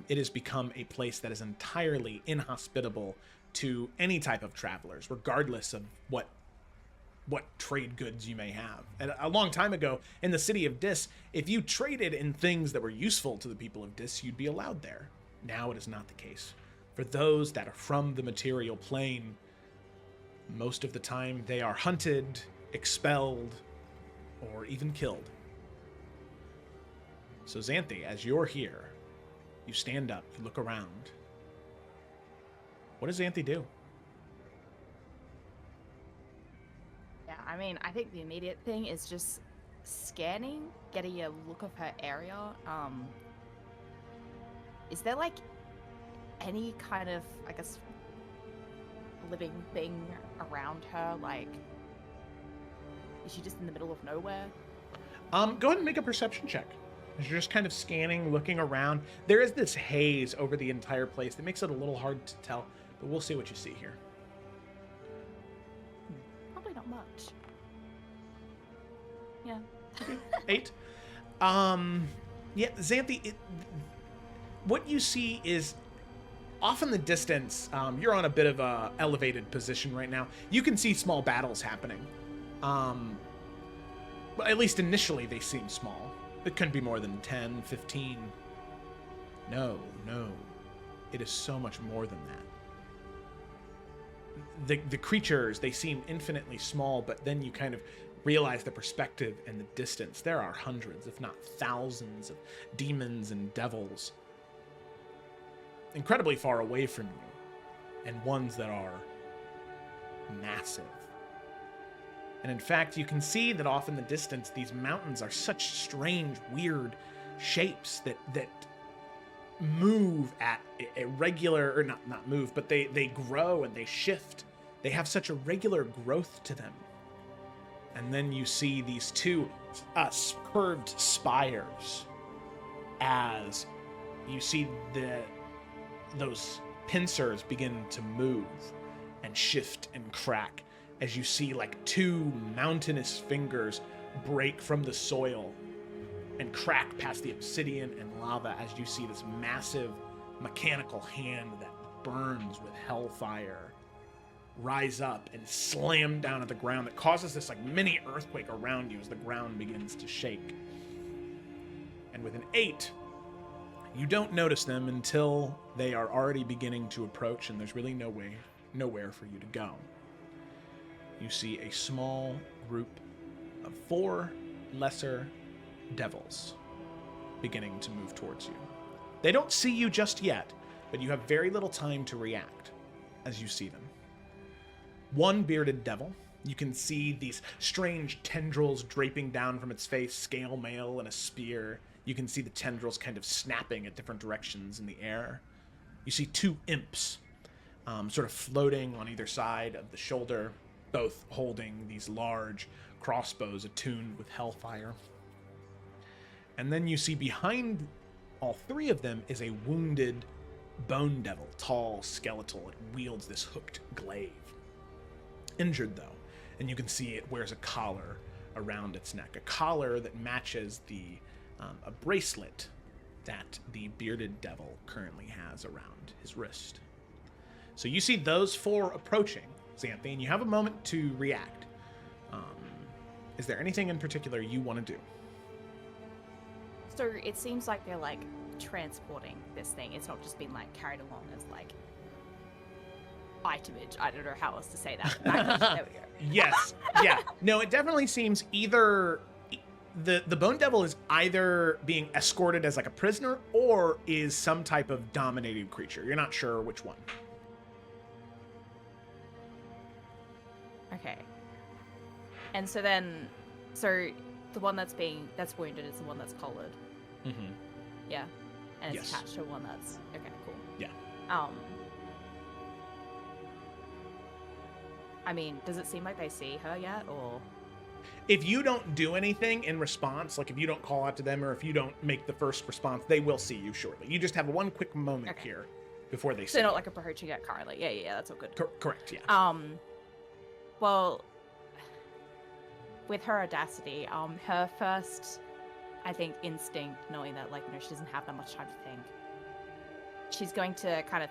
It has become a place that is entirely inhospitable to any type of travelers, regardless of what trade goods you may have. And a long time ago, in the city of Dis, if you traded in things that were useful to the people of Dis, you'd be allowed there. Now it is not the case. For those that are from the material plane, most of the time they are hunted, expelled, or even killed. So Xanthe, as you're here, you stand up, you look around. What does Xanthe do? Yeah, I mean, I think the immediate thing is just scanning, getting a look of her area, is there like any kind of, I guess, living thing around her? Like, is she just in the middle of nowhere? Go ahead and make a perception check. As you're just kind of scanning, looking around. There is this haze over the entire place that makes it a little hard to tell, but we'll see what you see here. Probably not much. Yeah. 8. Yeah, Xanthi, what you see is off in the distance. You're on a bit of a elevated position right now. You can see small battles happening. But at least initially they seem small. It couldn't be more than 10, 15. No. It is so much more than that. The creatures, they seem infinitely small, but then you kind of realize the perspective and the distance. There are hundreds, if not thousands, of demons and devils incredibly far away from you, and ones that are massive. And in fact, you can see that off in the distance, these mountains are such strange, weird shapes that move at a regular, or not move, but they grow and they shift. They have such a regular growth to them. And then you see these two curved spires as you see those pincers begin to move and shift and crack, as you see like two mountainous fingers break from the soil and crack past the obsidian and lava, as you see this massive mechanical hand that burns with hellfire rise up and slam down at the ground that causes this like mini earthquake around you as the ground begins to shake. And with an 8, you don't notice them until they are already beginning to approach, and there's really nowhere for you to go. You see a small group of 4 lesser devils beginning to move towards you. They don't see you just yet, but you have very little time to react as you see them. One bearded devil, you can see these strange tendrils draping down from its face, scale mail and a spear. You can see the tendrils kind of snapping at different directions in the air. You see 2 imps sort of floating on either side of the shoulder, both holding these large crossbows attuned with hellfire. And then you see behind all 3 of them is a wounded bone devil, tall, skeletal. It wields this hooked glaive. Injured, though, and you can see it wears a collar around its neck, a collar that matches a bracelet that the bearded devil currently has around his wrist. So you see those 4 approaching, Xanthi, and you have a moment to react. Is there anything in particular you want to do? So it seems like they're like transporting this thing. It's not just being like carried along as like itemage. I don't know how else to say that. There we go. Yes. Yeah. No, it definitely seems either the bone devil is either being escorted as like a prisoner or is some type of dominating creature. You're not sure which one. Okay. And so then, so the one that's wounded is the one that's collared. Mm-hmm. Yeah. And it's Yes. attached to one that's okay. Cool. Yeah. I mean, does it seem like they see her yet, or? If you don't do anything in response, like if you don't call out to them or if you don't make the first response, they will see you shortly. You just have one quick moment Okay. here before they see So not you. like approaching it currently. Yeah, that's all good. Correct, yeah. Well, with her audacity, her first, I think, instinct, knowing that, like, she doesn't have that much time to think, she's going to kind of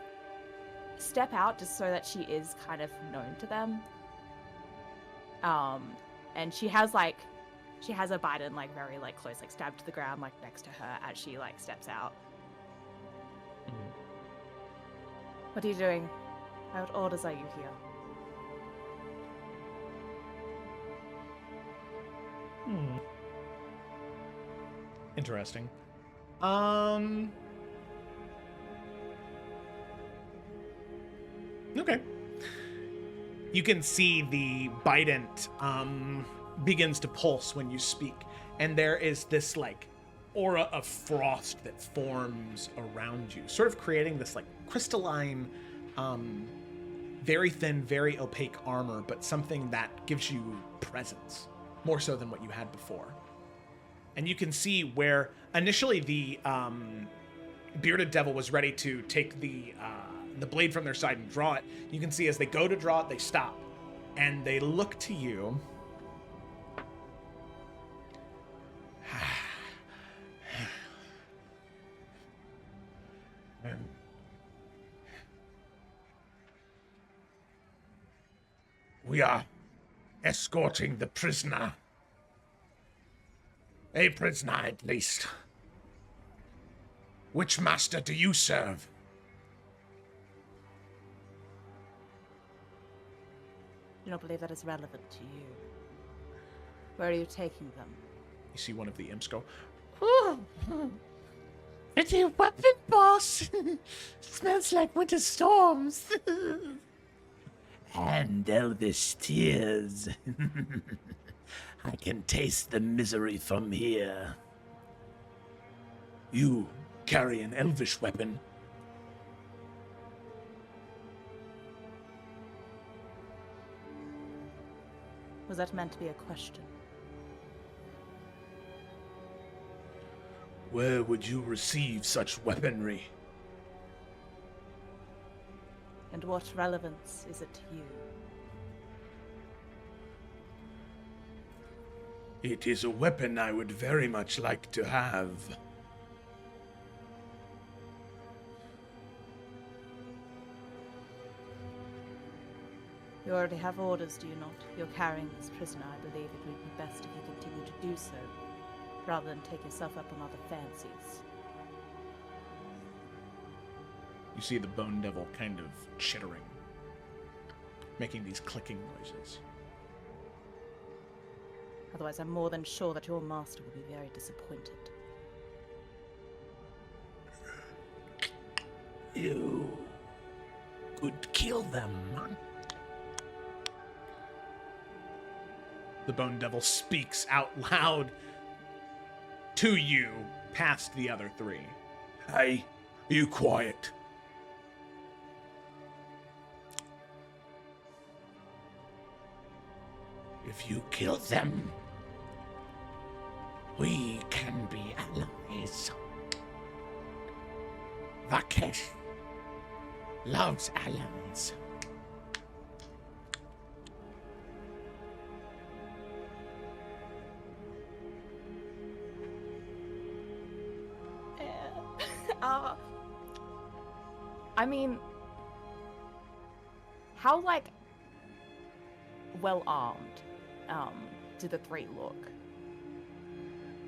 step out just so that she is kind of known to them. And she has a Biden, like, very, like, close, like, stabbed to the ground, like, next to her as she, like, steps out. Mhm. What are you doing? What orders are you here? Interesting. Okay. You can see the Bident begins to pulse when you speak, and there is this like aura of frost that forms around you, sort of creating this like crystalline, very thin, very opaque armor, but something that gives you presence more so than what you had before. And you can see where initially the bearded devil was ready to take the blade from their side and draw it. You can see as they go to draw it, they stop, and they look to you. We are escorting the prisoner. A prisoner, at least. Which master do you serve? I don't believe that is relevant to you. Where are you taking them? You see one of the imps go, Oh, pretty weapon, boss. Smells like winter storms. And elvish tears. I can taste the misery from here. You carry an elvish weapon. Was that meant to be a question? Where would you receive such weaponry? And what relevance is it to you? It is a weapon I would very much like to have. You already have orders, do you not? You're carrying this prisoner. I believe it would be best if you continue to do so, rather than take yourself up on other fancies. you see the bone devil kind of chittering, making these clicking noises. Otherwise, I'm more than sure that your master will be very disappointed. You could kill them. The bone devil speaks out loud to you past the other three. Hey, you quiet. If you kill them, we can be allies. Vakesh loves allies. I mean, how, like, well armed do the three look?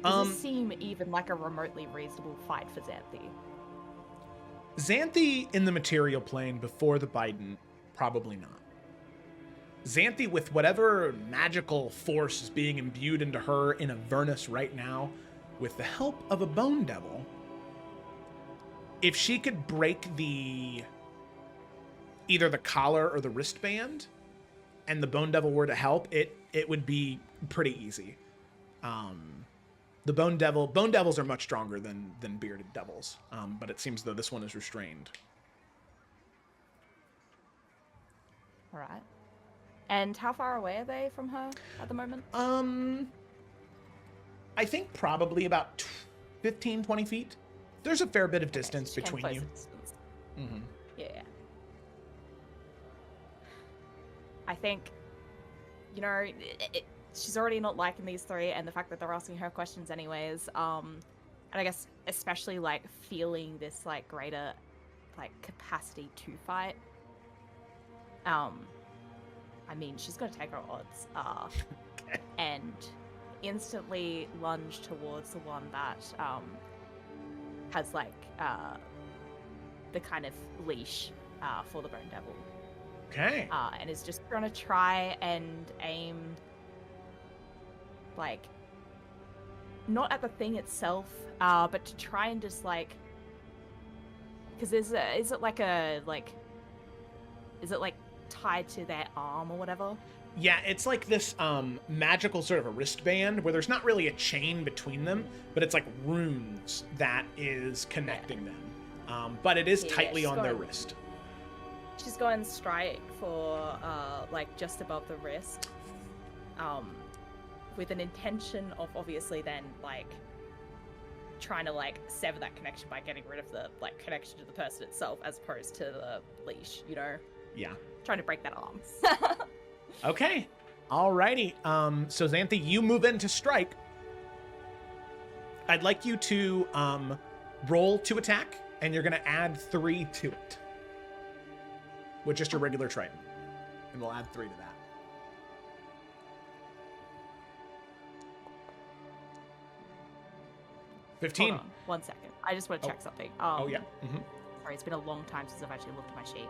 Does this seem even like a remotely reasonable fight for Xanthi? Xanthi in the material plane before the Biden, probably not. Xanthi, with whatever magical force is being imbued into her in Avernus right now, with the help of a bone devil, if she could break either the collar or the wristband, and the bone devil were to help, it would be pretty easy. The bone devils are much stronger than bearded devils, but it seems though this one is restrained. All right. And how far away are they from her at the moment? I think probably about 15, 20 feet. There's a fair bit of distance Okay, so between you. distance. Mm-hmm. Yeah. I think, you know, she's already not liking these three, and the fact that they're asking her questions anyways, and I guess especially, like, feeling this, like, greater, like, capacity to fight, I mean, she's gonna take her odds, Okay. and instantly lunge towards the one that, has, like, the kind of leash, for the bone devil. Okay. And is just gonna try and aim, like, not at the thing itself, but to try and just, like, because is it like tied to their arm or whatever? Yeah, it's like this magical sort of a wristband where there's not really a chain between them, but it's like runes that is connecting them. But it is Yeah, tightly she's on their got- wrist. She's going straight for like just above the wrist, with an intention of obviously then like trying to like sever that connection by getting rid of the like connection to the person itself as opposed to the leash, you know, Yeah. trying to break that arm. Okay. Alrighty. So Xanthe, you move in to strike. I'd like you to roll to attack, and you're gonna add 3 to it. With just your regular Triton. And we'll add 3 to that. Hold 15. on, 1 second. I just want to check something. Oh yeah. Mm-hmm. Sorry, it's been a long time since I've actually looked at my sheet.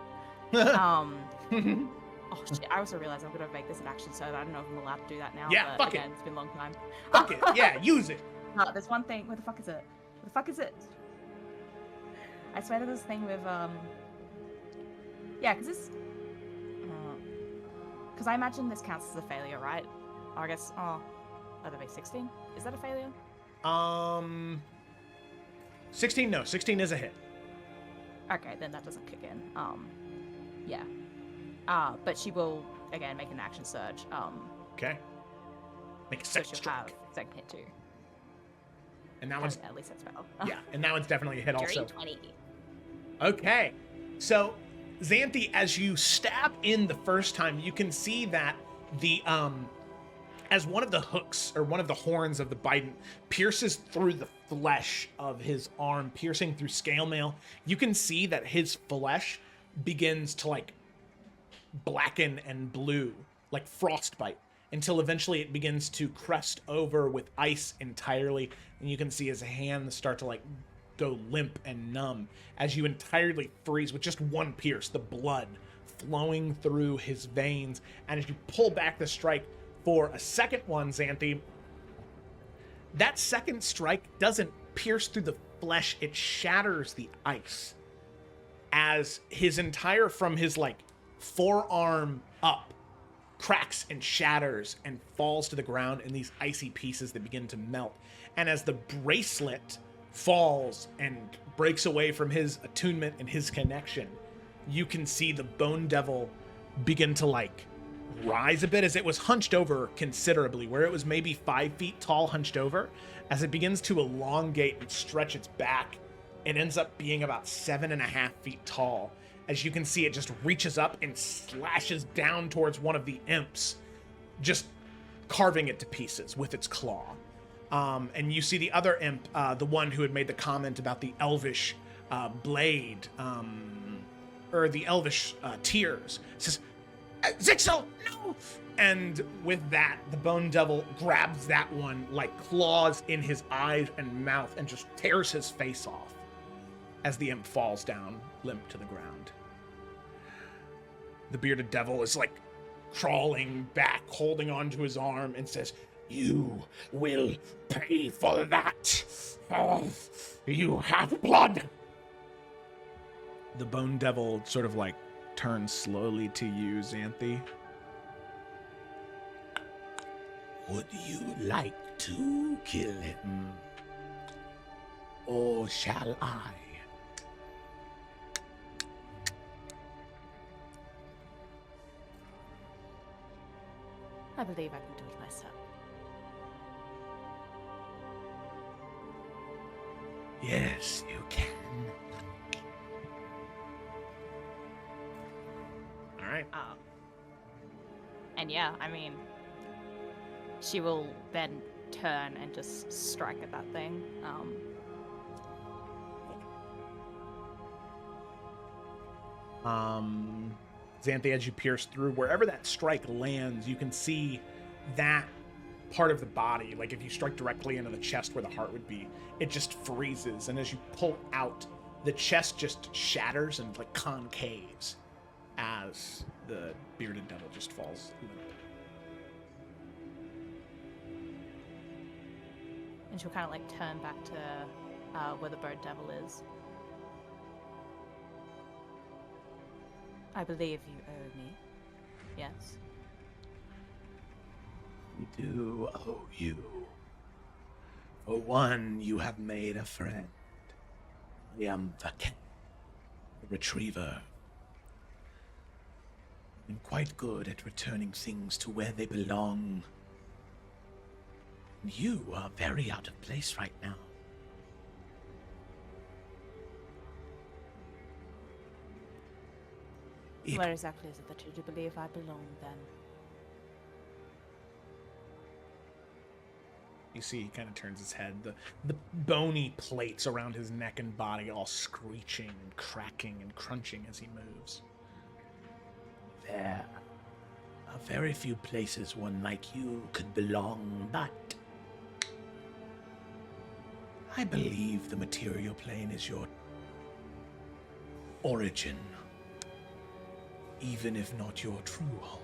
Oh shit! I also realized I'm gonna make this an action surge. I don't know if I'm allowed to do that now. Yeah, but fuck it. again, it's been a long time. Fuck it. Yeah, use it. There's one thing. Where the fuck is it? Where the fuck is it? I swear there's this thing with Yeah, because this. Because I imagine this counts as a failure, right? Or I guess. Oh, that'd be 16. Is that a failure? 16. No, 16 is a hit. Okay, then that doesn't kick in. Yeah. But she will again make an action surge. Okay. Make a So second she'll strike. have second hit too. And that one's At least that's spell. yeah, and that one's definitely a hit also. 20. Okay. So, Xanthe, as you stab in the first time, you can see that the as one of the hooks or one of the horns of the bident pierces through the flesh of his arm, piercing through scale mail, you can see that his flesh begins to like blacken and blue, like frostbite, until eventually it begins to crust over with ice entirely, and you can see his hands start to like go limp and numb as you entirely freeze with just one pierce, the blood flowing through his veins. And as you pull back the strike for a second one, Xanthe, that second strike doesn't pierce through the flesh, it shatters the ice as his entire, from his like forearm up, cracks and shatters and falls to the ground in these icy pieces that begin to melt. And as the bracelet falls and breaks away from his attunement and his connection, you can see the bone devil begin to like rise a bit as it was hunched over considerably, where it was maybe 5 feet tall hunched over. As it begins to elongate and stretch its back, it ends up being about 7.5 feet tall. As you can see, it just reaches up and slashes down towards one of the imps, just carving it to pieces with its claw. And you see the other imp, the one who had made the comment about the elvish blade, or the elvish tears, says, Zixel, no! And with that, the bone devil grabs that one like claws in his eyes and mouth and just tears his face off as the imp falls down limp to the ground. The bearded devil is like crawling back, holding onto his arm, and says, You will pay for that. Oh, you have blood. the bone devil sort of like turns slowly to you, Xanthe. Would you like to kill him? Or shall I? I believe I can do it myself. Yes, you can. All right. And yeah, I mean, she will then turn and just strike at that thing. Xanthe, as you pierce through, wherever that strike lands, you can see that part of the body. Like if you strike directly into the chest where the heart would be, it just freezes. And as you pull out, the chest just shatters and like concaves as the bearded devil just falls limp. And she'll kind of like turn back to where the bird devil is. I believe you owe me. Yes. We do owe you. For one, you have made a friend. I am the cat, the retriever. I'm quite good at returning things to where they belong. And you are very out of place right now. Where exactly is it that you do believe I belong, then? You see, he kind of turns his head. The bony plates around his neck and body all screeching and cracking and crunching as he moves. There are very few places one like you could belong, but I believe the material plane is your origin, even if not your true home.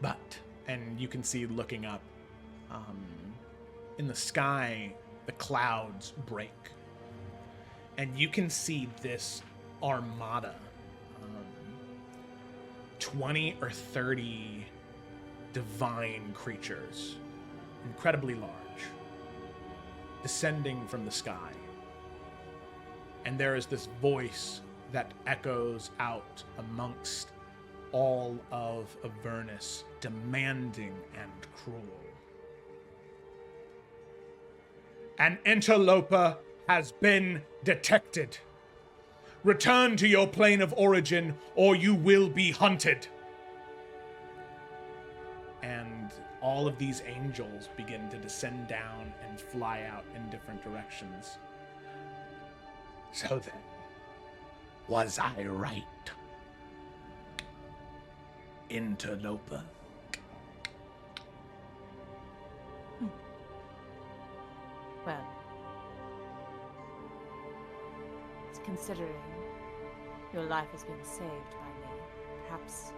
But, and you can see looking up, in the sky, the clouds break. And you can see this armada, 20 or 30 divine creatures, incredibly large, descending from the sky. And there is this voice that echoes out amongst all of Avernus, demanding and cruel. An interloper has been detected. Return to your plane of origin, or you will be hunted. And all of these angels begin to descend down and fly out in different directions. So then, was I right? Interloper. Well, considering your life has been saved by me, perhaps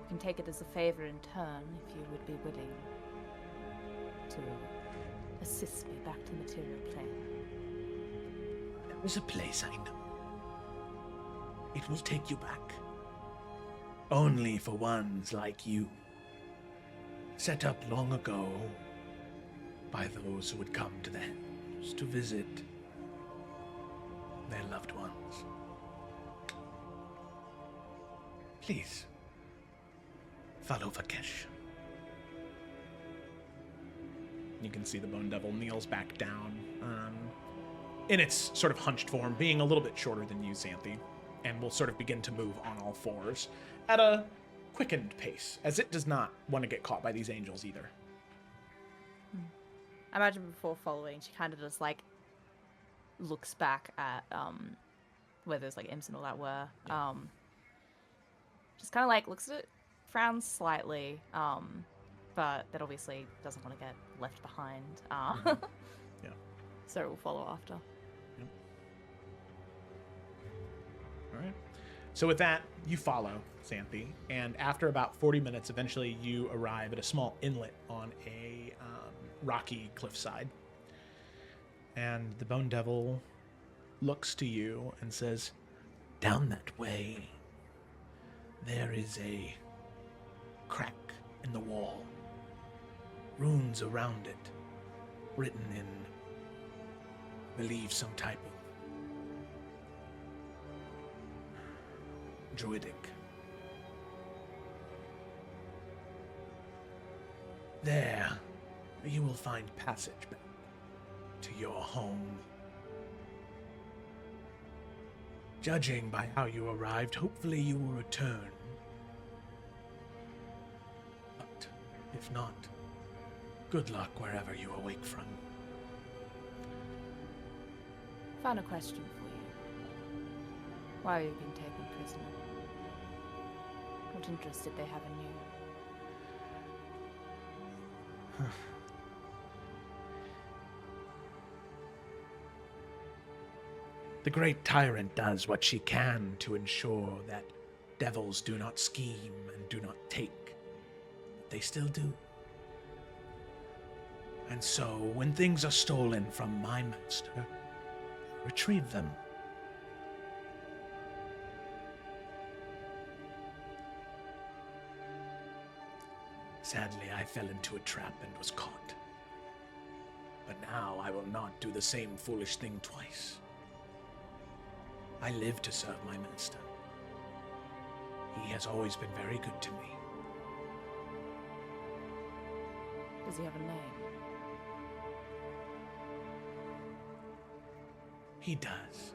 you can take it as a favor in turn if you would be willing to assist me back to the material plane. There is a place I know. It will take you back. Only for ones like you. Set up long ago by those who would come to the Hells to visit their loved ones. Please, follow Vakesh. You can see the Bone Devil kneels back down, in its sort of hunched form, being a little bit shorter than you, Xanthi, and will sort of begin to move on all fours at a quickened pace, as it does not want to get caught by these angels either. I imagine before following, she kind of just like looks back at where those like imps and all that were. Just kind of like looks at it, frowns slightly, but that obviously doesn't want to get left behind. Yeah. So it will follow after. Yep. All right. So with that, you follow Xanthi, and after about 40 minutes, eventually you arrive at a small inlet on a rocky cliffside. And the Bone Devil looks to you and says, Down that way, there is a crack in the wall. Runes around it, written in, I believe, some type of druidic. There, you will find passage back to your home. Judging by how you arrived, hopefully you will return. But if not, good luck wherever you awake from. Final question for you. Why have you been taken prisoner? What interest did they have in you? The great tyrant does what she can to ensure that devils do not scheme and do not take. But they still do. And so, when things are stolen from my master, retrieve them. Sadly, I fell into a trap and was caught. But now I will not do the same foolish thing twice. I live to serve my master. He has always been very good to me. Does he have a name? He does.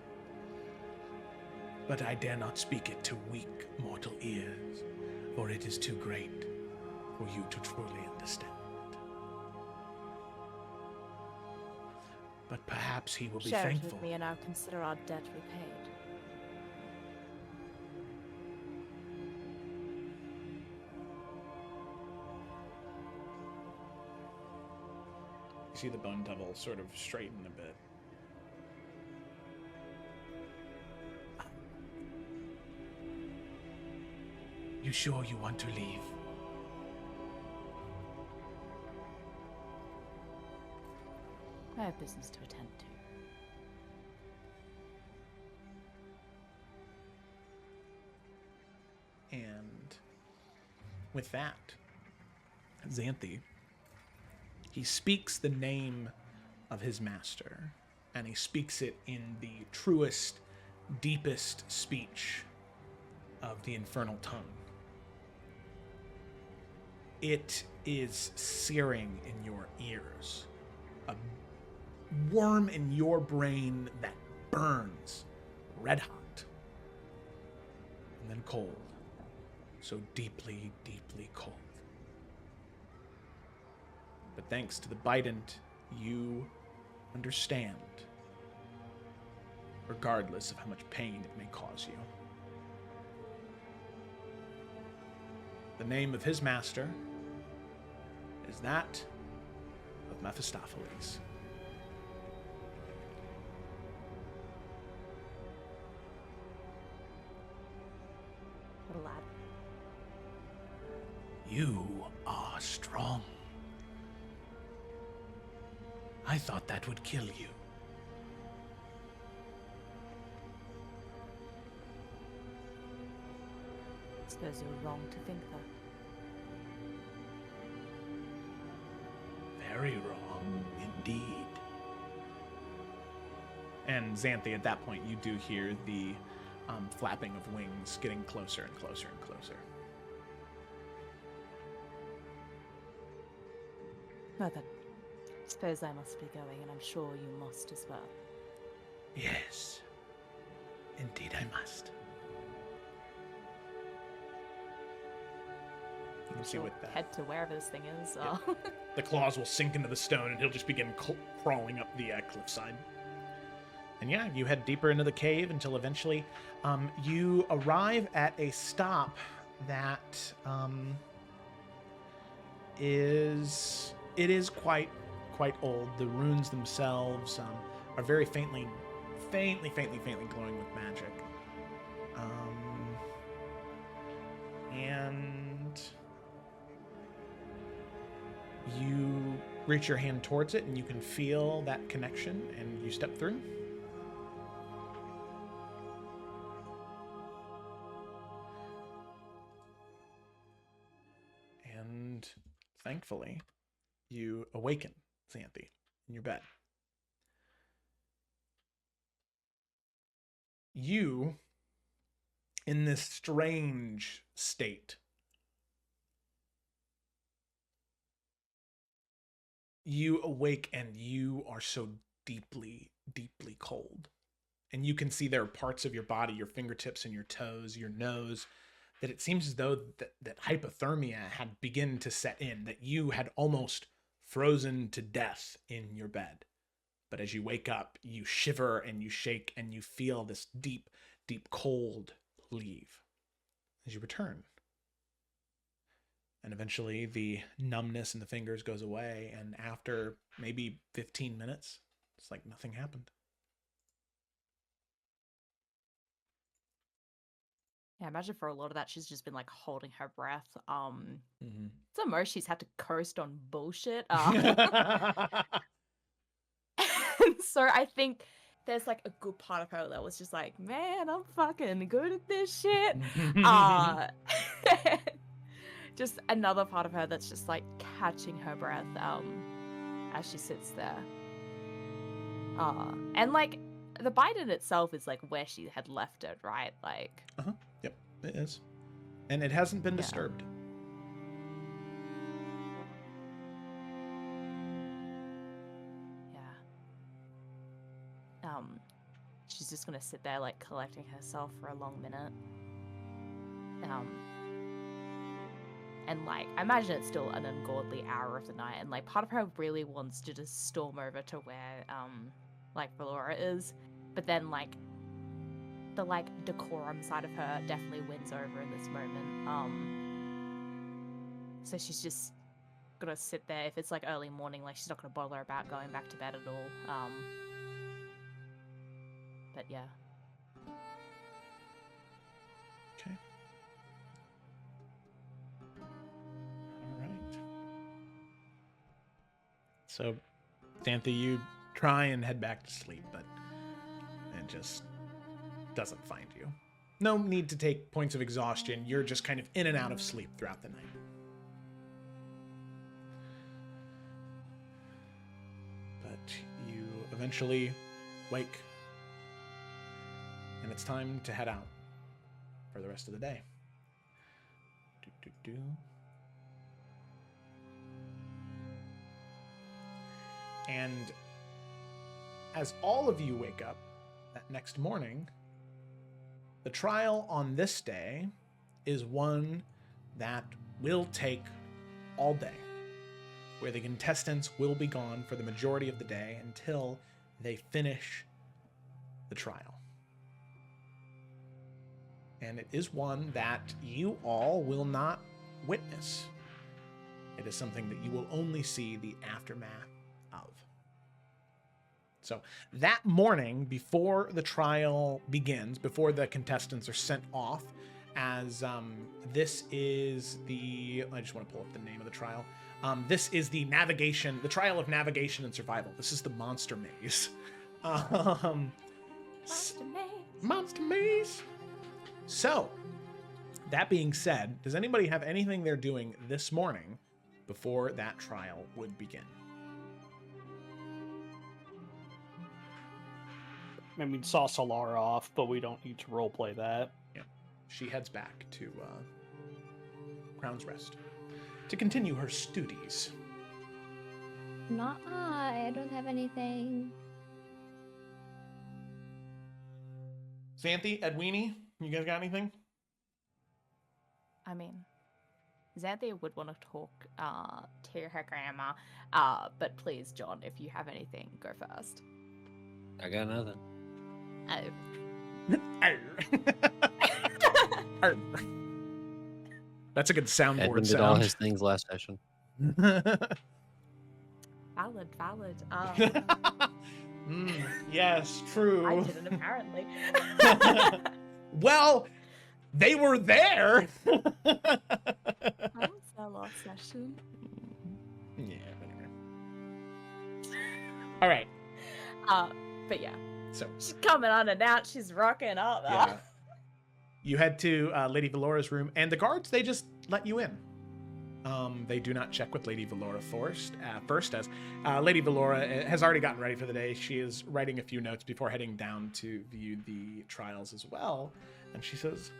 But I dare not speak it to weak mortal ears, for it is too great for you to truly understand. But perhaps he will be Share it thankful. with me and I'll consider our debt repaid. You see the Bone Devil sort of straighten a bit. You sure you want to leave? I have business to attend to. And with that, Xanthi, he speaks the name of his master, and he speaks it in the truest, deepest speech of the infernal tongue. It is searing in your ears, a worm in your brain that burns red hot, and then cold, so deeply, deeply cold. But thanks to the Bident, you understand, regardless of how much pain it may cause you. The name of his master is that of Mephistopheles. What a lad. You are strong. I thought that would kill you. I suppose you're wrong to think that. Very wrong indeed. And Xanthi, at that point, you do hear the flapping of wings getting closer and closer and closer. Well then, suppose I must be going, and I'm sure you must as well. Yes. Indeed I must. You can see She'll with that. head to wherever this thing is. Yeah. The claws will sink into the stone, and he'll just begin crawling up the cliffside. And yeah, you head deeper into the cave until eventually you arrive at a stop that is quite old. The runes themselves are very faintly glowing with magic. And you reach your hand towards it, and you can feel that connection, and you step through. And thankfully, you awaken, Xanthi, in your bed. You, in this strange state, you awake and you are so deeply, deeply cold. And you can see there are parts of your body, your fingertips and your toes, your nose, that it seems as though that hypothermia had begun to set in, that you had almost frozen to death in your bed. But as you wake up, you shiver and you shake and you feel this deep, deep cold leave as you return. And eventually the numbness in the fingers goes away, and after maybe 15 minutes, it's like nothing happened. Yeah, imagine for a lot of that, she's just been like holding her breath. Mm-hmm. So most she's had to coast on bullshit. So I think there's like a good part of her that was just like, man, I'm fucking good at this shit. just another part of her that's just like catching her breath as she sits there. And like the Biden itself is like where she had left it, right? Like Yep, it is. And it hasn't been disturbed. yeah. She's just gonna sit there like collecting herself for a long minute. And like I imagine it's still an ungodly hour of the night, and like part of her really wants to just storm over to where like Valora is, but then like the like decorum side of her definitely wins over in this moment. So she's just gonna sit there. If it's like early morning, like she's not gonna bother about going back to bed at all. But yeah. Okay. All right. So, Xantha, you try and head back to sleep, but it just doesn't find you. No need to take points of exhaustion. You're just kind of in and out of sleep throughout the night. But you eventually wake, and it's time to head out for the rest of the day. And as all of you wake up that next morning, the trial on this day is one that will take all day, where the contestants will be gone for the majority of the day until they finish the trial. And it is one that you all will not witness. It is something that you will only see the aftermath of. So that morning, before the trial begins, before the contestants are sent off, as this is the, I just want to pull up the name of the trial. This is the trial of navigation and survival. This is the monster maze. Monster maze. So, that being said, does anybody have anything they're doing this morning before that trial would begin? I mean, saw Solara off, but we don't need to roleplay that. Yeah. She heads back to Crown's Rest to continue her studies. I don't have anything. Xanthe, Edwini, you guys got anything? I mean, Xanthe would want to talk to her grandma, but please, John, if you have anything, go first. I got nothing. Oh. That's a good soundboard Edwin did sound. all his things last session. Valid. Yes, true. I didn't apparently. Well, they were there. That was our last session. Yeah, whatever. All right. But yeah, So she's coming unannounced. She's rocking up. yeah. You head to Lady Valora's room, and the guards, they just let you in. They do not check with Lady Valora first, as Lady Valora has already gotten ready for the day. She is writing a few notes before heading down to view the trials as well. And she says,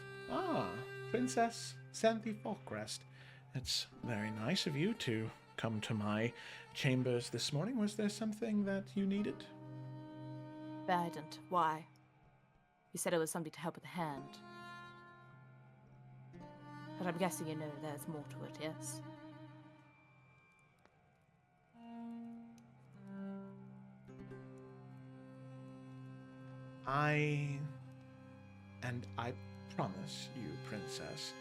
Princess Xanthe Falkrest, it's very nice of you to come to my chambers this morning. Was there something that you needed? Verdant, why? You said it was somebody to help with the hand. But I'm guessing you know there's more to it, yes? I promise you, Princess,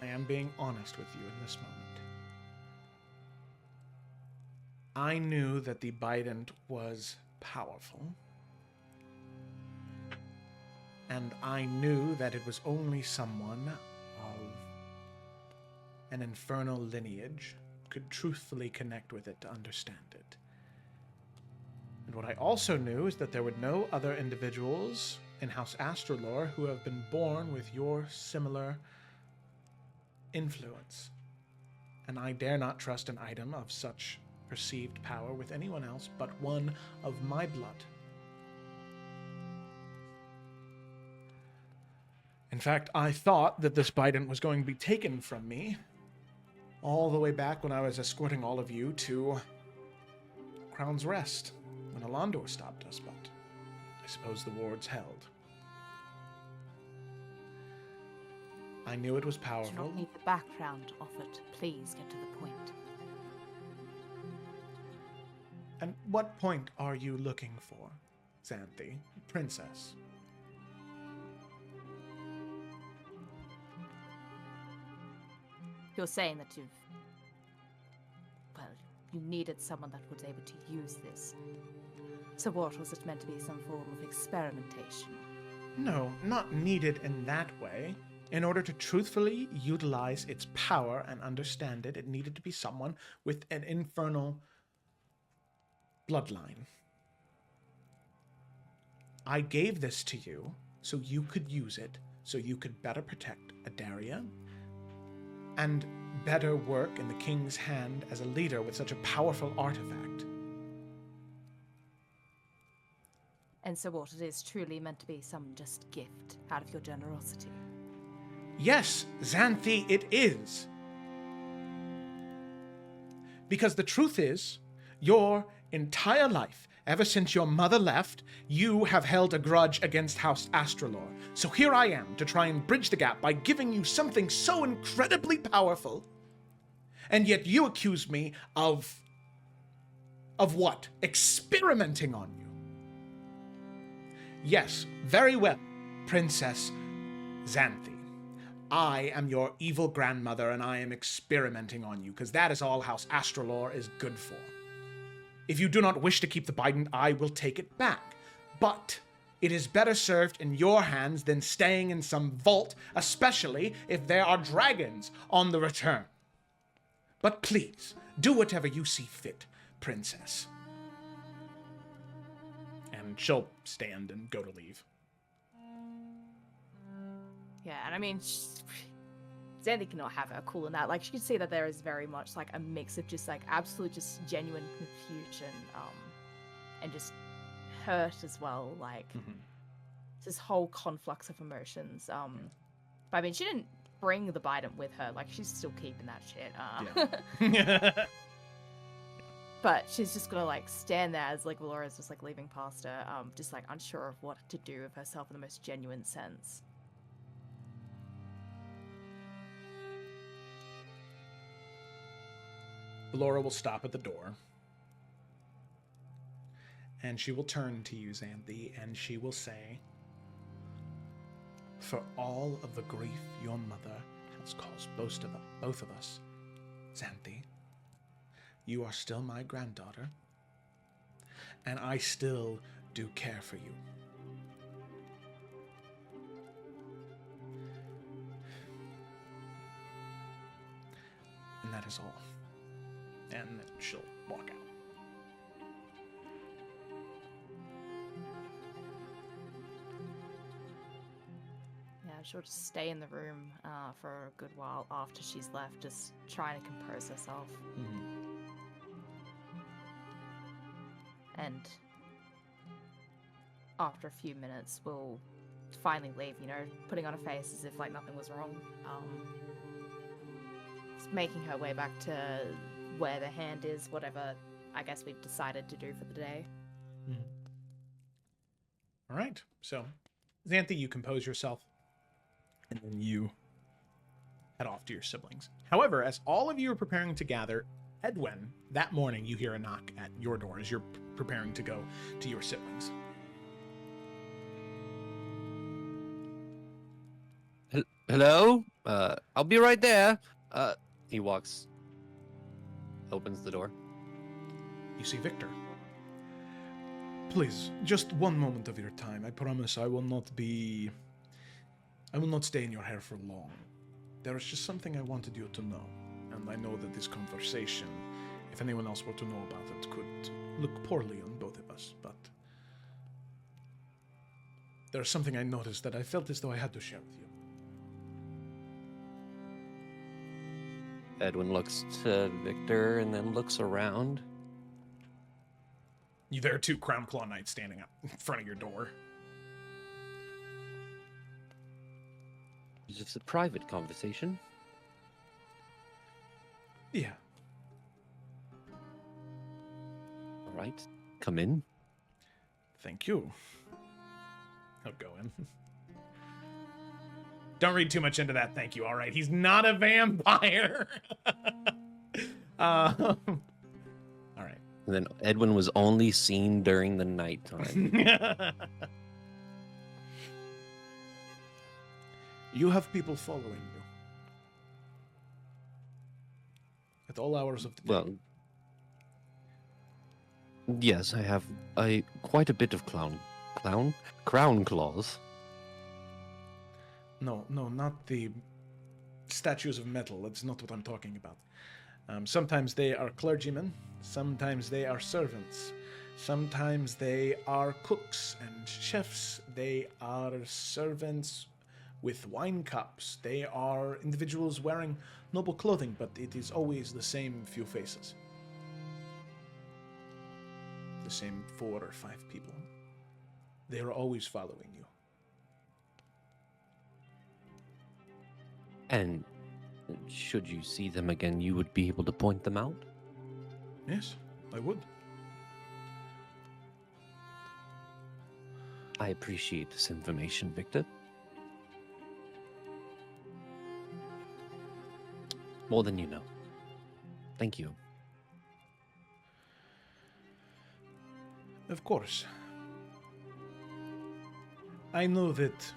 I am being honest with you in this moment. I knew that the Bident was powerful, and I knew that it was only someone of an infernal lineage could truthfully connect with it to understand it. And what I also knew is that there were no other individuals in House Astrolore who have been born with your similar influence. and I dare not trust an item of such perceived power with anyone else but one of my blood. In fact, I thought that this bident was going to be taken from me all the way back when I was escorting all of you to Crown's Rest, when Alondor stopped us, but I suppose the wards held. I knew it was Do powerful. not need the background of it. Please get to the point. And what point are you looking for, Xanthi, princess? You're saying that you needed someone that was able to use this. So what, was it meant to be some form of experimentation? No, not needed in that way. In order to truthfully utilize its power and understand it, it needed to be someone with an infernal bloodline. I gave this to you so you could use it, so you could better protect Adaria, and better work in the king's hand as a leader with such a powerful artifact. And so what, it is truly meant to be some just gift out of your generosity? Yes, Xanthi, it is. Because the truth is, your entire life, ever since your mother left, you have held a grudge against House Astralor. So here I am to try and bridge the gap by giving you something so incredibly powerful, and yet you accuse me of what? Experimenting on you. Yes, very well, Princess Xanthi. I am your evil grandmother, and I am experimenting on you, because that is all House Astralor is good for. If you do not wish to keep the bident, I will take it back. But it is better served in your hands than staying in some vault, especially if there are dragons on the return. But please, do whatever you see fit, Princess. And she'll stand and go to leave. Yeah, and I mean, Xanthi cannot have her cool in that. Like, she can see that there is very much like a mix of just like absolute, just genuine confusion, and just hurt as well. Like, this whole conflux of emotions. But I mean, she didn't bring the bident with her. Like, she's still keeping that shit. Yeah. But she's just gonna like stand there as like Valora's just like leaving past her, just like unsure of what to do with herself in the most genuine sense. Laura will stop at the door. And she will turn to you, Xanthi, and she will say, "For all of the grief your mother has caused both of us, Xanthi, you are still my granddaughter, and I still do care for you. And that is all." And then she'll walk out. Yeah, she'll just stay in the room for a good while after she's left, just trying to compose herself. And after a few minutes, we'll finally leave, you know, putting on a face as if like nothing was wrong. Just making her way back to where the hand is, whatever I guess we've decided to do for the day. All right. So, Xanthi, you compose yourself, and then you head off to your siblings. However, as all of you are preparing to gather, Edwin, that morning you hear a knock at your door as you're preparing to go to your siblings. Hello? I'll be right there. He opens the door. You see Victor. "Please, just one moment of your time. I promise I will not stay in your hair for long. There is just something I wanted you to know, and I know that this conversation, if anyone else were to know about it, could look poorly on both of us, but there's something I noticed that I felt as though I had to share with you." Edwin looks to Victor and then looks around. There are 2 Crown Claw Knights standing up in front of your door. Is this a private conversation? Yeah. All right, come in. Thank you. I'll go in. Don't read too much into that. Thank you. All right. He's not a vampire. All right. And then Edwin was only seen during the nighttime. You have people following you at all hours of the day. Well, yes, I have quite a bit of crown claws. No, not the statues of metal. That's not what I'm talking about. Sometimes they are clergymen. Sometimes they are servants. Sometimes they are cooks and chefs. They are servants with wine cups. They are individuals wearing noble clothing, but it is always the same few faces. The same 4 or 5 people. They are always following you. And should you see them again, you would be able to point them out? Yes, I would. I appreciate this information, Victor. More than you know. Thank you. Of course. I know that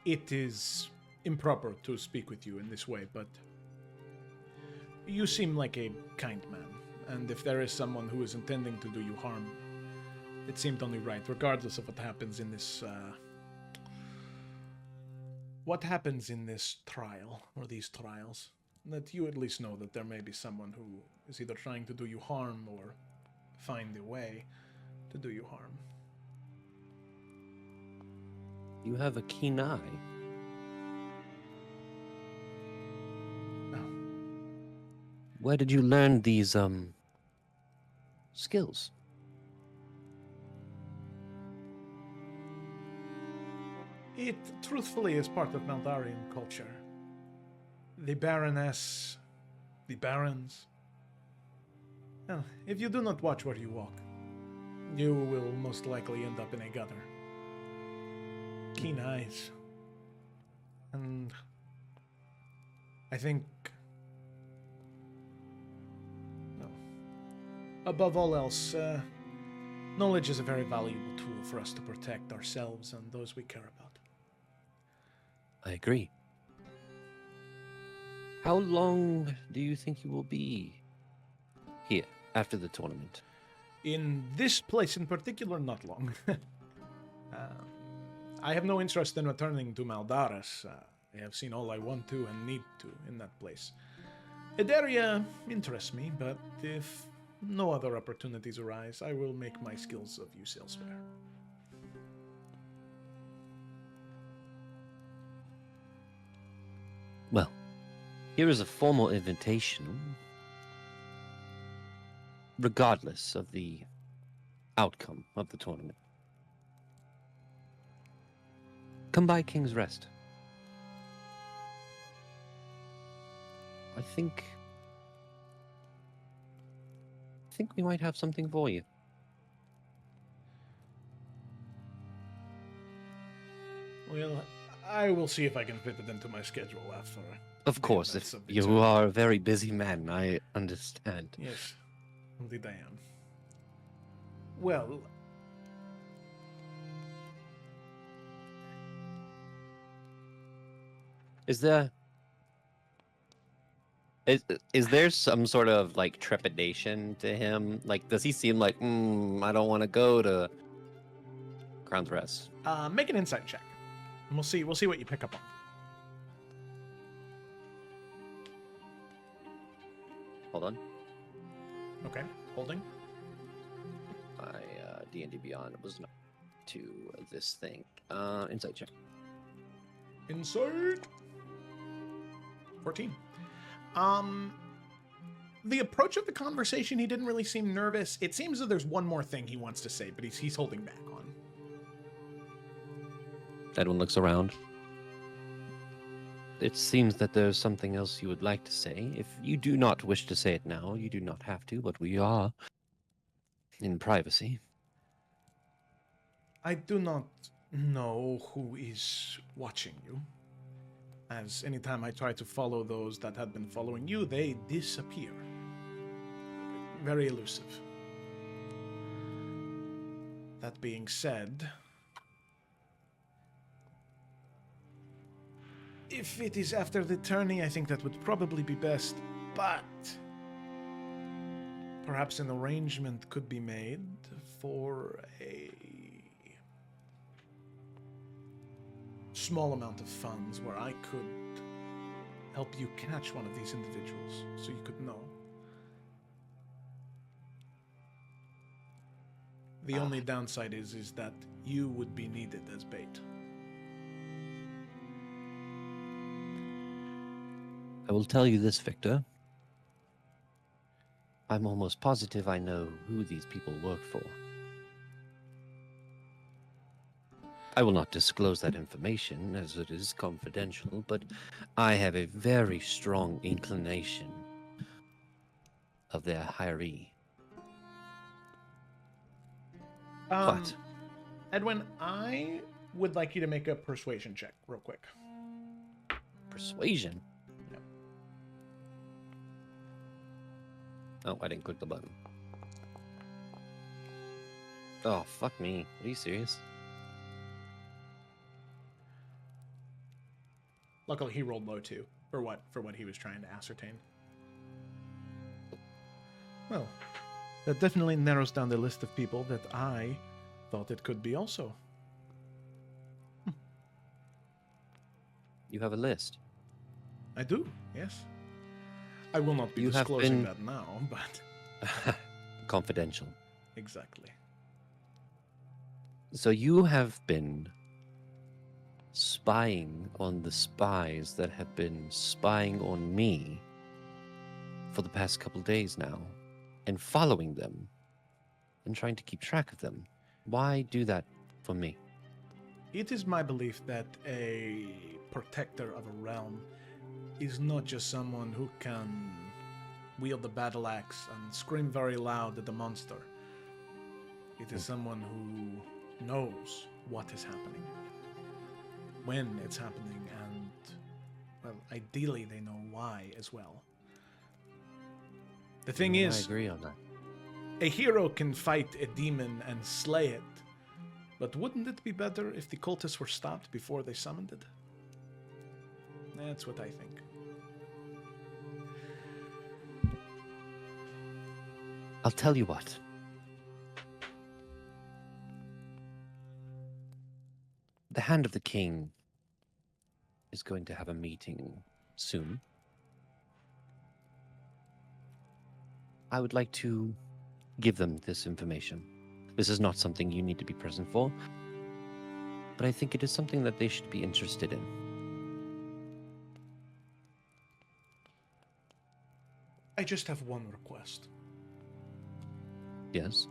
it is improper to speak with you in this way, but you seem like a kind man, and if there is someone who is intending to do you harm, it seemed only right, regardless of what happens in this, trial, or these trials, that you at least know that there may be someone who is either trying to do you harm or find a way to do you harm. You have a keen eye. Oh. Where did you learn these, skills? It truthfully is part of Maldarian culture. The Baroness, the Barons. Well, if you do not watch where you walk, you will most likely end up in a gutter. Keen eyes. And I think, well, above all else, knowledge is a very valuable tool for us to protect ourselves and those we care about. I agree. How long do you think you will be here after the tournament? In this place in particular, not long. I have no interest in returning to Maldaris. I have seen all I want to and need to in that place. Ederia interests me, but if no other opportunities arise, I will make my skills of use elsewhere. Well, here is a formal invitation. Regardless of the outcome of the tournament. Come by King's Rest. I think we might have something for you. Well, I will see if I can fit it into my schedule after. Of course, if you are a very busy man, I understand. Yes, indeed I am. Well, Is there some sort of like trepidation to him? Like, does he seem like, I don't want to go to Crown's Rest? make an insight check, and we'll see what you pick up on. Hold on. Okay, holding. My D&D Beyond was not to this thing. Insight check. Insight. 14. The approach of the conversation, he didn't really seem nervous. It seems that there's one more thing he wants to say, but he's holding back on. Edwin looks around. It seems that there's something else you would like to say. If you do not wish to say it now, you do not have to, but we are in privacy. I do not know who is watching you, as anytime I try to follow those that had been following you, they disappear. Very elusive. That being said, if it is after the tourney, I think that would probably be best, but perhaps an arrangement could be made for a small amount of funds where I could help you catch one of these individuals so you could know. The only downside is that you would be needed as bait. I will tell you this, Victor. I'm almost positive I know who these people work for. I will not disclose that information, as it is confidential, but I have a very strong inclination of their hiree. What? Edwin, I would like you to make a persuasion check real quick. Persuasion? Yep. Oh, I didn't click the button. Oh, fuck me. Are you serious? Luckily, he rolled low too, for what he was trying to ascertain. Well, that definitely narrows down the list of people that I thought it could be also. You have a list. I do, yes. I will not be You have disclosing been- that now, but Confidential. exactly. So you have been spying on the spies that have been spying on me for the past couple days now, and following them and trying to keep track of them. Why do that for me? It is my belief that a protector of a realm is not just someone who can wield the battle axe and scream very loud at the monster. It is someone who knows what is happening, when it's happening, and, well, ideally they know why as well. The thing I is, agree on that. a hero can fight a demon and slay it, but wouldn't it be better if the cultists were stopped before they summoned it? That's what I think. I'll tell you what. The Hand of the King is going to have a meeting soon. I would like to give them this information. This is not something you need to be present for, but I think it is something that they should be interested in. I just have one request. Yes?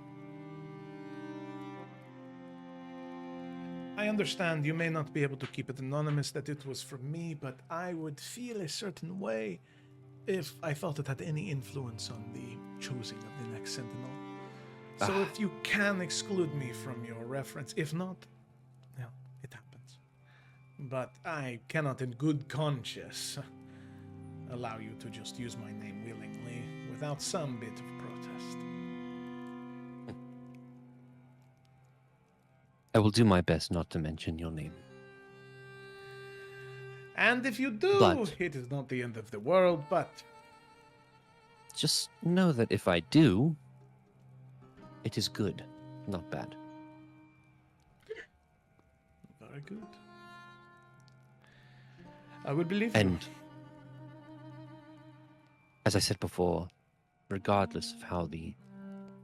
I understand you may not be able to keep it anonymous that it was from me, but I would feel a certain way if I felt it had any influence on the choosing of the next Sentinel. So if you can exclude me from your reference, if not, well, it happens. But I cannot in good conscience allow you to just use my name willingly without some bit of protest. I will do my best not to mention your name. And if you do, But- it is not the end of the world, but Just know that if I do, it is good, not bad. very good. I would believe you. And as I said before, regardless of how the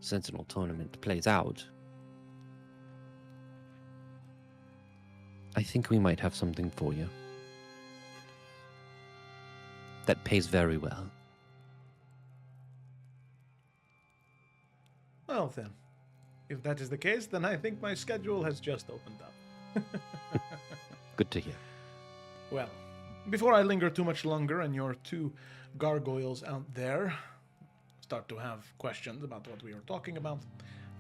Sentinel tournament plays out, I think we might have something for you. that pays very well. Well then, if that is the case, then I think my schedule has just opened up. Good to hear. Well, before I linger too much longer and your two gargoyles out there start to have questions about what we were talking about,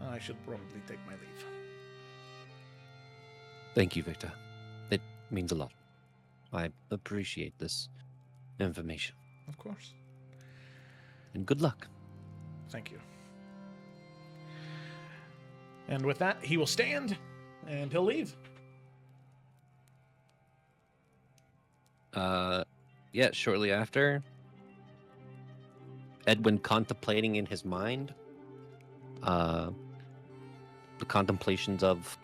I should probably take my leave. Thank you, Victor. It means a lot. I appreciate this information. Of course. And good luck. Thank you. And with that, he will stand and he'll leave. Yeah, shortly after, Edwin contemplating in his mind the contemplations of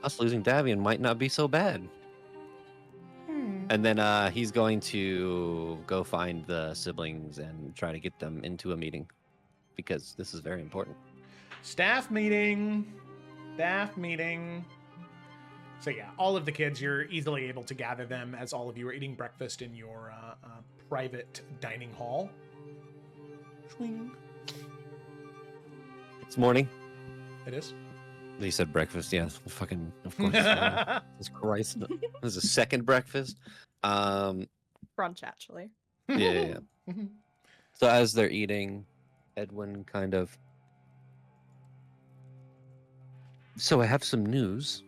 us losing Davian might not be so bad. And then he's going to go find the siblings and try to get them into a meeting, because this is very important. Staff meeting. So yeah, all of the kids, you're easily able to gather them as all of you are eating breakfast in your private dining hall. Swing. It's morning. It is. He said breakfast. Yeah, fucking, of course. Jesus Christ. This is a second breakfast. Brunch, actually. Yeah. So as they're eating, Edwin kind of... So I have some news.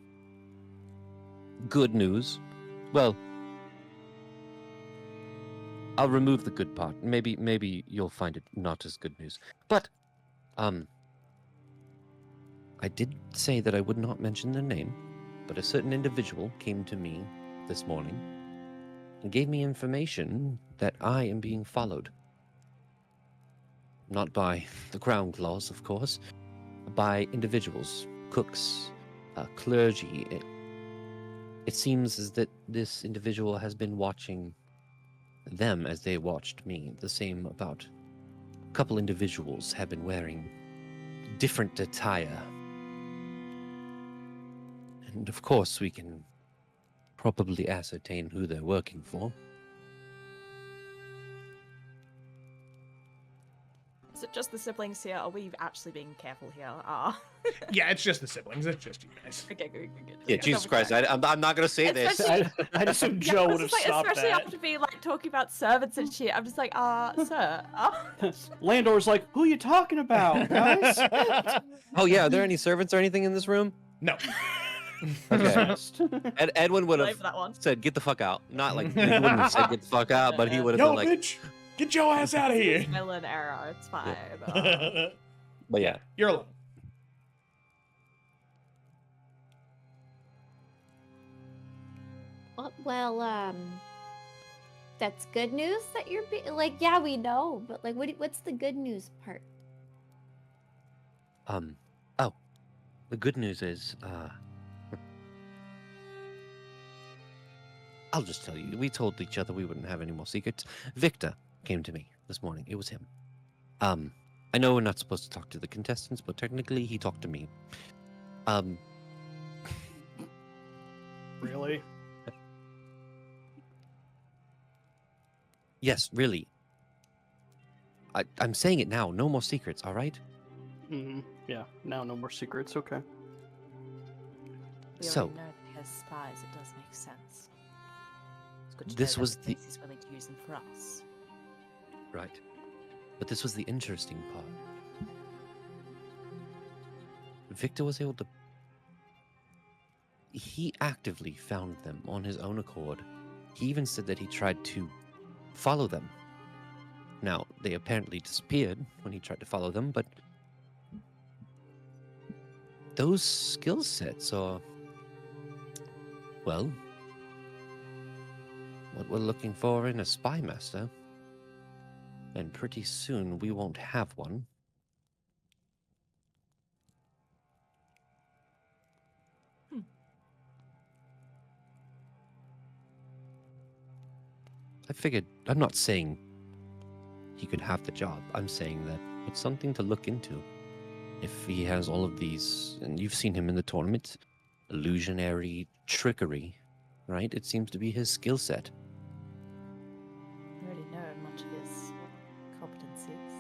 Good news. Well, I'll remove the good part. Maybe you'll find it not as good news. But, I did say that I would not mention their name, but a certain individual came to me this morning and gave me information that I am being followed. Not by the Crown Claws, of course, by individuals, cooks, clergy. It seems as that this individual has been watching them as they watched me. The same about a couple individuals have been wearing different attire. And of course, we can probably ascertain who they're working for. Is it just the siblings here? Are we actually being careful here? Yeah, it's just the siblings. It's just you guys. Okay, good. Yeah, Jesus Christ, I'm not going to say this. I'd assume Joe would have stopped especially that. after being like talking about servants and shit. I'm just like, sir. Landor's like, who are you talking about, guys? Oh yeah, are there any servants or anything in this room? No. Okay. Edwin would Wait have for that one. said, "Get the fuck out." Not like he wouldn't have said, "Get the fuck out," but he would have Yo, been like, bitch, get your ass out of here. Spell and error. It's fine. "But yeah, You're alone. Well, that's good news that you're like, yeah, we know, but like, what's the good news part? oh, the good news is, I'll just tell you. We told each other we wouldn't have any more secrets. Victor came to me this morning. It was him. I know we're not supposed to talk to the contestants, but technically he talked to me. Really? Yes, really. I'm saying it now. No more secrets, all right? Yeah, now no more secrets. Okay. We So- already know that he has spies. It does make sense. It's good to This know was that the- he's willing to use them for us. Right. But this was the interesting part. Victor was able to... He actively found them on his own accord. He even said that he tried to follow them. Now, they apparently disappeared when he tried to follow them, but those skill sets are, well, what we're looking for in a spy master. And pretty soon we won't have one. I figured, I'm not saying he could have the job. I'm saying that it's something to look into. If he has all of these, and you've seen him in the tournament, illusionary trickery, right? It seems to be his skill set. I already know much of his competencies.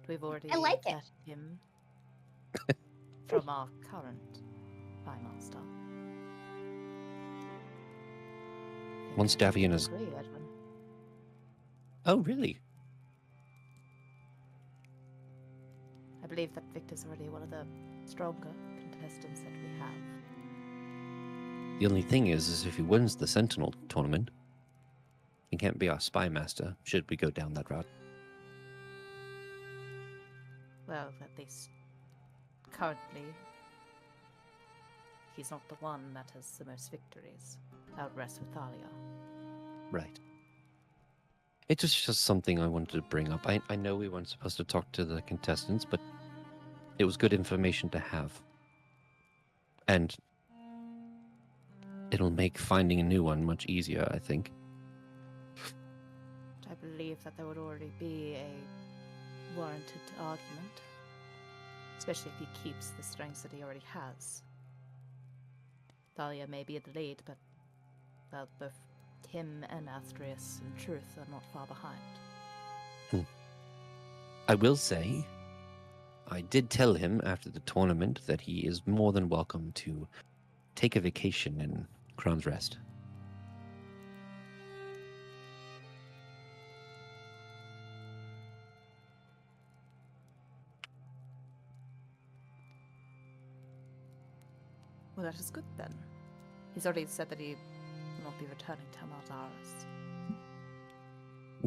We've already I like it. vetted him from our current Master. Once Davian is... Agree, Edwin. Oh, really? I believe that Victor's already one of the stronger contestants that we have. The only thing is if he wins the Sentinel tournament, he can't be our spy master, should we go down that route. Well, at least currently, he's not the one that has the most victories. That would rest with Thalia. Right. It was just something I wanted to bring up. I know we weren't supposed to talk to the contestants, but it was good information to have. And it'll make finding a new one much easier, I think. I believe that there would already be a warranted argument, especially if he keeps the strengths that he already has. Thalia may be in the lead, but well, both him and Astrius, in truth, are not far behind. I will say, I did tell him after the tournament that he is more than welcome to take a vacation in Crown's Rest. Well, that is good then. He's already said that he will not be returning to Maldaris.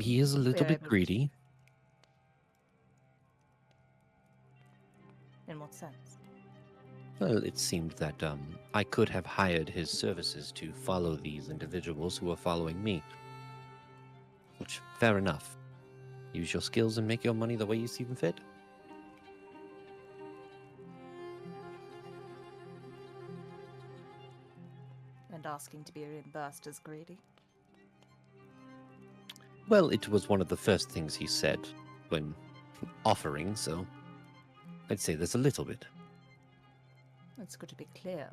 He is a little We're bit able to- greedy. In what sense? Well, it seemed that I could have hired his services to follow these individuals who are following me. Which, fair enough. Use your skills and make your money the way you see them fit. And asking to be reimbursed as greedy? Well, it was one of the first things he said when offering, so I'd say there's a little bit. It's good to be clear.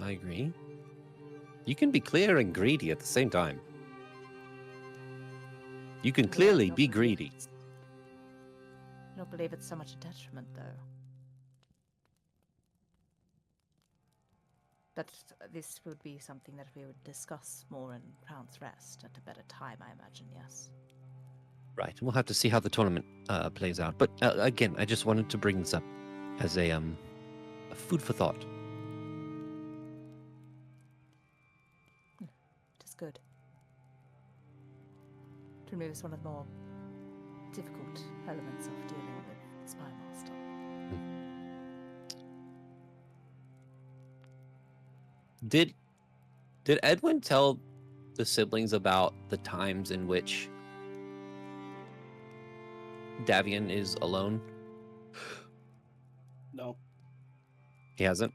I agree. You can be clear and greedy at the same time. You can Yeah, I clearly don't be believe greedy. it's- I don't believe it's so much a detriment, though. But this would be something that we would discuss more in Crown's Rest at a better time, I imagine, yes. Right, we'll have to see how the tournament plays out. But again, I just wanted to bring this up as a food for thought. It is good. It removes one of the more difficult elements of dealing with Spy Master. Did Edwin tell the siblings about the times in which Davian is alone? No, He hasn't.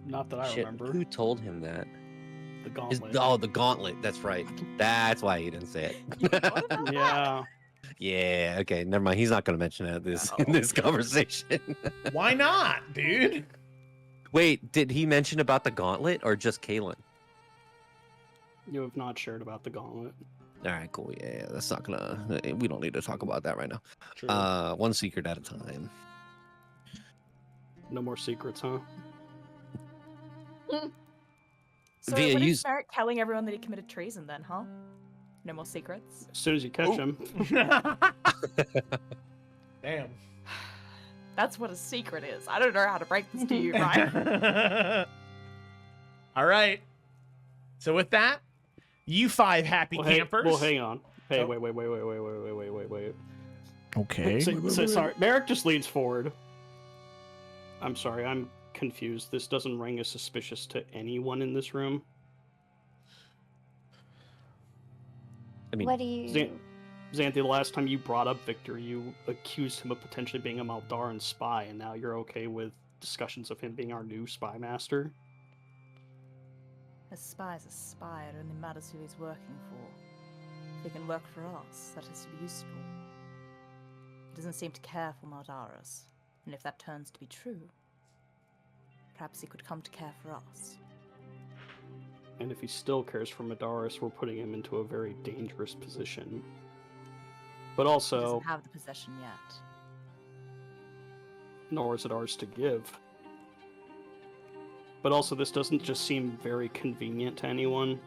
not that I remember. Who told him that? The gauntlet. Oh, the gauntlet. That's right. That's why he didn't say it. Yeah. Yeah. Okay. Never mind. He's not going to mention that in this conversation. Why not, dude? Wait. Did he mention about the gauntlet or just Kaylin? You have not shared about the gauntlet. All right. Cool. Yeah. That's not gonna. We don't need to talk about that right now. True. One secret at a time. No more secrets, huh? So Via what is use- Merrick telling everyone that he committed treason then, huh? No more secrets? As soon as you catch Oh. him. Damn. That's what a secret is. I don't know how to break this to you, right? All right. So with that, you five happy campers. Well, hang on. Hey, Oh. wait. Okay. Sorry, Merrick just leans forward. I'm sorry, I'm confused. This doesn't ring as suspicious to anyone in this room. I mean, What do you? Xanthi, the last time you brought up Victor, you accused him of potentially being a Maldaran spy, and now you're okay with discussions of him being our new spy master? A spy is a spy. It only matters who he's working for. If he can work for us, that is to be useful. He doesn't seem to care for Maldaris. And if that turns to be true, perhaps he could come to care for us. And if he still cares for Madaris, we're putting him into a very dangerous position. But He also, doesn't have the possession yet. nor is it ours to give. But also, this doesn't just seem very convenient to anyone.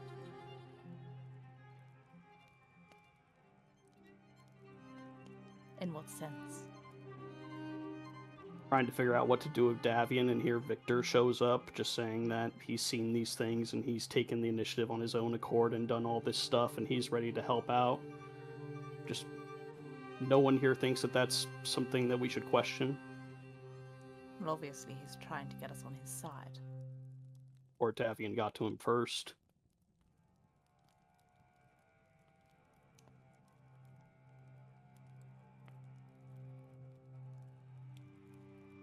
In what sense? Trying to figure out what to do with Davian, and here Victor shows up, just saying that he's seen these things and he's taken the initiative on his own accord and done all this stuff and he's ready to help out. Just no one here thinks that that's something that we should question. Well, obviously he's trying to get us on his side. Or Davian got to him first.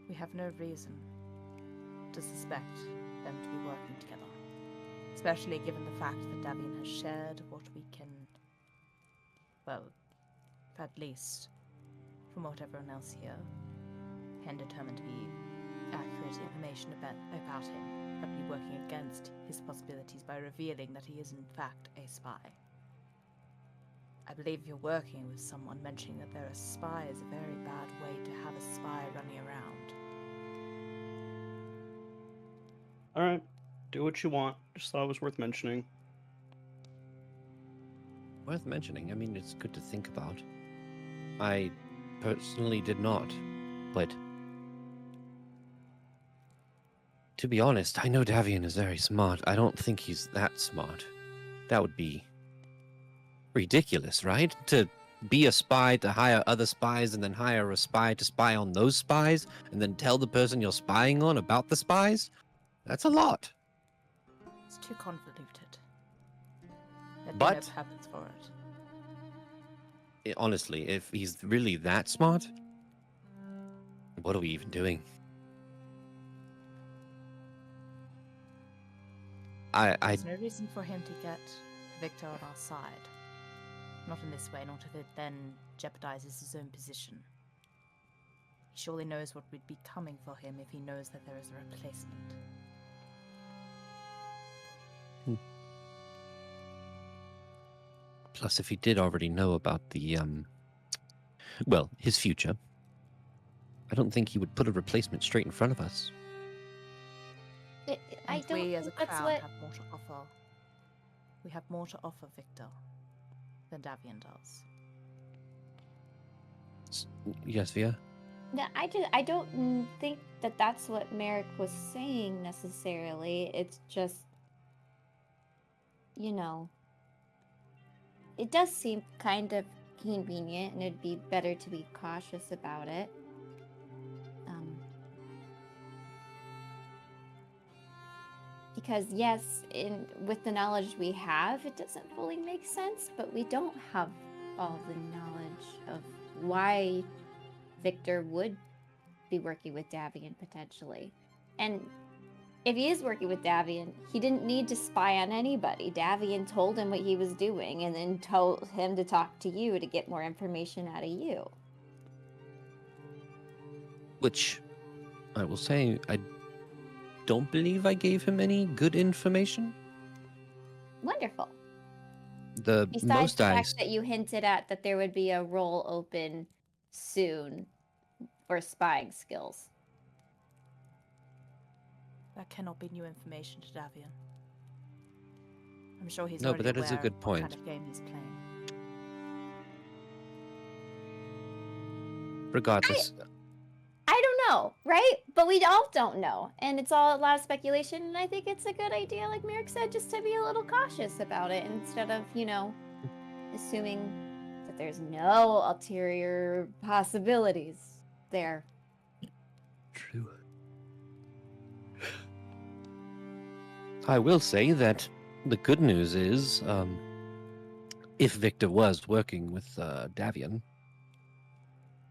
We have no reason to suspect them to be working together. Especially given the fact that Davian has shared what we can, well, at least from what everyone else here can determine to be accurate information about him, that be working against his possibilities by revealing that he is in fact a spy. I believe if you're working with someone, mentioning that they're a spy is a very bad way to have a spy running around. Alright, do what you want. Just thought it was worth mentioning. Worth mentioning. I mean, it's good to think about. I personally did not, but to be honest, I know Davian is very smart. I don't think he's that smart. That would be ridiculous, right? To be a spy, to hire other spies, and then hire a spy to spy on those spies, and then tell the person you're spying on about the spies? That's a lot. It's too convoluted. There'd be But no purpose for it. Honestly, if he's really that smart, what are we even doing? There's no reason for him to get Victor on our side. Not in this way, not if it then jeopardizes his own position. He surely knows what would be coming for him if he knows that there is a replacement. Plus, if he did already know about the, well, his future, I don't think he would put a replacement straight in front of us. I And don't we as a think that's crown what. have more to offer. We have more to offer Victor than Davian does. Yes, Via? No, I don't think that that's what Merrick was saying necessarily. It's just, you know, it does seem kind of convenient, and it'd be better to be cautious about it. Because yes, with the knowledge we have, it doesn't fully make sense, but we don't have all the knowledge of why Victor would be working with Davian potentially. And if he is working with Davian, he didn't need to spy on anybody. Davian told him what he was doing and then told him to talk to you to get more information out of you. Which, I will say, I don't believe I gave him any good information. Wonderful. The Besides most the I... fact that you hinted at that there would be a role open soon for spying skills. That cannot be new information to Davian. I'm sure he's No, but already that is a aware good of what point. kind of game he's playing. Regardless, I don't know, right? But we all don't know. And it's all a lot of speculation. And I think it's a good idea, like Merrick said, just to be a little cautious about it instead of, assuming that there's no ulterior possibilities there. true. I will say that the good news is, if Victor was working with Davian,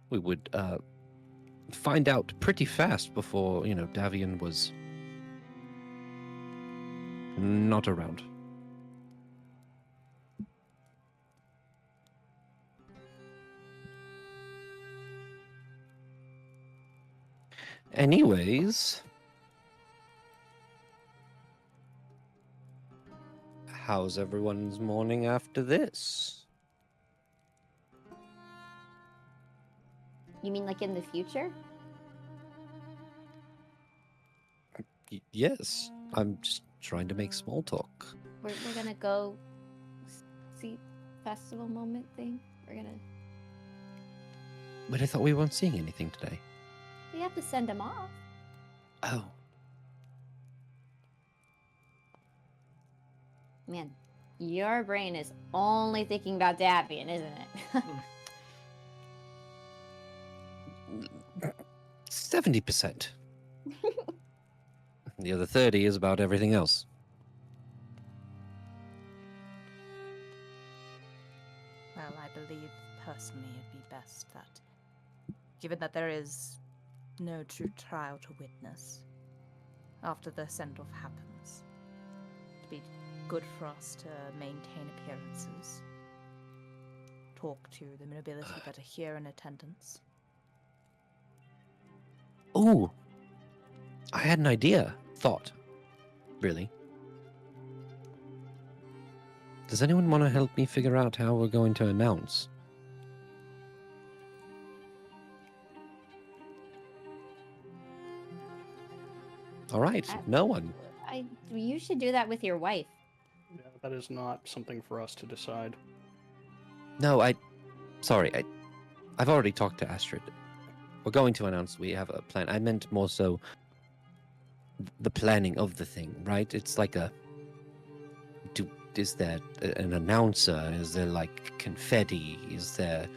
we would find out pretty fast before, Davian was not around. Anyways, how's everyone's morning after this? You mean like in the future? Yes, I'm just trying to make small talk. We're gonna go see festival moment thing. We're gonna. But I thought we weren't seeing anything today. We have to send him off. Oh, Man, your brain is only thinking about Davian, isn't it? 70%. The other 30 is about everything else. Well, I believe personally it'd be best that, given that there is no true trial to witness, after the send-off happens, it'd be good for us to maintain appearances, talk to the nobility that are here in attendance. Oh, I had an idea. Thought. Really. Does anyone want to help me figure out how we're going to announce? All right, no one. You should do that with your wife. Yeah, that is not something for us to decide. No, sorry, I've already talked to Astrid. We're going to announce we have a plan. I meant more so the planning of the thing, right? It's like is there an announcer? Is there like confetti? Is there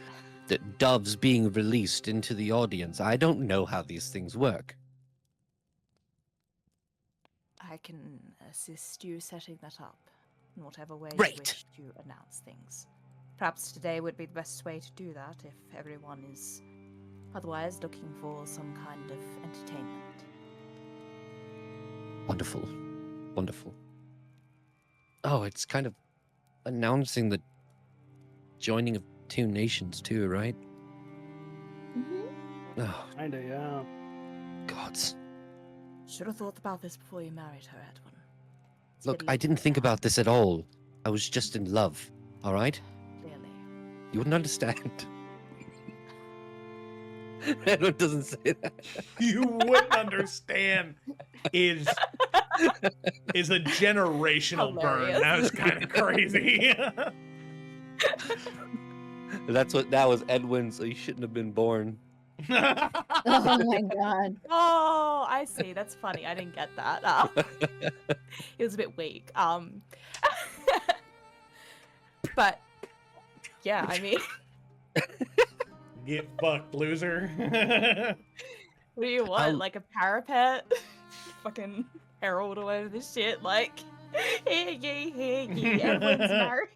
the doves being released into the audience? I don't know how these things work. I can assist you setting that up in whatever way Great. you wish to announce things. Perhaps today would be the best way to do that if everyone is otherwise looking for some kind of entertainment. Wonderful. Wonderful. Oh, it's kind of announcing the joining of two nations too, right? Mm-hmm. Oh, Kinda, yeah. gods. Should have thought about this before you married her, Edwin. It's Look, very I didn't think about this at all. I was just in love, all right? clearly. You wouldn't understand. Edwin doesn't say that. You wouldn't understand is a generational burn. Hilarious. That was kind of crazy. That was Edwin, so he shouldn't have been born. Oh my god. Oh, I see. That's funny. I didn't get that. It was a bit weak. But yeah, I mean, Get fucked, loser. what do you want? Um, Like a parapet? Fucking herald or whatever this shit. Like, here ye, everyone's married.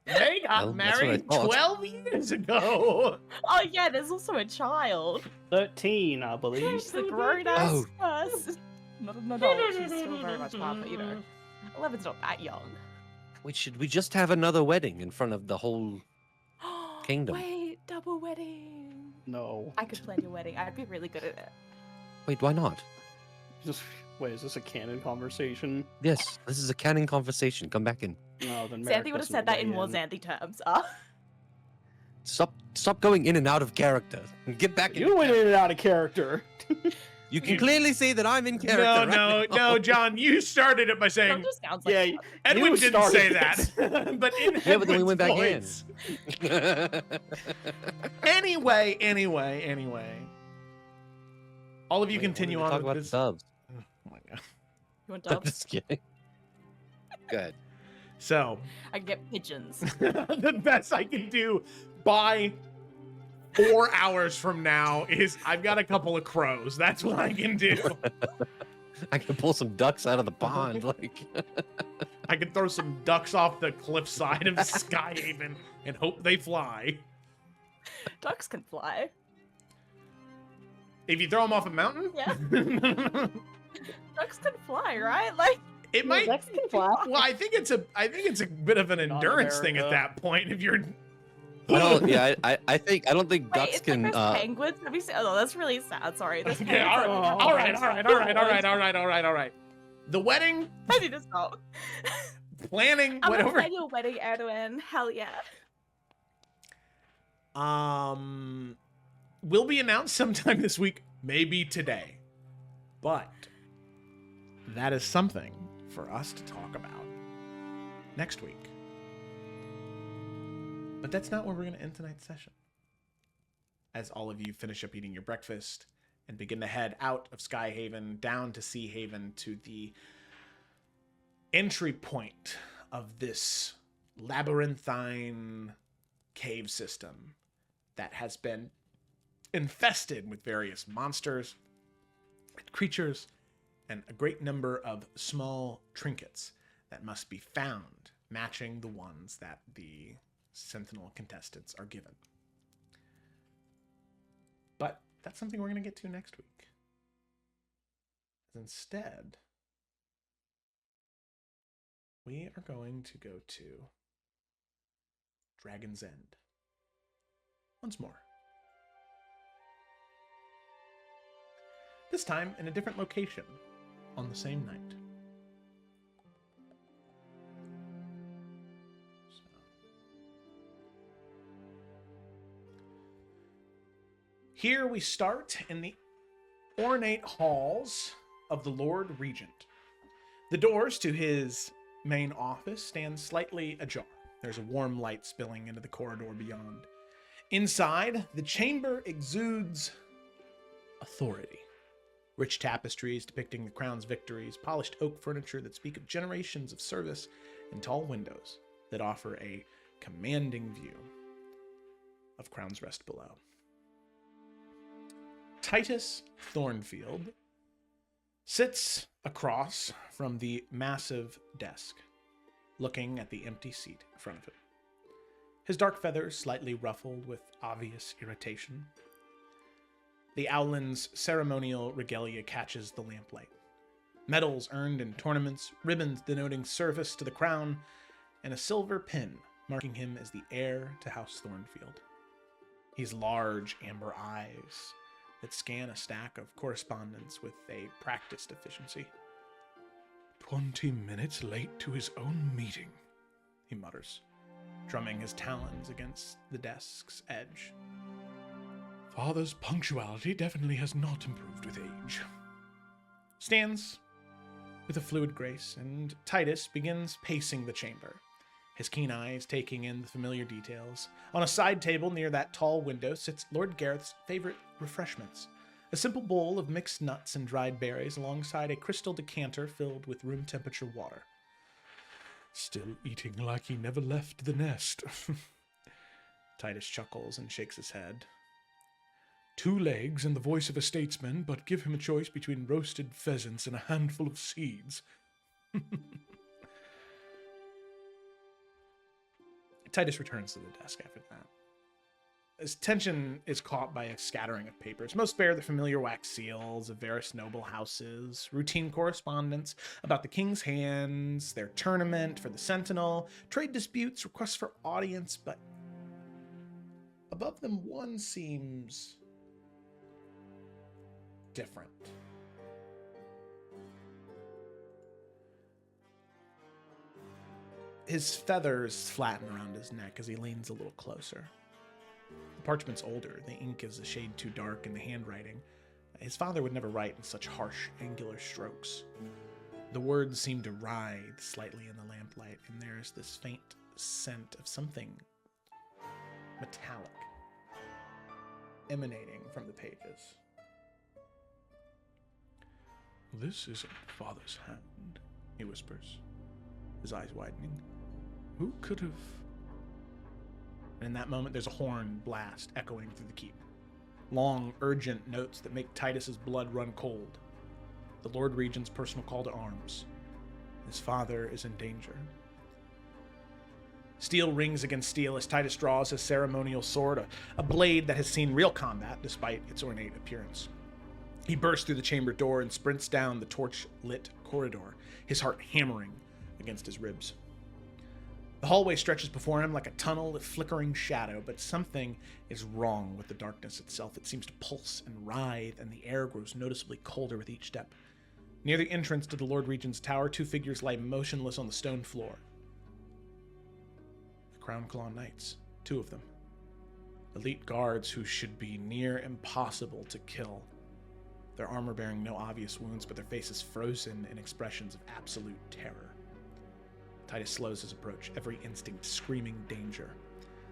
They got Well, that's what I married thought. 12 years ago. Oh yeah, there's also a child. 13, I believe. She's a grown-ass person. Not an adult. She's still very much part, but you know, 11's not that young. Wait, should we just have another wedding in front of the whole Kingdom. Wait, double wedding. No. I could plan your wedding. I'd be really good at it. Wait, why not? Wait, is this a canon conversation? Yes, this is a canon conversation. Come back in. No, then Merrick Xanthi would have doesn't said that in weigh more Xanthi terms. Stop going in and out of character. Get back in. You went in and out of character. You can clearly see that I'm in character. No, right no, now. no, John, you started it by That saying just sounds like Yeah, fun. Edwin You didn't say started that. But in Yeah, but then we Edwin's went back in. voice. Anyway. All of you Wait, continue I wanted to on talk with about this. the doves. Oh my god. You want I'm doves? just kidding. Good. So, I can get pigeons. the best I can do by 4 hours from now is I've got a couple of crows. That's what I can do. I can pull some ducks out of the pond. Like, I can throw some ducks off the cliffside of Skyhaven and hope they fly. Ducks can fly. If you throw them off a mountain, Yeah. Ducks can fly, right? Like, it might. Ducks can fly. Well, I think it's a bit of an Not endurance thing at America. that point. If you're I don't think Wait, ducks it's can. like those penguins. Have you seen? Oh, that's really sad. Sorry. Those Okay, penguins that all have right. The wedding, I need to stop. planning, I'm whatever. gonna plan your wedding, Edwin. Hell yeah. Will be announced sometime this week, maybe today. But that is something for us to talk about next week. But that's not where we're going to end tonight's session. As all of you finish up eating your breakfast and begin to head out of Skyhaven, down to Sea Haven, to the entry point of this labyrinthine cave system that has been infested with various monsters and creatures and a great number of small trinkets that must be found, matching the ones that the Sentinel contestants are given. But that's something we're going to get to next week. Instead, we are going to go to Dragon's End once more. This time in a different location on the same night. Here we start in the ornate halls of the Lord Regent. The doors to his main office stand slightly ajar. There's a warm light spilling into the corridor beyond. Inside, the chamber exudes authority. Rich tapestries depicting the crown's victories, polished oak furniture that speak of generations of service, and tall windows that offer a commanding view of Crown's Rest below. Titus Thornfield sits across from the massive desk, looking at the empty seat in front of him. His dark feathers slightly ruffled with obvious irritation. The Owlin's ceremonial regalia catches the lamplight. Medals earned in tournaments, ribbons denoting service to the crown, and a silver pin marking him as the heir to House Thornfield. He's large amber eyes that scan a stack of correspondence with a practiced efficiency. 20 minutes late to his own meeting, he mutters, drumming his talons against the desk's edge. Father's punctuality definitely has not improved with age. Stands with a fluid grace, and Titus begins pacing the chamber, his keen eyes taking in the familiar details. On a side table near that tall window sits Lord Gareth's favorite refreshments, a simple bowl of mixed nuts and dried berries alongside a crystal decanter filled with room temperature water. Still eating like he never left the nest. Titus chuckles and shakes his head. 2 legs and the voice of a statesman, but give him a choice between roasted pheasants and a handful of seeds. Titus returns to the desk after that. His attention is caught by a scattering of papers. Most bear the familiar wax seals of various noble houses, routine correspondence about the king's hands, their tournament for the Sentinel, trade disputes, requests for audience, but above them one seems different. His feathers flatten around his neck as he leans a little closer. The parchment's older, the ink is a shade too dark, and the handwriting. His father would never write in such harsh, angular strokes. The words seem to writhe slightly in the lamplight, and there is this faint scent of something metallic emanating from the pages. This isn't Father's hand, He whispers, his eyes widening. Who could have... And in that moment, there's a horn blast echoing through the keep. Long, urgent notes that make Titus's blood run cold. The Lord Regent's personal call to arms. His father is in danger. Steel rings against steel as Titus draws his ceremonial sword, a blade that has seen real combat despite its ornate appearance. He bursts through the chamber door and sprints down the torch-lit corridor, his heart hammering against his ribs. The hallway stretches before him like a tunnel of flickering shadow, but something is wrong with the darkness itself. It seems to pulse and writhe, and the air grows noticeably colder with each step. Near the entrance to the Lord Regent's tower, 2 figures lie motionless on the stone floor. The Crown Claw Knights, 2 of them. Elite guards who should be near impossible to kill. Their armor bearing no obvious wounds, but their faces frozen in expressions of absolute terror. Titus slows his approach, every instinct screaming danger.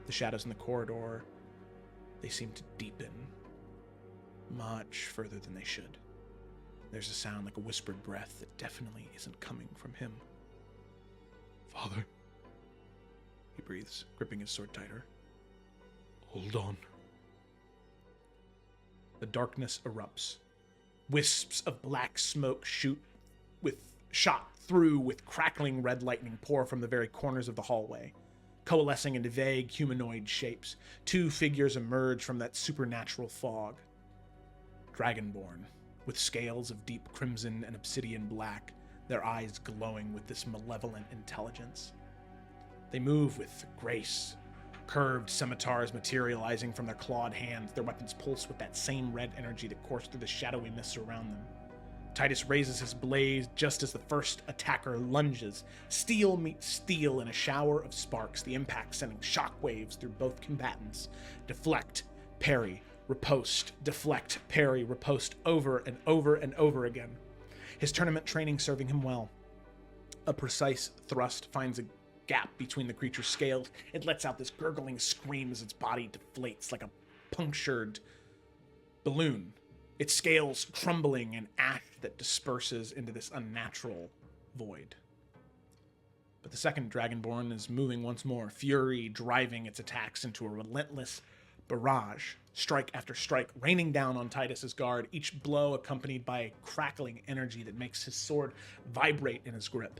The shadows in the corridor, they seem to deepen much further than they should. There's a sound like a whispered breath that definitely isn't coming from him. Father, He breathes, gripping his sword tighter. hold on. The darkness erupts. Wisps of black smoke shot through with crackling red lightning pour from the very corners of the hallway, coalescing into vague humanoid shapes. 2 figures emerge from that supernatural fog. Dragonborn, with scales of deep crimson and obsidian black, their eyes glowing with this malevolent intelligence. They move with grace, curved scimitars materializing from their clawed hands. Their weapons pulse with that same red energy that coursed through the shadowy mists around them. Titus raises his blade just as the first attacker lunges. Steel meets steel in a shower of sparks, the impact sending shockwaves through both combatants. Deflect, parry, riposte, deflect, parry, riposte, over and over and over again. His tournament training serving him well. A precise thrust finds a gap between the creature's scales. It lets out this gurgling scream as its body deflates like a punctured balloon. Its scales crumbling in ash that disperses into this unnatural void. But the second Dragonborn is moving once more, fury driving its attacks into a relentless barrage, strike after strike, raining down on Titus's guard, each blow accompanied by a crackling energy that makes his sword vibrate in his grip.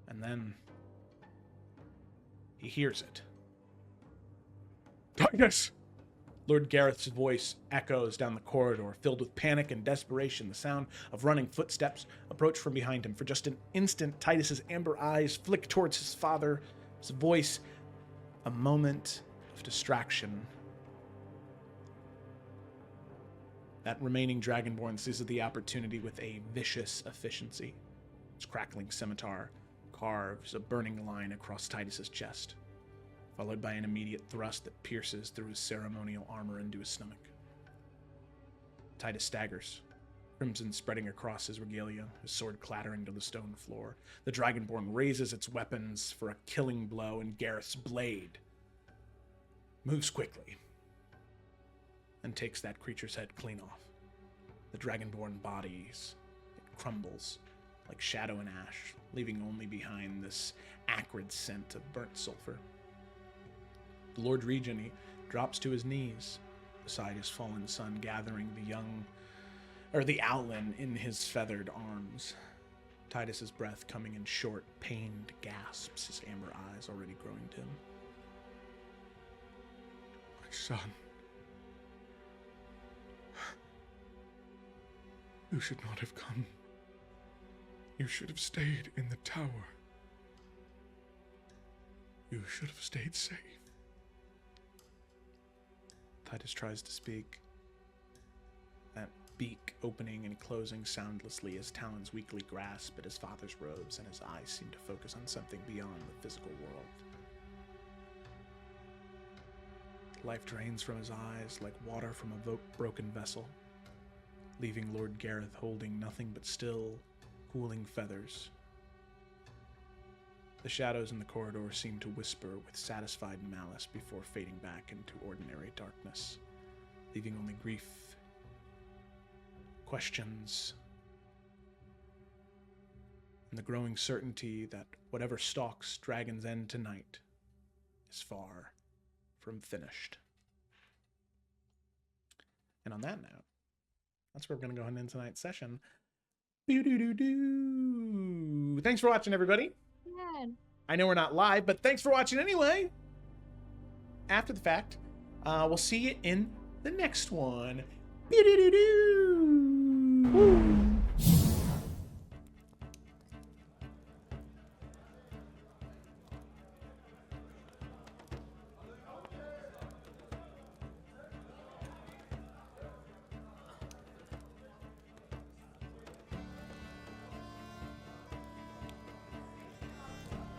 And then he hears it. Titus! Lord Gareth's voice echoes down the corridor, filled with panic and desperation. The sound of running footsteps approach from behind him. For just an instant, Titus's amber eyes flick towards his father, his voice, a moment of distraction. That remaining Dragonborn seizes the opportunity with a vicious efficiency. Its crackling scimitar carves a burning line across Titus's chest, followed by an immediate thrust that pierces through his ceremonial armor into his stomach. Titus staggers, crimson spreading across his regalia, his sword clattering to the stone floor. The Dragonborn raises its weapons for a killing blow, and Gareth's blade moves quickly and takes that creature's head clean off. The Dragonborn bodies, it crumbles like shadow and ash, leaving only behind this acrid scent of burnt sulfur. The Lord Regent, he drops to his knees beside his fallen son, gathering the owlin in his feathered arms. Titus's breath coming in short, pained gasps, his amber eyes already growing dim. My son. You should not have come. You should have stayed in the tower. You should have stayed safe. Titus tries to speak. That beak opening and closing soundlessly as talons weakly grasp at his father's robes, and his eyes seem to focus on something beyond the physical world. Life drains from his eyes like water from a broken vessel, leaving Lord Gareth holding nothing but still, cooling feathers. The shadows in the corridor seem to whisper with satisfied malice before fading back into ordinary darkness, leaving only grief, questions, and the growing certainty that whatever stalks Dragon's End tonight is far from finished. And on that note, that's where we're going to go ahead and end tonight's session. Thanks for watching, everybody. Yeah. I know we're not live, but thanks for watching anyway. After the fact, we'll see you in the next one. Woo.